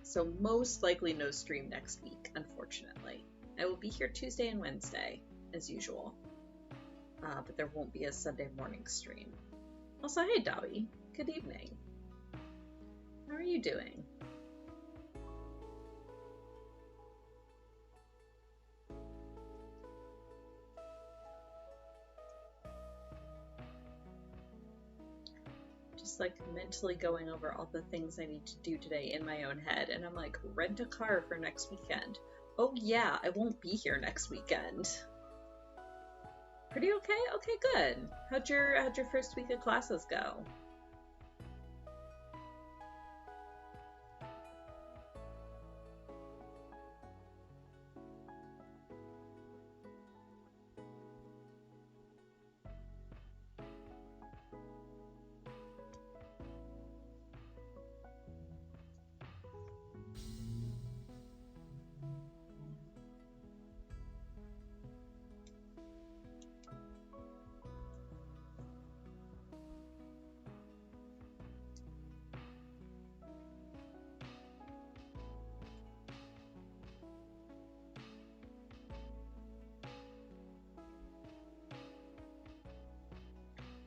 So most likely no stream next week, unfortunately. I will be here Tuesday and Wednesday, as usual. But there won't be a Sunday morning stream. Also, hey Dobby, good evening. How are you doing? Just like mentally going over all the things I need to do today in my own head, and I'm like, rent a car for next weekend. Oh yeah, I won't be here next weekend. Pretty okay? Okay, good. How'd your first week of classes go?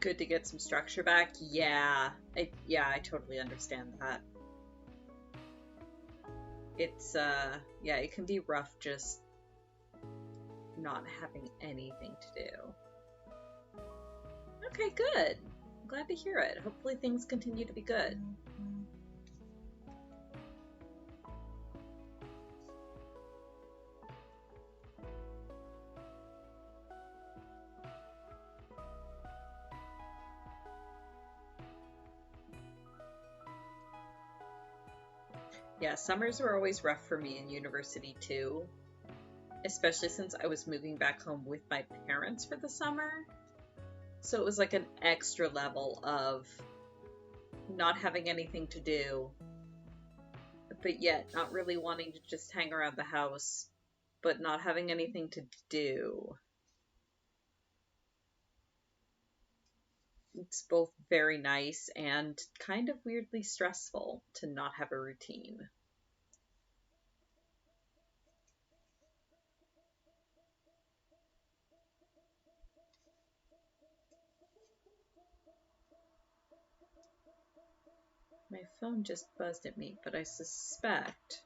Good to get some structure back. Yeah, I totally understand that. It's yeah, it can be rough just not having anything to do. Okay, good. I'm glad to hear it. Hopefully things continue to be good. Yeah, summers were always rough for me in university too, especially since I was moving back home with my parents for the summer. So it was like an extra level of not having anything to do, but yet not really wanting to just hang around the house, but not having anything to do. It's both very nice and kind of weirdly stressful to not have a routine. My phone just buzzed at me, but I suspect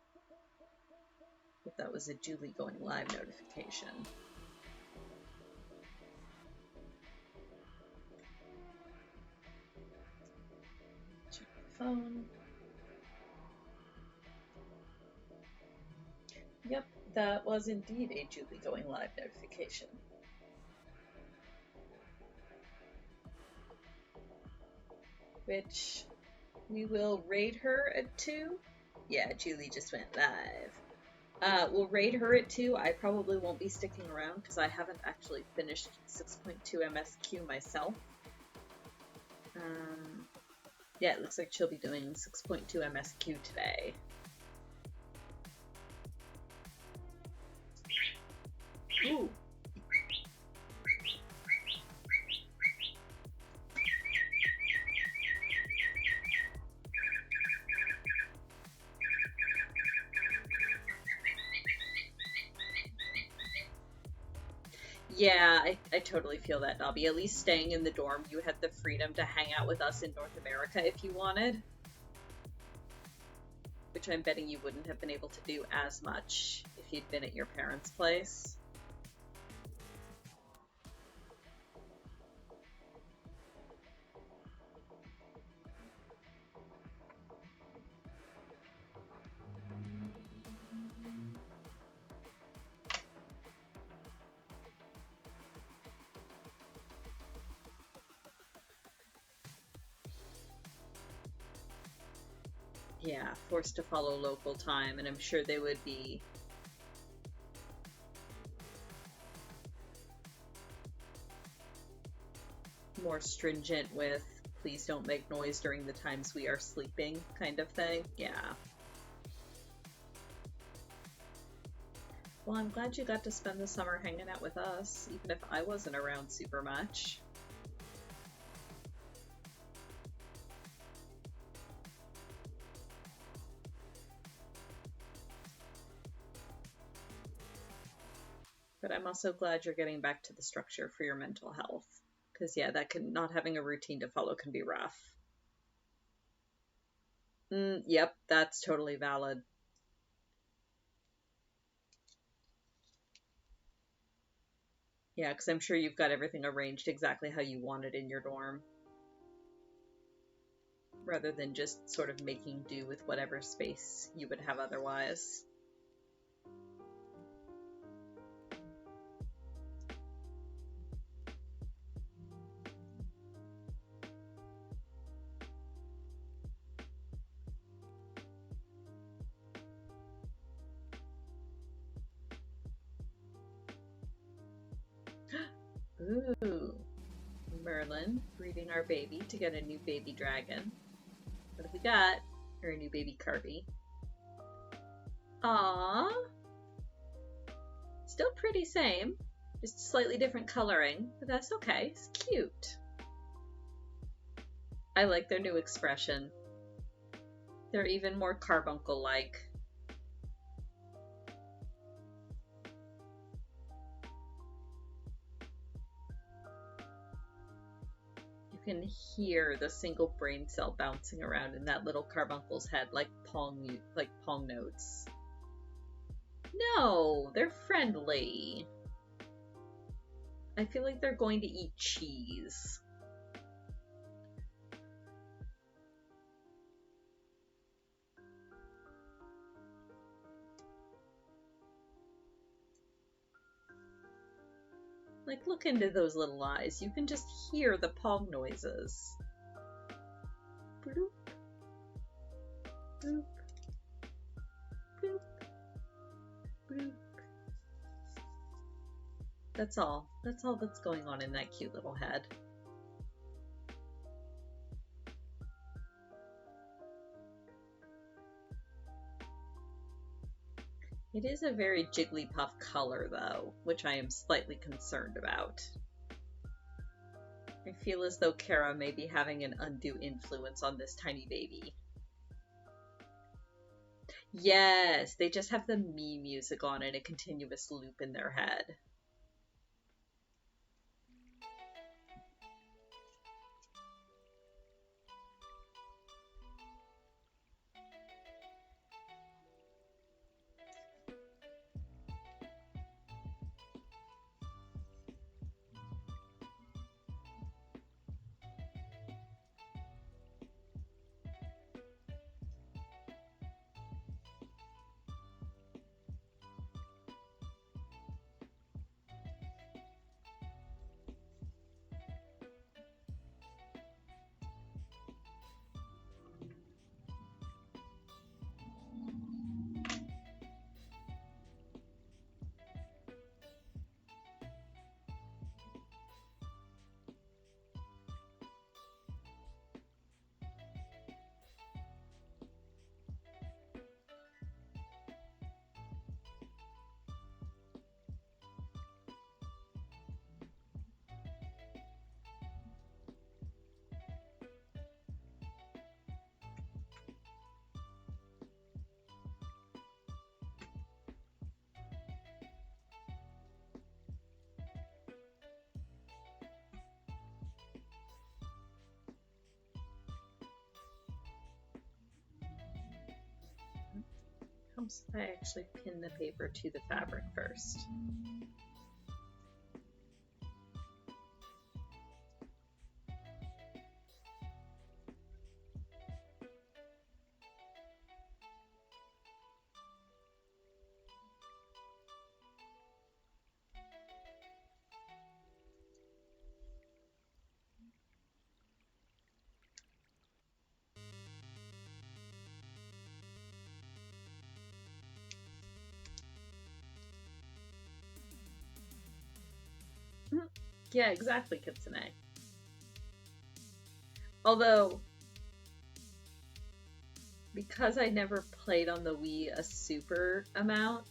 that was a Julie going live notification. Check the phone. Yep, that was indeed a Julie going live notification. Which we will raid her at 2. Yeah, Julie just went live. We'll raid her at 2. I probably won't be sticking around because I haven't actually finished 6.2 MSQ myself. Yeah, it looks like she'll be doing 6.2 MSQ today. Ooh. Yeah, I totally feel that, Dobby. At least staying in the dorm, you had the freedom to hang out with us in North America if you wanted. Which I'm betting you wouldn't have been able to do as much if you'd been at your parents' place. Yeah, forced to follow local time, and I'm sure they would be more stringent with please don't make noise during the times we are sleeping kind of thing. Yeah. Well, I'm glad you got to spend the summer hanging out with us, even if I wasn't around super much. But I'm also glad you're getting back to the structure for your mental health. Because, yeah, that can, not having a routine to follow can be rough. Yep, that's totally valid. Yeah, because I'm sure you've got everything arranged exactly how you want it in your dorm, rather than just sort of making do with whatever space you would have otherwise. Ooh, Merlin breeding our baby to get a new baby dragon. What have we got? Or a new baby Carby. Aww. Still pretty same. Just slightly different coloring, but that's okay. It's cute. I like their new expression. They're even more carbuncle-like. You can hear the single brain cell bouncing around in that little carbuncle's head like pong notes. No, they're friendly. I feel like they're going to eat cheese. Like, look into those little eyes. You can just hear the pong noises. Bloop. Bloop. Bloop. Bloop. That's all. That's all that's going on in that cute little head. It is a very Jigglypuff color, though, which I am slightly concerned about. I feel as though Kara may be having an undue influence on this tiny baby. Yes, they just have the me music on in a continuous loop in their head. Helps if I actually pin the paper to the fabric first. Yeah, exactly, Kitsune. Although, because I never played on the Wii a super amount,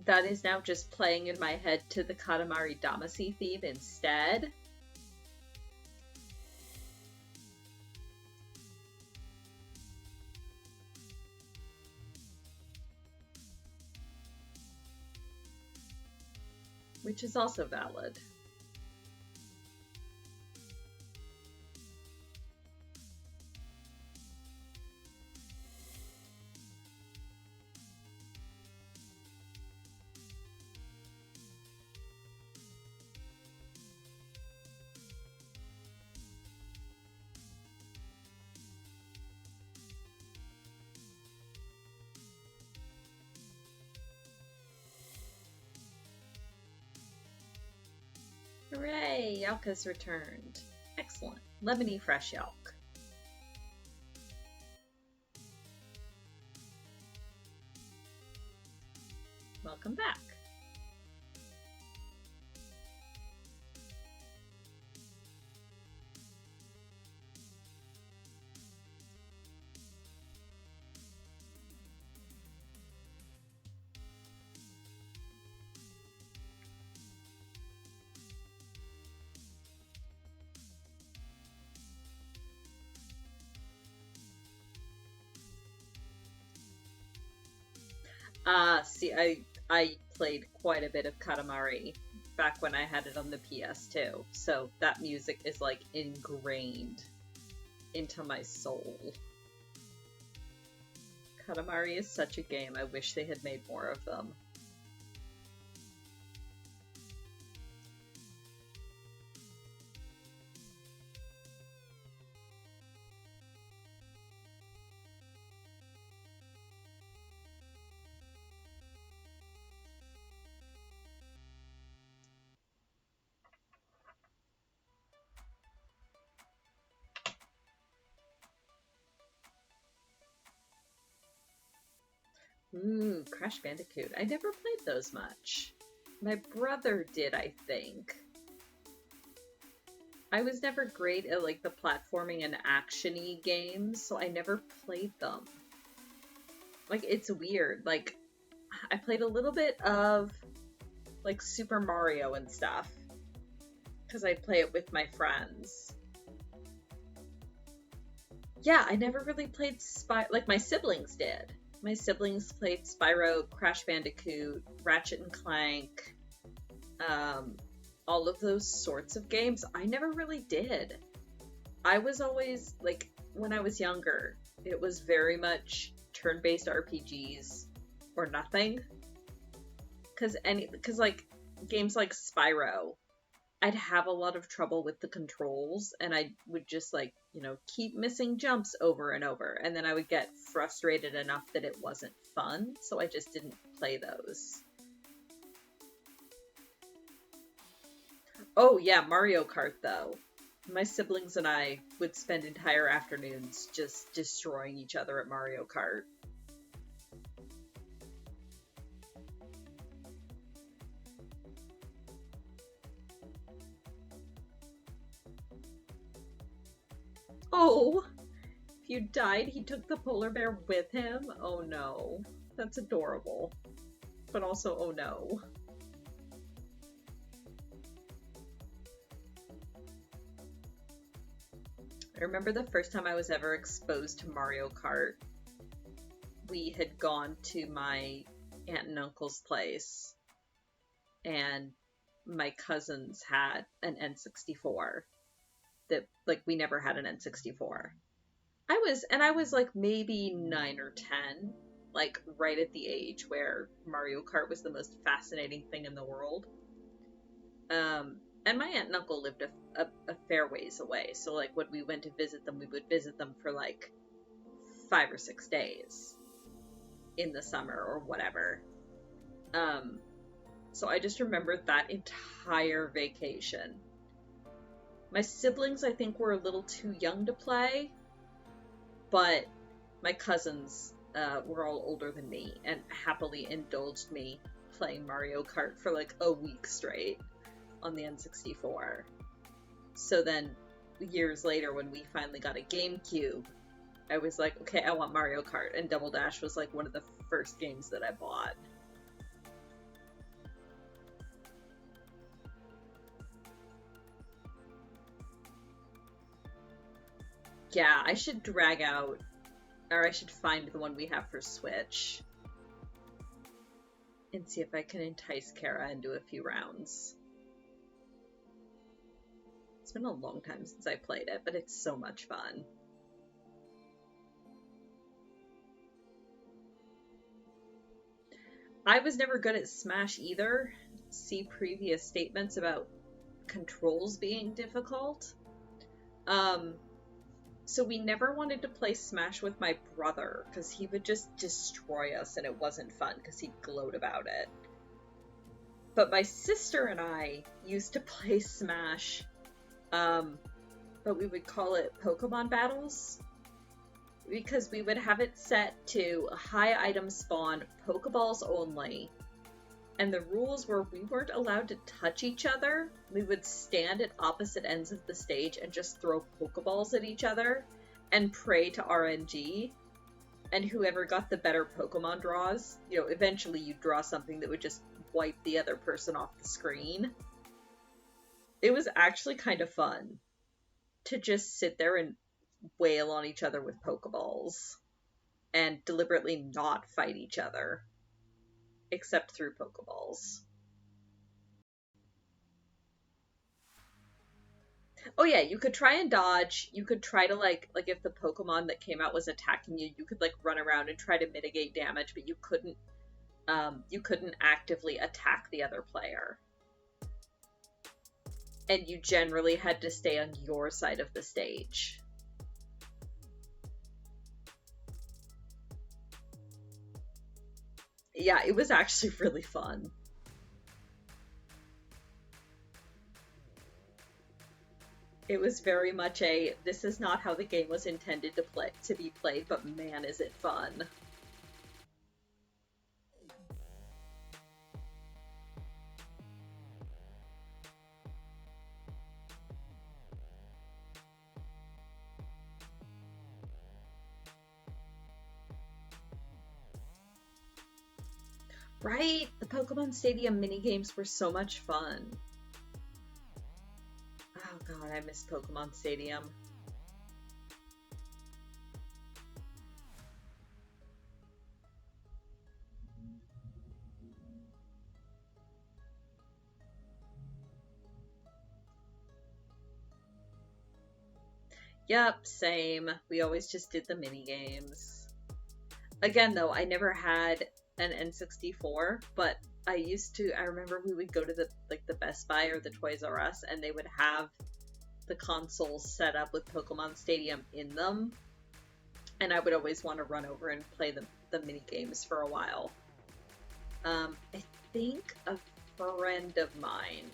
that is now just playing in my head to the Katamari Damacy theme instead. Which is also valid. Hooray! Yalka's returned. Excellent. Lemony fresh Yalk. Welcome back. See, I played quite a bit of Katamari back when I had it on the PS2, so that music is like ingrained into my soul. Katamari is such a game, I wish they had made more of them. Ooh, Crash Bandicoot. I never played those much. My brother did, I think. I was never great at like the platforming and action-y games, so I never played them. Like, it's weird. Like, I played a little bit of like Super Mario and stuff because I play it with my friends. Yeah, I never really played like my siblings did. My siblings played Spyro, Crash Bandicoot, Ratchet and Clank, all of those sorts of games. I never really did. I was always, like, when I was younger, it was very much turn-based RPGs or nothing. Because like, games like Spyro, I'd have a lot of trouble with the controls, and I would just, like, you know, keep missing jumps over and over, and then I would get frustrated enough that it wasn't fun, so I just didn't play those. Oh yeah, Mario Kart though. My siblings and I would spend entire afternoons just destroying each other at Mario Kart. Oh! If you died, he took the polar bear with him? Oh no. That's adorable. But also, oh no. I remember the first time I was ever exposed to Mario Kart. We had gone to my aunt and uncle's place, and my cousins had an N64 that, like, we never had an N64. I was like maybe 9 or 10, like right at the age where Mario Kart was the most fascinating thing in the world. And my aunt and uncle lived a fair ways away, so like when we went to visit them, we would visit them for like 5 or 6 days in the summer or whatever. So I just remembered that entire vacation. My siblings, I think, were a little too young to play, but my cousins were all older than me and happily indulged me playing Mario Kart for like a week straight. on the N64. So then, years later, when we finally got a GameCube, I was like, okay, I want Mario Kart, and Double Dash was like one of the first games that I bought. Yeah, I should drag out, or I should find the one we have for Switch and see if I can entice Kara into a few rounds. It's been a long time since I played it, but it's so much fun. I was never good at Smash either. See previous statements about controls being difficult. So we never wanted to play Smash with my brother because he would just destroy us and it wasn't fun because he'd gloat about it. But my sister and I used to play Smash, but we would call it Pokemon battles because we would have it set to a high item spawn, Pokeballs only. And the rules were we weren't allowed to touch each other. We would stand at opposite ends of the stage and just throw Pokeballs at each other and pray to RNG. And whoever got the better Pokemon draws, eventually you'd draw something that would just wipe the other person off the screen. It was actually kind of fun to just sit there and wail on each other with Pokeballs and deliberately not fight each other. Except through Pokeballs. Oh yeah, you could try and dodge. You could try to like if the Pokemon that came out was attacking you, you could like run around and try to mitigate damage, but you couldn't actively attack the other player. And you generally had to stay on your side of the stage. Yeah, it was actually really fun. It was very much this is not how the game was intended to be played, but man, is it fun. Right? The Pokemon Stadium minigames were so much fun. Oh god, I miss Pokemon Stadium. Yep, same. We always just did the minigames. Again, though, I never had an N64, but I remember we would go to the Best Buy or the Toys R Us, and they would have the consoles set up with Pokemon Stadium in them, and I would always want to run over and play the mini games for a while. I think a friend of mine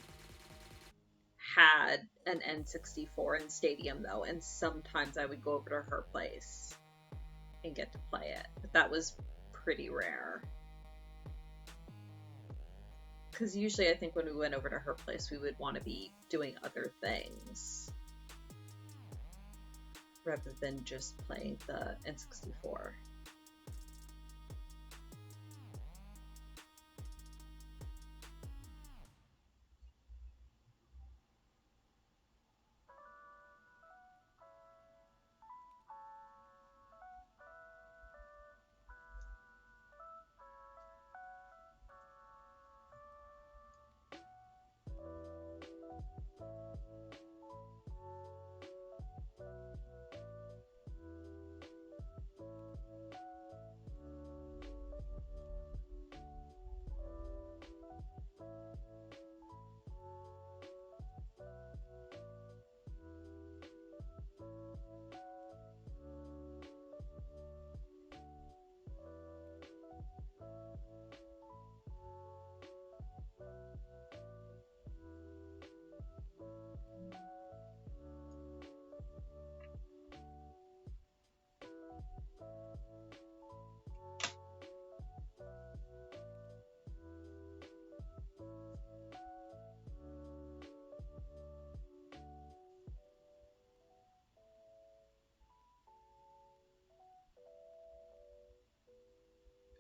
had an N64 in Stadium though, and sometimes I would go over to her place and get to play it, but that was pretty rare. Because usually I think when we went over to her place, we would want to be doing other things rather than just playing the N64.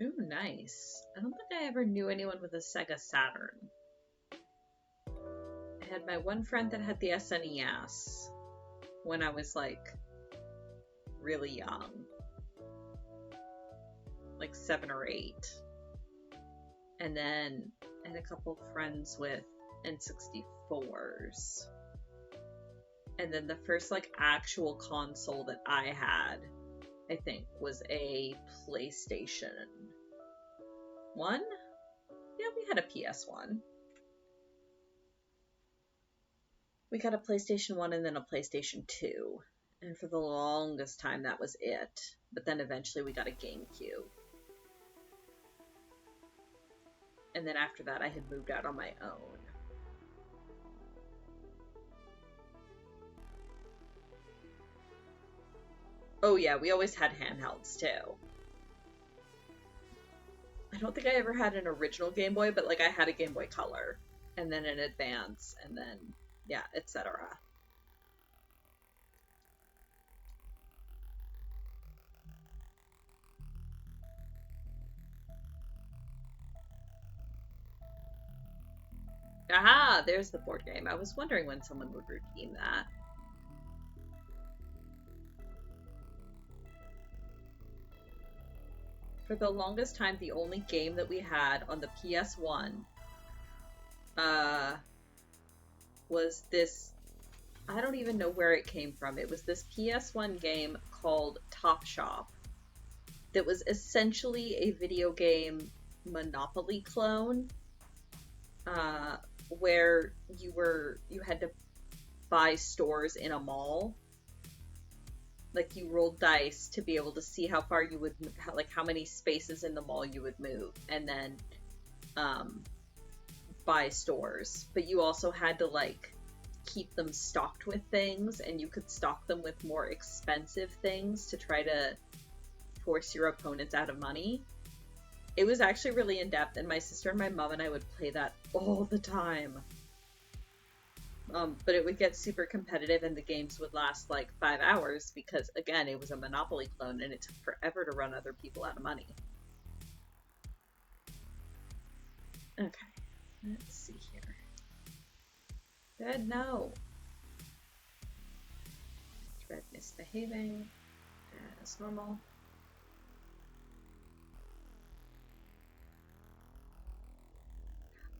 Ooh, nice. I don't think I ever knew anyone with a Sega Saturn. I had my one friend that had the SNES when I was like really young, like 7 or 8. And then I had a couple friends with N64s. And then the first like actual console that I had, I think, was a PlayStation 1? Yeah, we had a PS1. We got a PlayStation 1 and then a PlayStation 2. And for the longest time, that was it. But then eventually we got a GameCube. And then after that, I had moved out on my own. Oh yeah, we always had handhelds too. I don't think I ever had an original Game Boy, but like I had a Game Boy Color. And then an Advance, and then, yeah, etc. Aha, there's the board game. I was wondering when someone would redeem that. For the longest time, the only game that we had on the PS1 was this, I don't even know where it came from. It was this PS1 game called Top Shop that was essentially a video game Monopoly clone, where you had to buy stores in a mall. Like you rolled dice to be able to see how far you would, like how many spaces in the mall you would move, and then buy stores. But you also had to like keep them stocked with things, and you could stock them with more expensive things to try to force your opponents out of money. It was actually really in-depth, and my sister and my mom and I would play that all the time. But it would get super competitive, and the games would last like 5 hours because, again, it was a Monopoly clone, and it took forever to run other people out of money. Okay, let's see here. Red, no. Red misbehaving as normal.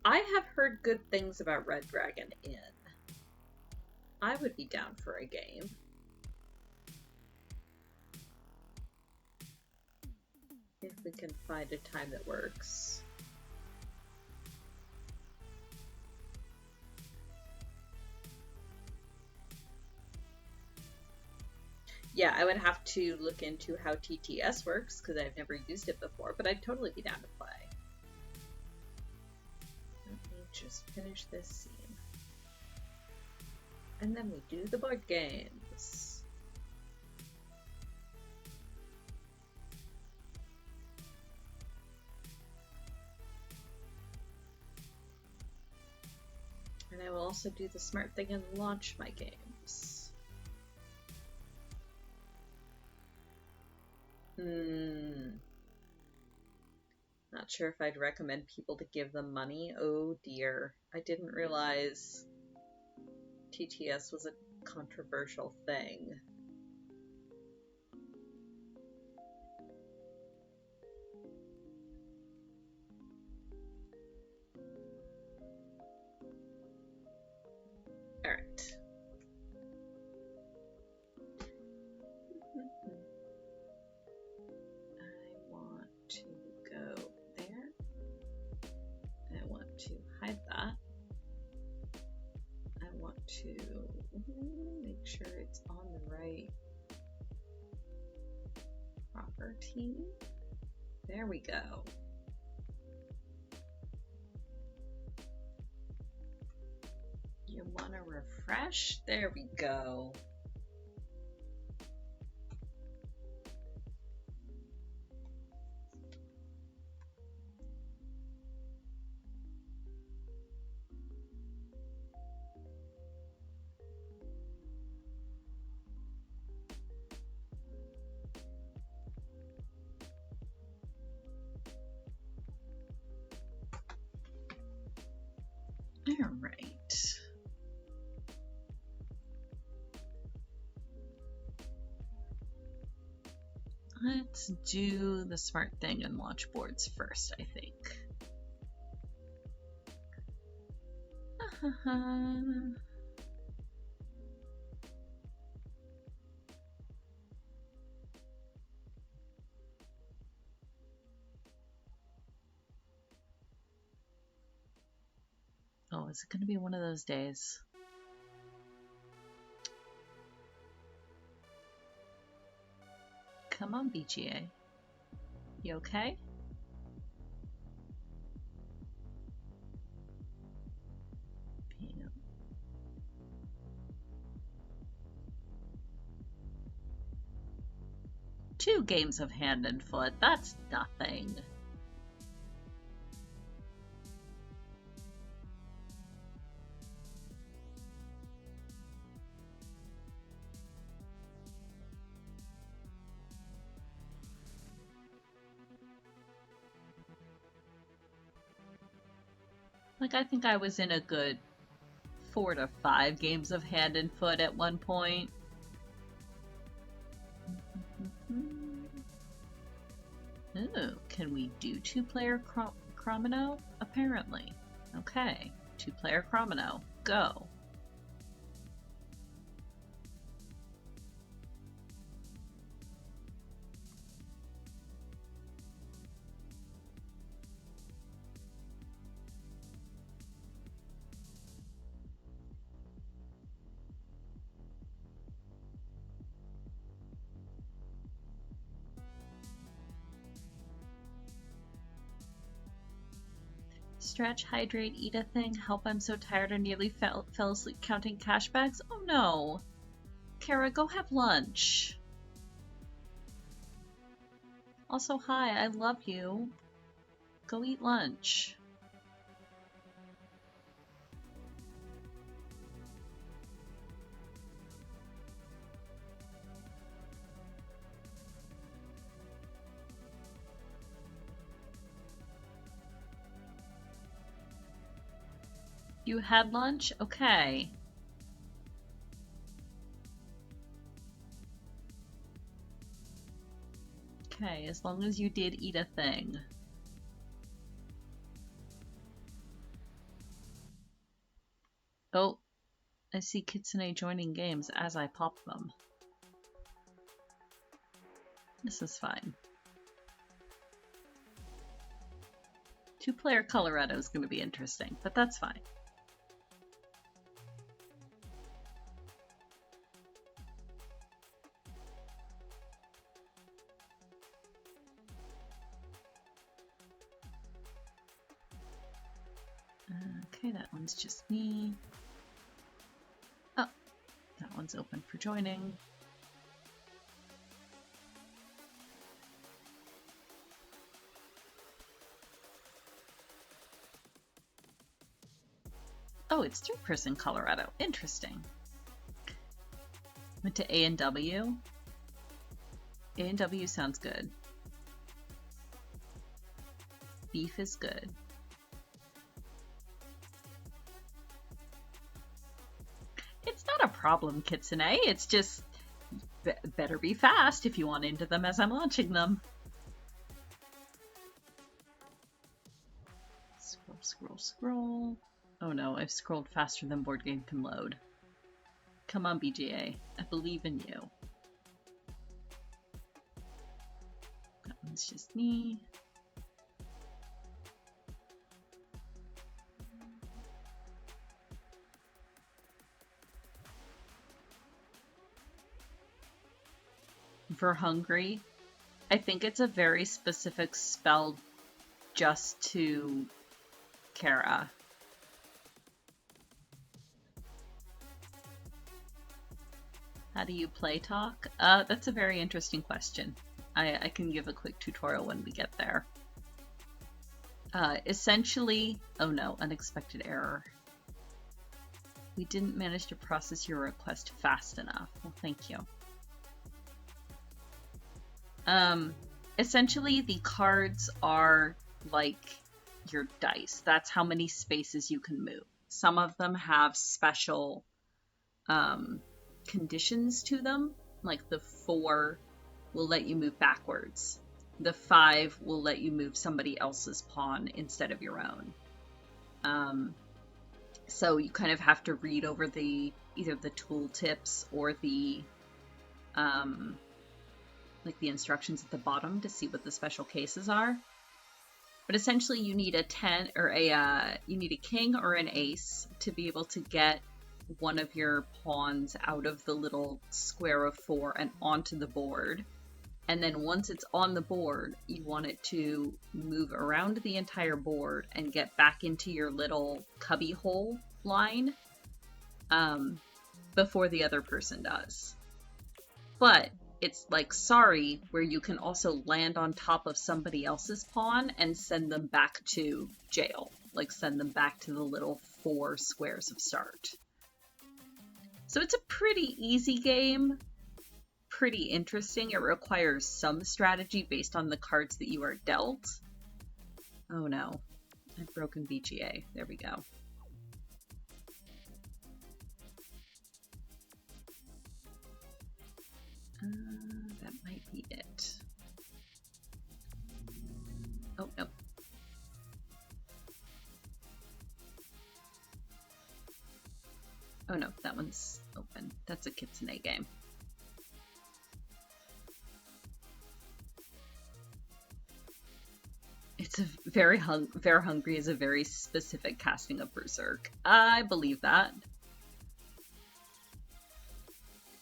I have heard good things about Red Dragon Inn. I would be down for a game. If we can find a time that works. Yeah, I would have to look into how TTS works because I've never used it before, but I'd totally be down to play. Let me just finish this scene. And then we do the board games. And I will also do the smart thing and launch my games. Not sure if I'd recommend people to give them money. Oh dear. I didn't realize TTS was a controversial thing. Alright. I want to go there. I want to hide that. I want to make sure it's on the right property. There we go. You want to refresh? There we go. All right. Let's do the smart thing and launch boards first, I think. Oh, is it going to be one of those days? Come on, BGA. You okay? Yeah. 2 games of hand and foot. That's nothing. Like, I think I was in a good 4 to 5 games of hand and foot at one point. Ooh, can we do 2-player Chromino? Apparently. Okay, 2-player Chromino. Go. Stretch, hydrate, eat a thing. Help, I'm so tired I nearly fell asleep counting cash bags. Oh no. Kara, go have lunch. Also, hi, I love you. Go eat lunch. You had lunch? Okay. Okay, as long as you did eat a thing. Oh, I see Kitsune joining games as I pop them. This is fine. 2-player Colorado is going to be interesting, but that's fine. Okay, that one's just me. Oh, that one's open for joining. Oh, it's 3-person Colorado. Interesting. Went to A&W. A&W sounds good. Beef is good. It's not a problem, Kitsune. It's just better be fast if you want into them as I'm launching them. Scroll, scroll, scroll. Oh no, I've scrolled faster than board game can load. Come on, BGA. I believe in you. That one's just me. For hungry, I think it's a very specific spell just to Kara. How do you play talk? That's a very interesting question. I can give a quick tutorial when we get there. Essentially, oh no, unexpected error. We didn't manage to process your request fast enough. Well, thank you. Essentially, the cards are like your dice. That's how many spaces you can move. Some of them have special conditions to them, like the 4 will let you move backwards. The 5 will let you move somebody else's pawn instead of your own. So you kind of have to read over either the tooltips or the like the instructions at the bottom to see what the special cases are. But essentially, you need a 10 or you need a king or an ace to be able to get one of your pawns out of the little square of 4 and onto the board. And then once it's on the board, you want it to move around the entire board and get back into your little cubby hole line before the other person does. But it's like Sorry, where you can also land on top of somebody else's pawn and send them back to jail. Like send them back to the little 4 squares of start. So it's a pretty easy game. Pretty interesting. It requires some strategy based on the cards that you are dealt. Oh no, I've broken BGA. There we go. That might be it. Oh, no. Oh no, that one's open. That's a Kitsune game. It's a very hungry is a very specific casting of Berserk. I believe that.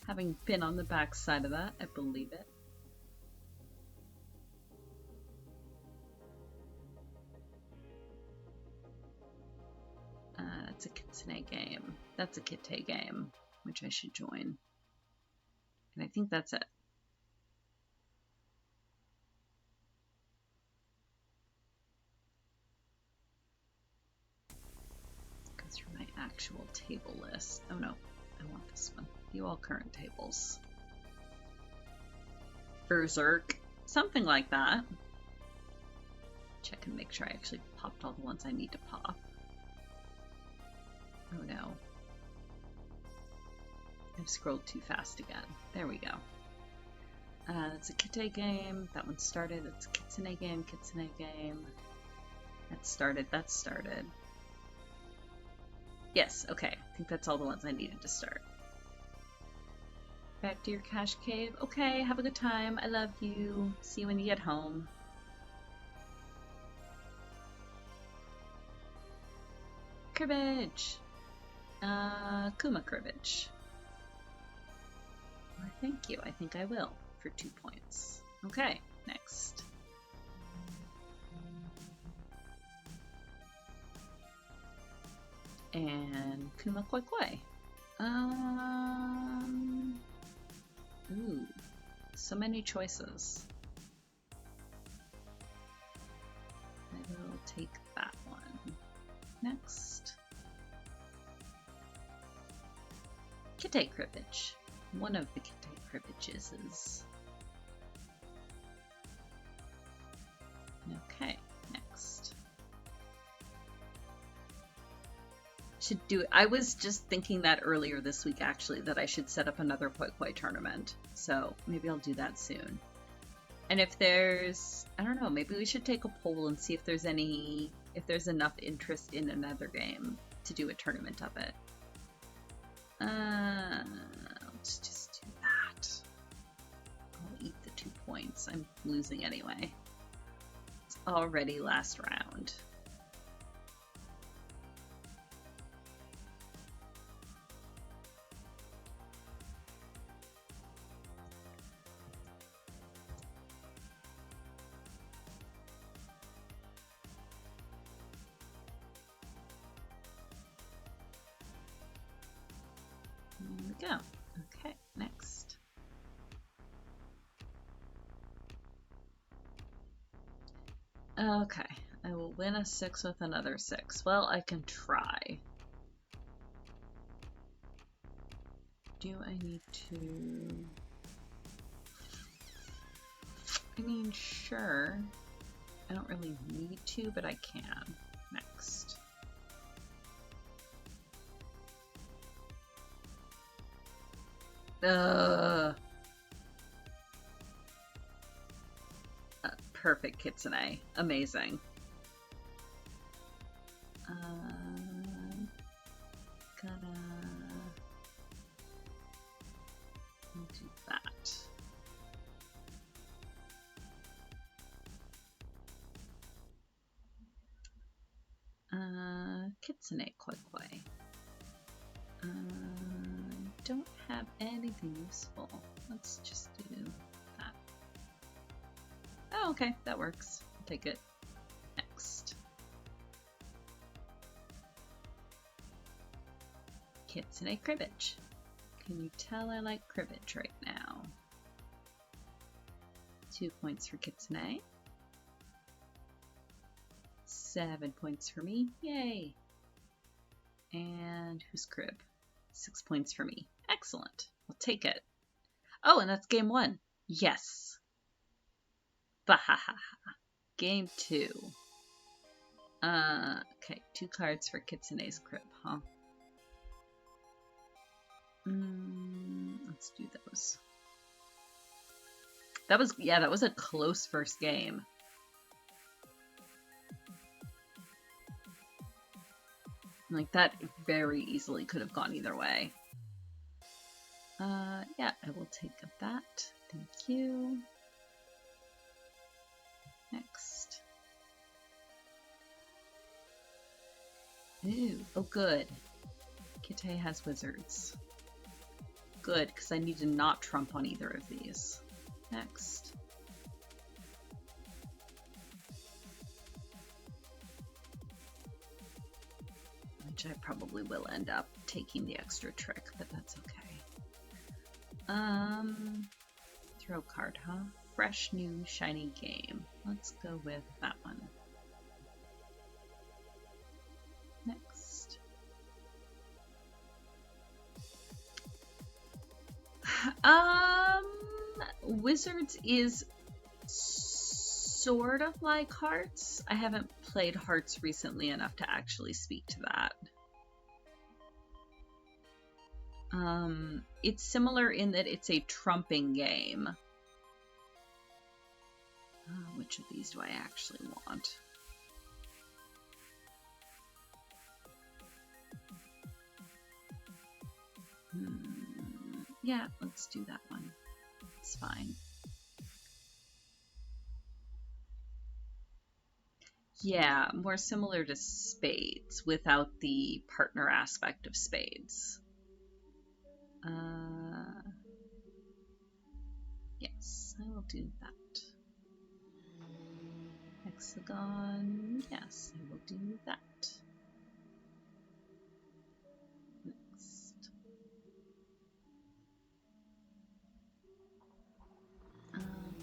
Having been on the back side of that, I believe it. That's a Kitsune game. That's a Kite game, which I should join. And I think that's it. Go through my actual table list. Oh no, I want this one. View all current tables. Berserk, something like that. Check and make sure I actually popped all the ones I need to pop. Oh no. I've scrolled too fast again. There we go. It's a Kite game. That one started. It's a Kitsune game. Kitsune game. That started. That started. Yes, okay. I think that's all the ones I needed to start. Back to your cache cave. Okay, have a good time. I love you. See you when you get home. Cribbage! Kuma Cribbage. Well, thank you. I think I will for 2 points. Okay, next. And Kuma Koi Koi. Ooh, so many choices. I will take that one. Next. Kite Cribbage. One of the Kite Cribbages is. Okay, next. Should do it. I was just thinking that earlier this week, actually, that I should set up another Koi Koi tournament. So maybe I'll do that soon. And if there's, I don't know, maybe we should take a poll and see if there's enough interest in another game to do a tournament of it. Let's just do that. I'll eat the 2 points. I'm losing anyway. It's already last round. There we go. Okay, next. Okay, I will win a 6 with another 6. Well, I can try. Do I need to... I mean, sure. I don't really need to, but I can. Next. Perfect, Kitsune. Amazing. Gotta do that. Kitsune Kwekwe. Don't have anything useful. Let's just do that. Oh, okay, that works. I'll take it. Next. Kitsune Cribbage. Can you tell I like cribbage right now? 2 points for Kitsune. 7 points for me. Yay! And who's crib? 6 points for me. Excellent. I'll take it. Oh, and that's game 1. Yes. Bahaha. Game 2. Okay, 2 cards for Kitsune's crib, huh? Let's do those. That was a close first game. Like, that very easily could have gone either way. Yeah, I will take that. Thank you. Next. Ooh, oh good. Kite has wizards. Good, because I need to not trump on either of these. Next. Which I probably will end up taking the extra trick, but that's okay. Throw card, huh? Fresh, new, shiny game. Let's go with that one. Next. Wizards is sort of like Hearts. I haven't played Hearts recently enough to actually speak to that. It's similar in that it's a trumping game. Which of these do I actually want? Yeah, let's do that one. It's fine. Yeah, more similar to spades without the partner aspect of spades. Yes, I will do that. Hexagon, yes, I will do that. Next.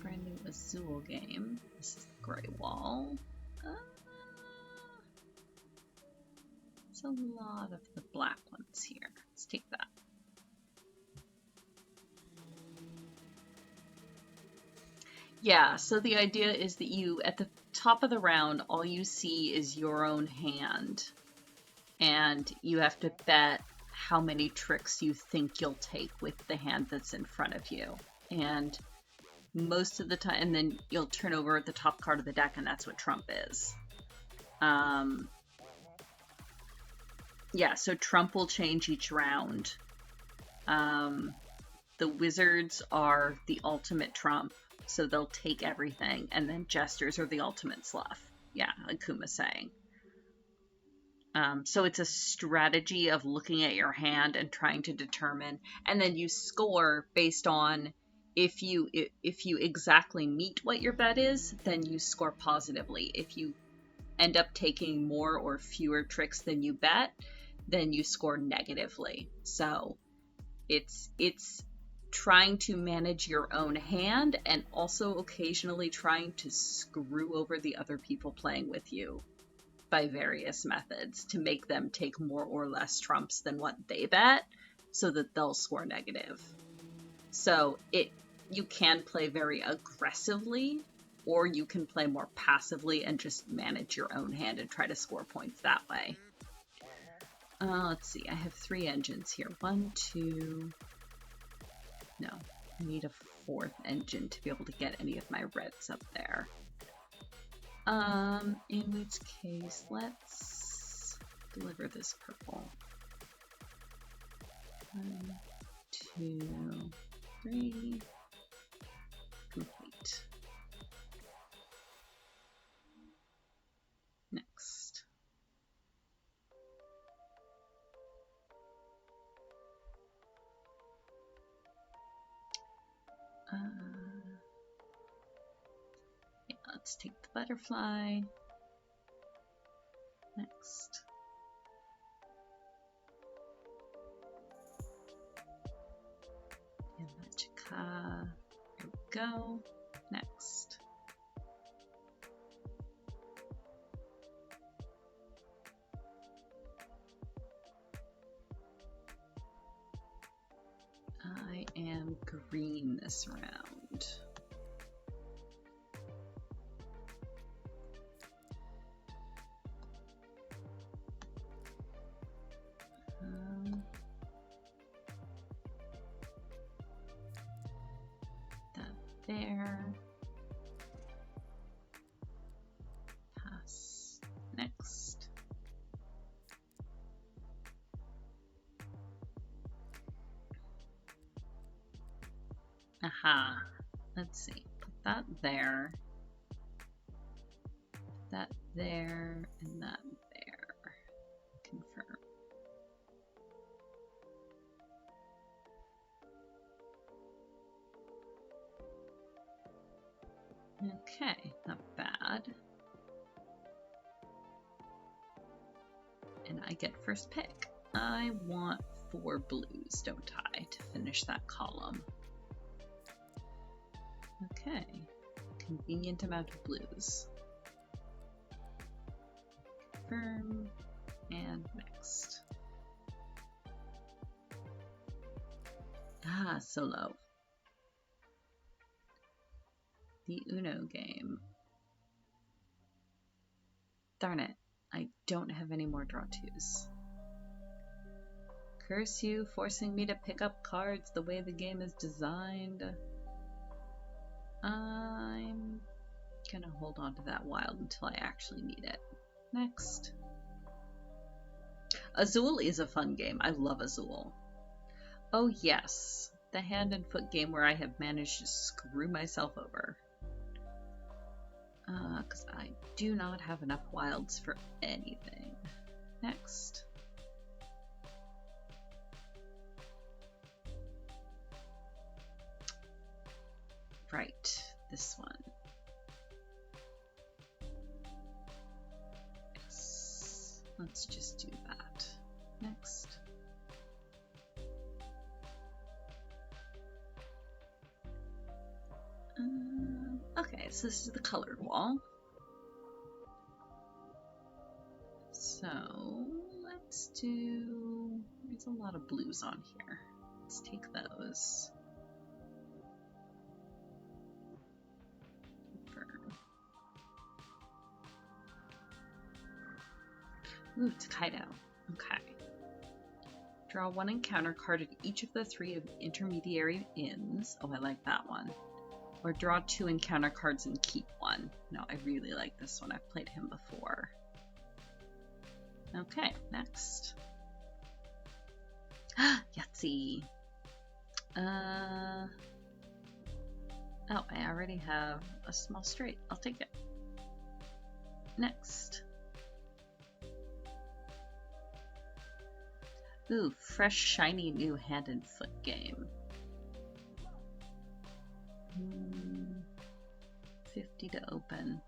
Brand new Azul game. This is Grey Wall. It's a lot of the black ones here. Let's take that. Yeah, so the idea is that you, at the top of the round, all you see is your own hand. And you have to bet how many tricks you think you'll take with the hand that's in front of you. And most of the time, and then you'll turn over the top card of the deck, and that's what trump is. Yeah, so trump will change each round. The wizards are the ultimate trump, so they'll take everything, and then jesters are the ultimate slough. Yeah, like Kuma's saying. So it's a strategy of looking at your hand and trying to determine, and then you score based on if you exactly meet what your bet is, then you score positively. If you end up taking more or fewer tricks than you bet, then you score negatively. So it's trying to manage your own hand and also occasionally trying to screw over the other people playing with you by various methods to make them take more or less trumps than what they bet so that they'll score negative. So you can play very aggressively, or you can play more passively and just manage your own hand and try to score points that way. Let's see, I have 3 engines here. 1, 2, No, I need a fourth engine to be able to get any of my reds up there. In which case, let's deliver this purple. 1, 2, 3. Complete. Next. Yeah, let's take the butterfly. Next. And Magica. Here we go. Next. I am green this round. That there. Pass. Next. Aha. Let's see. Put that there. That there and that there. Confirm. Okay, not bad. And I get first pick. I want 4 blues, don't I, to finish that column. Okay, convenient amount of blues. Confirm, and next. Ah, solo. The Uno game. Darn it, I don't have any more draw twos. Curse you, forcing me to pick up cards the way the game is designed. I'm gonna hold on to that wild until I actually need it. Next. Azul is a fun game. I love Azul. Oh yes, the hand and foot game where I have managed to screw myself over. Because I do not have enough wilds for anything. Next. Right, this one. Yes, let's just do that. Next. Okay, so this is the colored wall. So let's do, there's a lot of blues on here. Let's take those. Ooh, it's Kaido. Okay. Draw 1 encounter card at each of the 3 of intermediary inns. Oh, I like that one. Or draw 2 encounter cards and keep 1. No, I really like this one. I've played him before. Okay, next. Yahtzee. Oh, I already have a small straight. I'll take it. Next. Ooh, fresh, shiny new hand and foot game. 50 to open.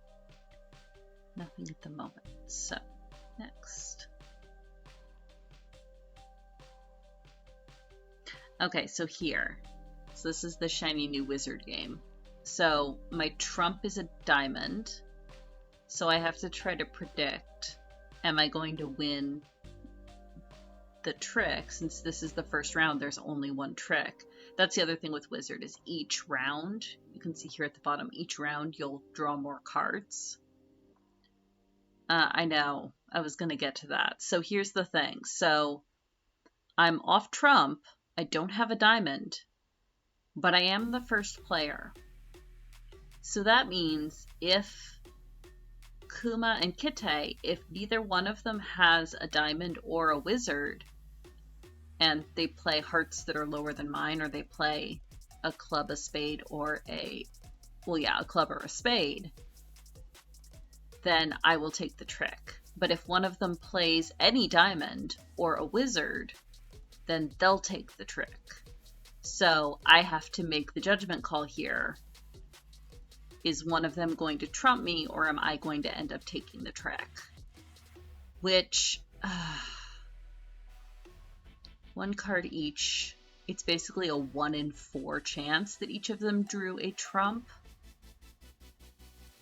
Nothing at the moment. So, next. Okay, so here. So this is the shiny new wizard game. So my trump is a diamond. So I have to try to predict, am I going to win the trick? Since this is the first round, there's only one trick. That's the other thing with wizard, is each round, you can see here at the bottom, each round you'll draw more cards. I know, I was going to get to that. So here's the thing. So I'm off trump. I don't have a diamond. but I am the first player. So that means if Kuma and Kite, if neither one of them has a diamond or a wizard, and they play hearts that are lower than mine, or they play a club, a spade, or a club or a spade, then I will take the trick. But if one of them plays any diamond or a wizard, then they'll take the trick. So I have to make the judgment call here. Is one of them going to trump me, or am I going to end up taking the trick? Which, one card each. It's basically a 1 in 4 chance that each of them drew a trump.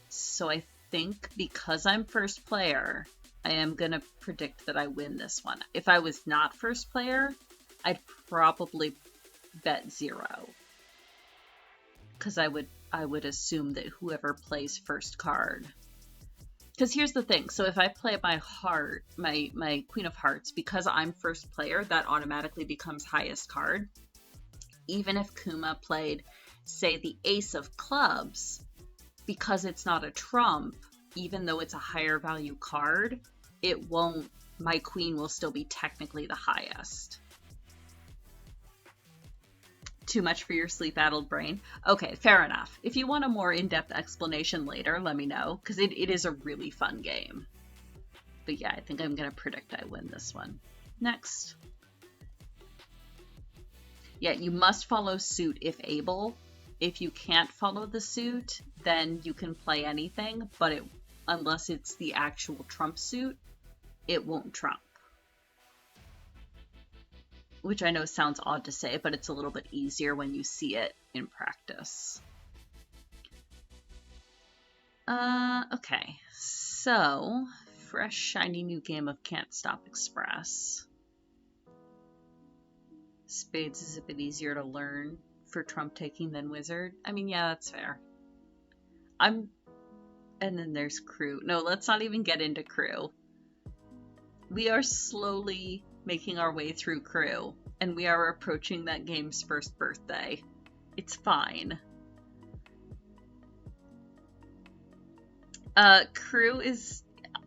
So I think because I'm first player, I am going to predict that I win this one. If I was not first player, I'd probably bet 0. Because I would assume that whoever plays first card. Because here's the thing. So if I play my heart, my Queen of Hearts, because I'm first player, that automatically becomes highest card. Even if Kuma played, say, the Ace of Clubs, because it's not a trump, even though it's a higher value card, it won't, my queen will still be technically the highest. Too much for your sleep-addled brain? Okay, fair enough. If you want a more in-depth explanation later, let me know, because it is a really fun game. But yeah, I think I'm going to predict I win this one. Next. Yeah, you must follow suit if able. If you can't follow the suit, then you can play anything, but unless it's the actual trump suit, it won't trump. Which I know sounds odd to say, but it's a little bit easier when you see it in practice. Okay, so fresh, shiny new game of Can't Stop Express. Spades is a bit easier to learn for trump taking than wizard. I mean, yeah, that's fair. And then there's crew. No, let's not even get into crew. We are slowly making our way through crew, and we are approaching that game's first birthday. It's fine. Crew is,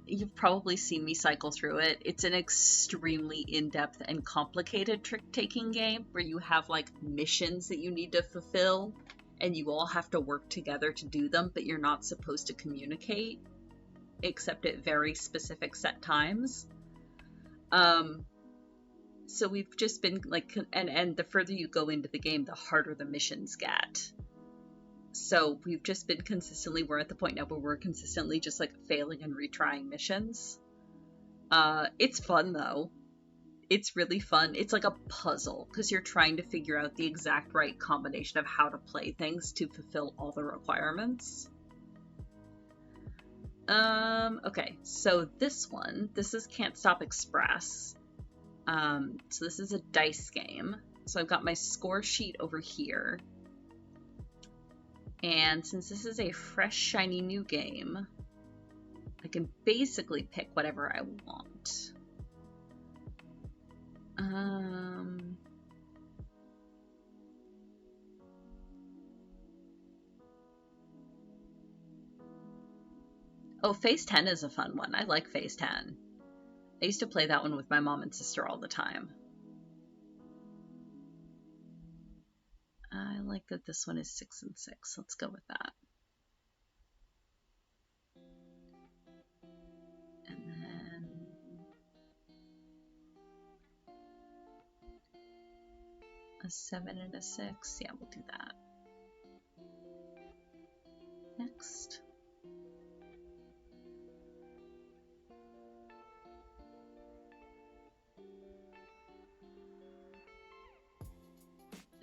you've probably seen me cycle through it. It's an extremely in-depth and complicated trick-taking game where you have like missions that you need to fulfill, and you all have to work together to do them, but you're not supposed to communicate, except at very specific set times. So we've just been like, and the further you go into the game, the harder the missions get. So we've just been consistently, we're at the point now where we're consistently just like failing and retrying missions. It's fun though. It's really fun. It's like a puzzle because you're trying to figure out the exact right combination of how to play things to fulfill all the requirements. Okay, so this is Can't Stop Express. So this is a dice game. So I've got my score sheet over here. And since this is a fresh, shiny new game, I can basically pick whatever I want. Oh, Phase 10 is a fun one. I like Phase 10. I used to play that one with my mom and sister all the time. I like that this one is 6 and 6. Let's go with that. And then a 7 and a 6. Yeah, we'll do that. Next.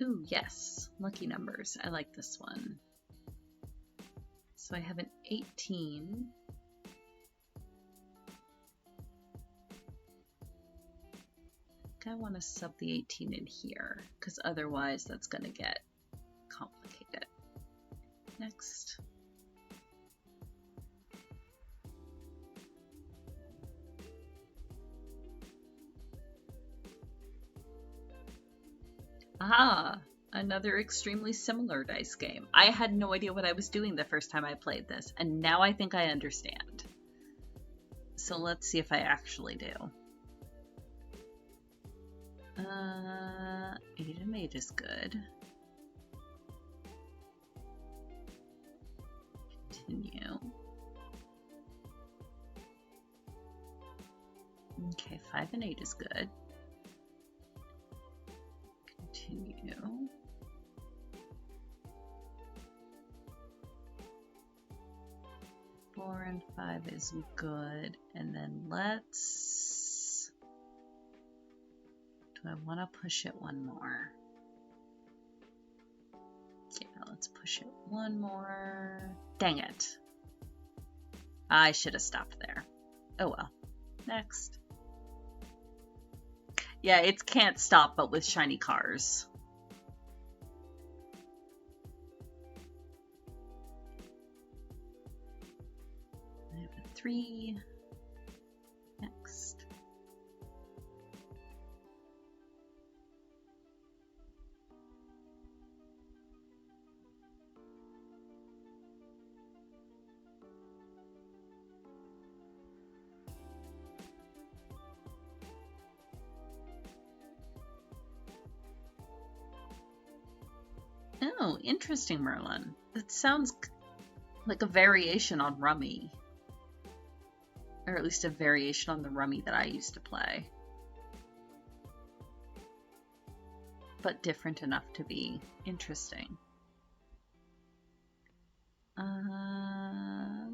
Ooh, yes. Lucky numbers. I like this one. So I have an 18. I want to sub the 18 in here, because otherwise that's going to get complicated. Next. Aha! Another extremely similar dice game. I had no idea what I was doing the first time I played this, and now I think I understand. So let's see if I actually do. Eight of Mage is good. Continue. Okay, 5 and 8 is good. Continue. Four and 5 is good. And then let's... Do I want to push it one more? Yeah, let's push it one more. Dang it. I should have stopped there. Oh well. Next. Yeah, it can't stop but with shiny cars. I have a 3. Next. Oh, interesting, Merlin. It sounds like a variation on Rummy. Or at least a variation on the Rummy that I used to play. But different enough to be interesting.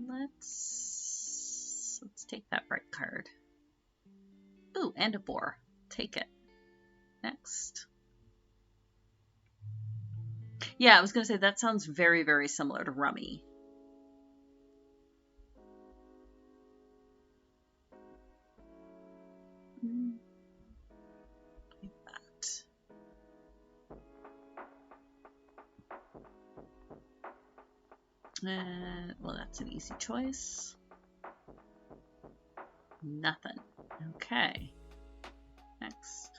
Let's take that bright card. Ooh, and a boar. Take it. Next. Yeah, I was gonna say that sounds very, very similar to Rummy. Like that. Well, that's an easy choice. Nothing. Okay. Next.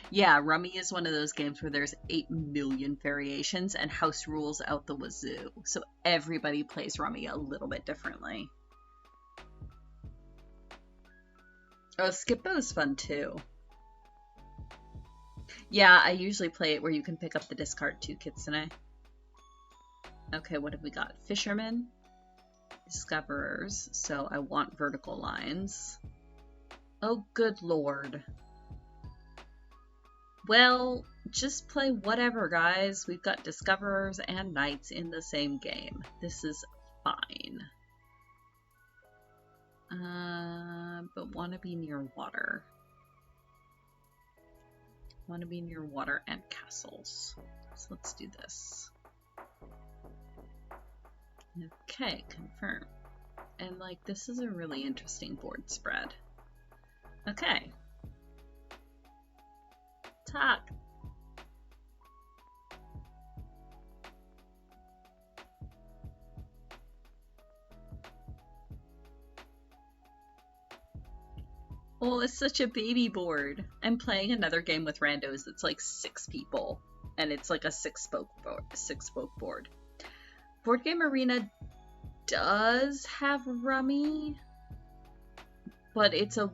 Yeah, Rummy is one of those games where there's 8 million variations and house rules out the wazoo. So everybody plays Rummy a little bit differently. Oh, Skip-Bo's fun too. Yeah, I usually play it where you can pick up the discard too, Kitsune. Okay, what have we got? Fishermen, Discoverers, so I want vertical lines. Oh, good lord. Well, just play whatever, guys. We've got Discoverers and Knights in the same game. This is fine. But want to be near water. Want to be near water and castles. So let's do this. Okay, confirm. And like, this is a really interesting board spread. Okay. Talk. Oh, it's such a baby board. I'm playing another game with randos that's like 6 people, and it's like a 6-spoke board. Board Game Arena does have Rummy, but it's a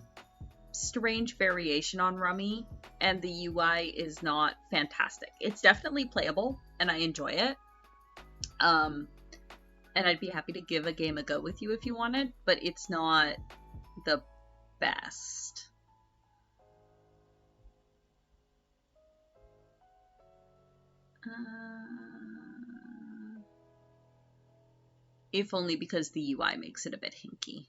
strange variation on Rummy, and the UI is not fantastic. It's definitely playable, and I enjoy it. And I'd be happy to give a game a go with you if you wanted, but it's not the best. If only because the UI makes it a bit hinky.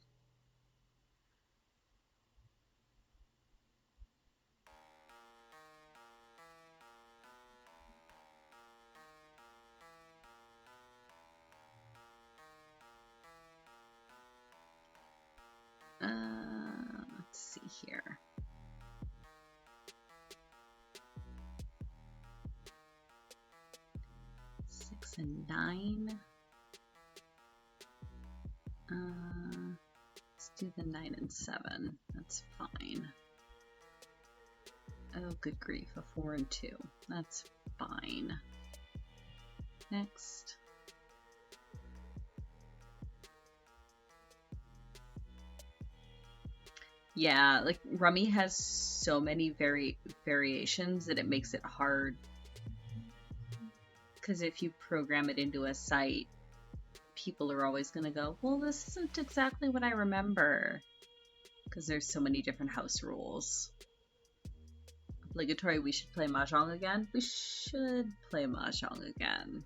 Let's see here. Six and 9. Let's do the 9 and 7. That's fine. Oh, good grief, a 4 and 2. That's fine. Next. Yeah, like Rummy has so many variations that it makes it hard. Because if you program it into a site, people are always going to go, well, this isn't exactly what I remember. Because there's so many different house rules. Obligatory, we should play Mahjong again? We should play Mahjong again.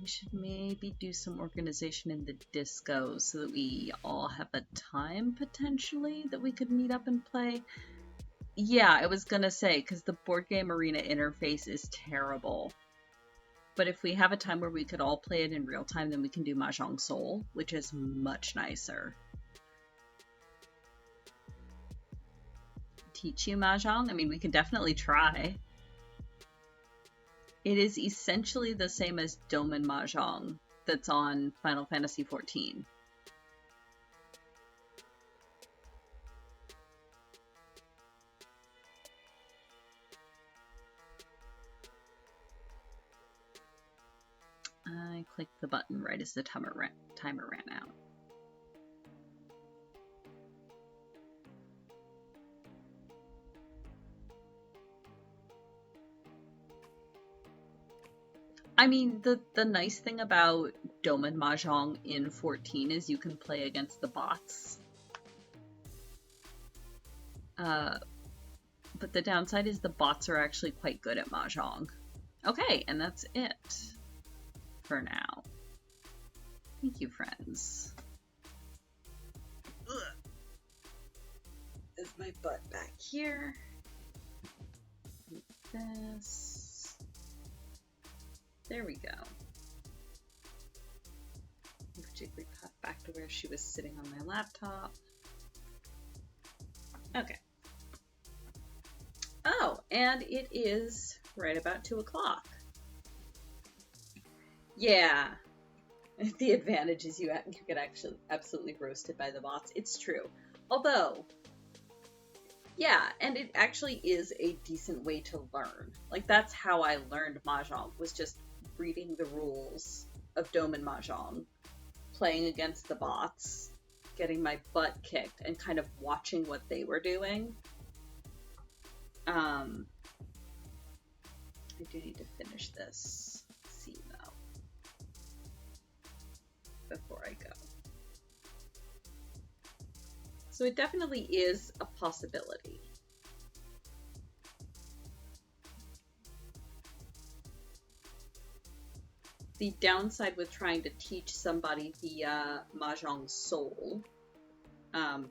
We should maybe do some organization in the disco so that we all have a time, potentially, that we could meet up and play. Yeah, I was gonna say, because the board game arena interface is terrible. But if we have a time where we could all play it in real time, then we can do Mahjong Soul, which is much nicer. Teach you Mahjong? I mean, we can definitely try. It is essentially the same as Doman Mahjong that's on Final Fantasy XIV. I clicked the button right as the timer ran out. I mean, the nice thing about Doman Mahjong in 14 is you can play against the bots. But the downside is the bots are actually quite good at Mahjong. Okay, and that's it for now. Thank you, friends. Ugh. Is my butt back here? This. There we go. Move Jigglypuff back to where she was sitting on my laptop. Okay. Oh, and it is right about 2 o'clock. Yeah. The advantage is you get actually absolutely roasted by the bots. It's true. Although, yeah, and it actually is a decent way to learn. Like, that's how I learned Mahjong, was just reading the rules of Doman Mahjong, playing against the bots, getting my butt kicked, and kind of watching what they were doing. I do need to finish this scene, though, before I go. So it definitely is a possibility. The downside with trying to teach somebody via Mahjong Soul,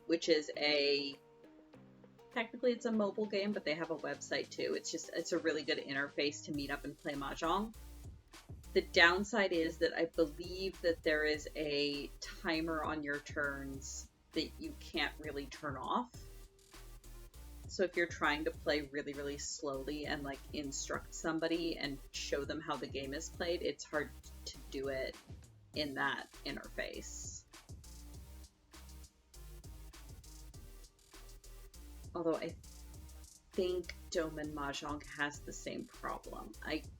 which is technically it's a mobile game, but they have a website too. It's a really good interface to meet up and play Mahjong. The downside is that I believe that there is a timer on your turns that you can't really turn off. So if you're trying to play really, really slowly and like instruct somebody and show them how the game is played, it's hard to do it in that interface. Although I think Doman Mahjong has the same problem.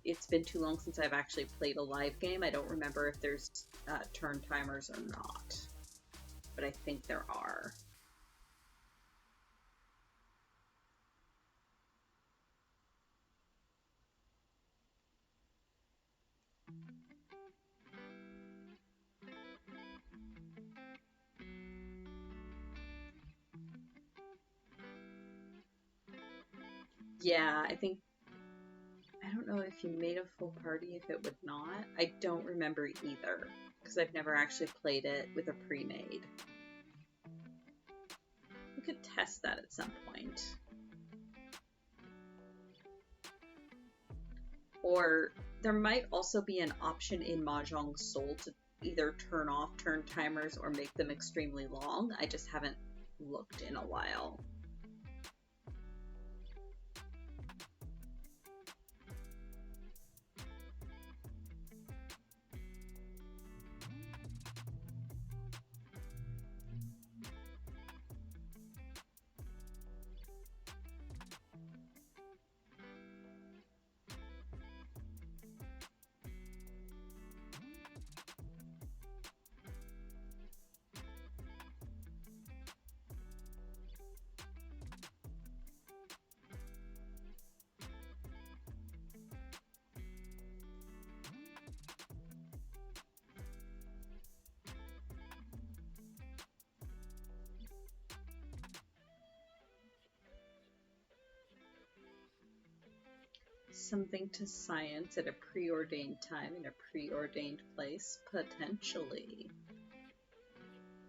It's been too long since I've actually played a live game. I don't remember if there's turn timers or not, but I think there are. Yeah, I don't know if you made a full party, if it would not. I don't remember either, because I've never actually played it with a pre-made. We could test that at some point. Or there might also be an option in Mahjong Soul to either turn off turn timers or make them extremely long. I just haven't looked in a while. something to science at a preordained time in a preordained place? Potentially.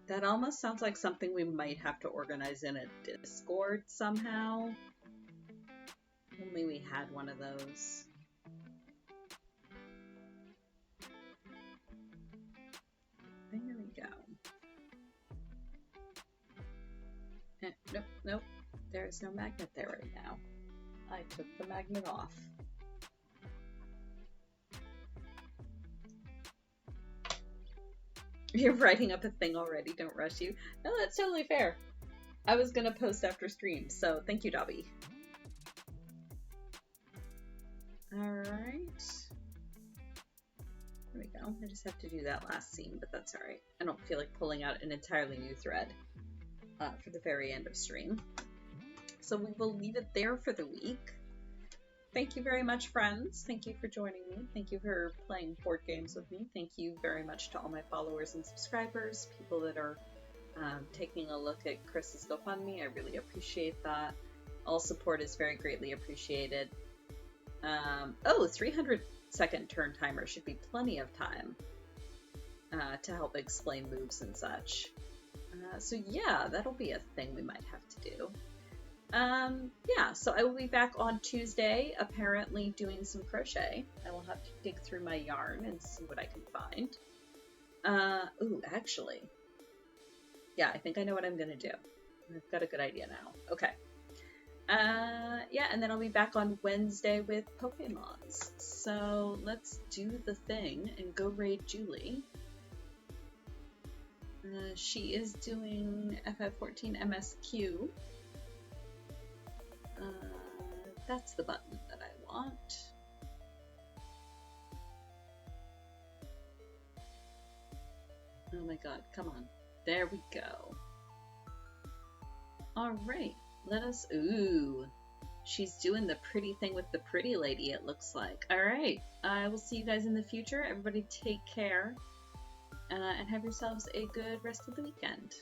That almost sounds like something we might have to organize in a Discord somehow. Only we had one of those. There we go. Nope, nope. There's no magnet there right now. I took the magnet off. You're writing up a thing already, don't rush you. No, that's totally fair. I was gonna post after stream, so thank you, Dobby. Alright. There we go. I just have to do that last scene, but that's alright. I don't feel like pulling out an entirely new thread for the very end of stream. So we will leave it there for the week. Thank you very much, friends. Thank you for joining me. Thank you for playing board games with me. Thank you very much to all my followers and subscribers, people that are taking a look at Chris's GoFundMe. I really appreciate that. All support is very greatly appreciated. 300-second turn timer should be plenty of time to help explain moves and such. So yeah, that'll be a thing we might have to do. Yeah, so I will be back on Tuesday, apparently doing some crochet. I will have to dig through my yarn and see what I can find. Ooh, actually. Yeah, I think I know what I'm gonna do. I've got a good idea now. Okay. Yeah, and then I'll be back on Wednesday with Pokemons. So let's do the thing and go raid Julie. She is doing FF14 MSQ. That's the button that I want. Oh my god, come on. There we go. Alright, let us... Ooh, she's doing the pretty thing with the pretty lady, it looks like. Alright, I will see you guys in the future. Everybody take care, and have yourselves a good rest of the weekend.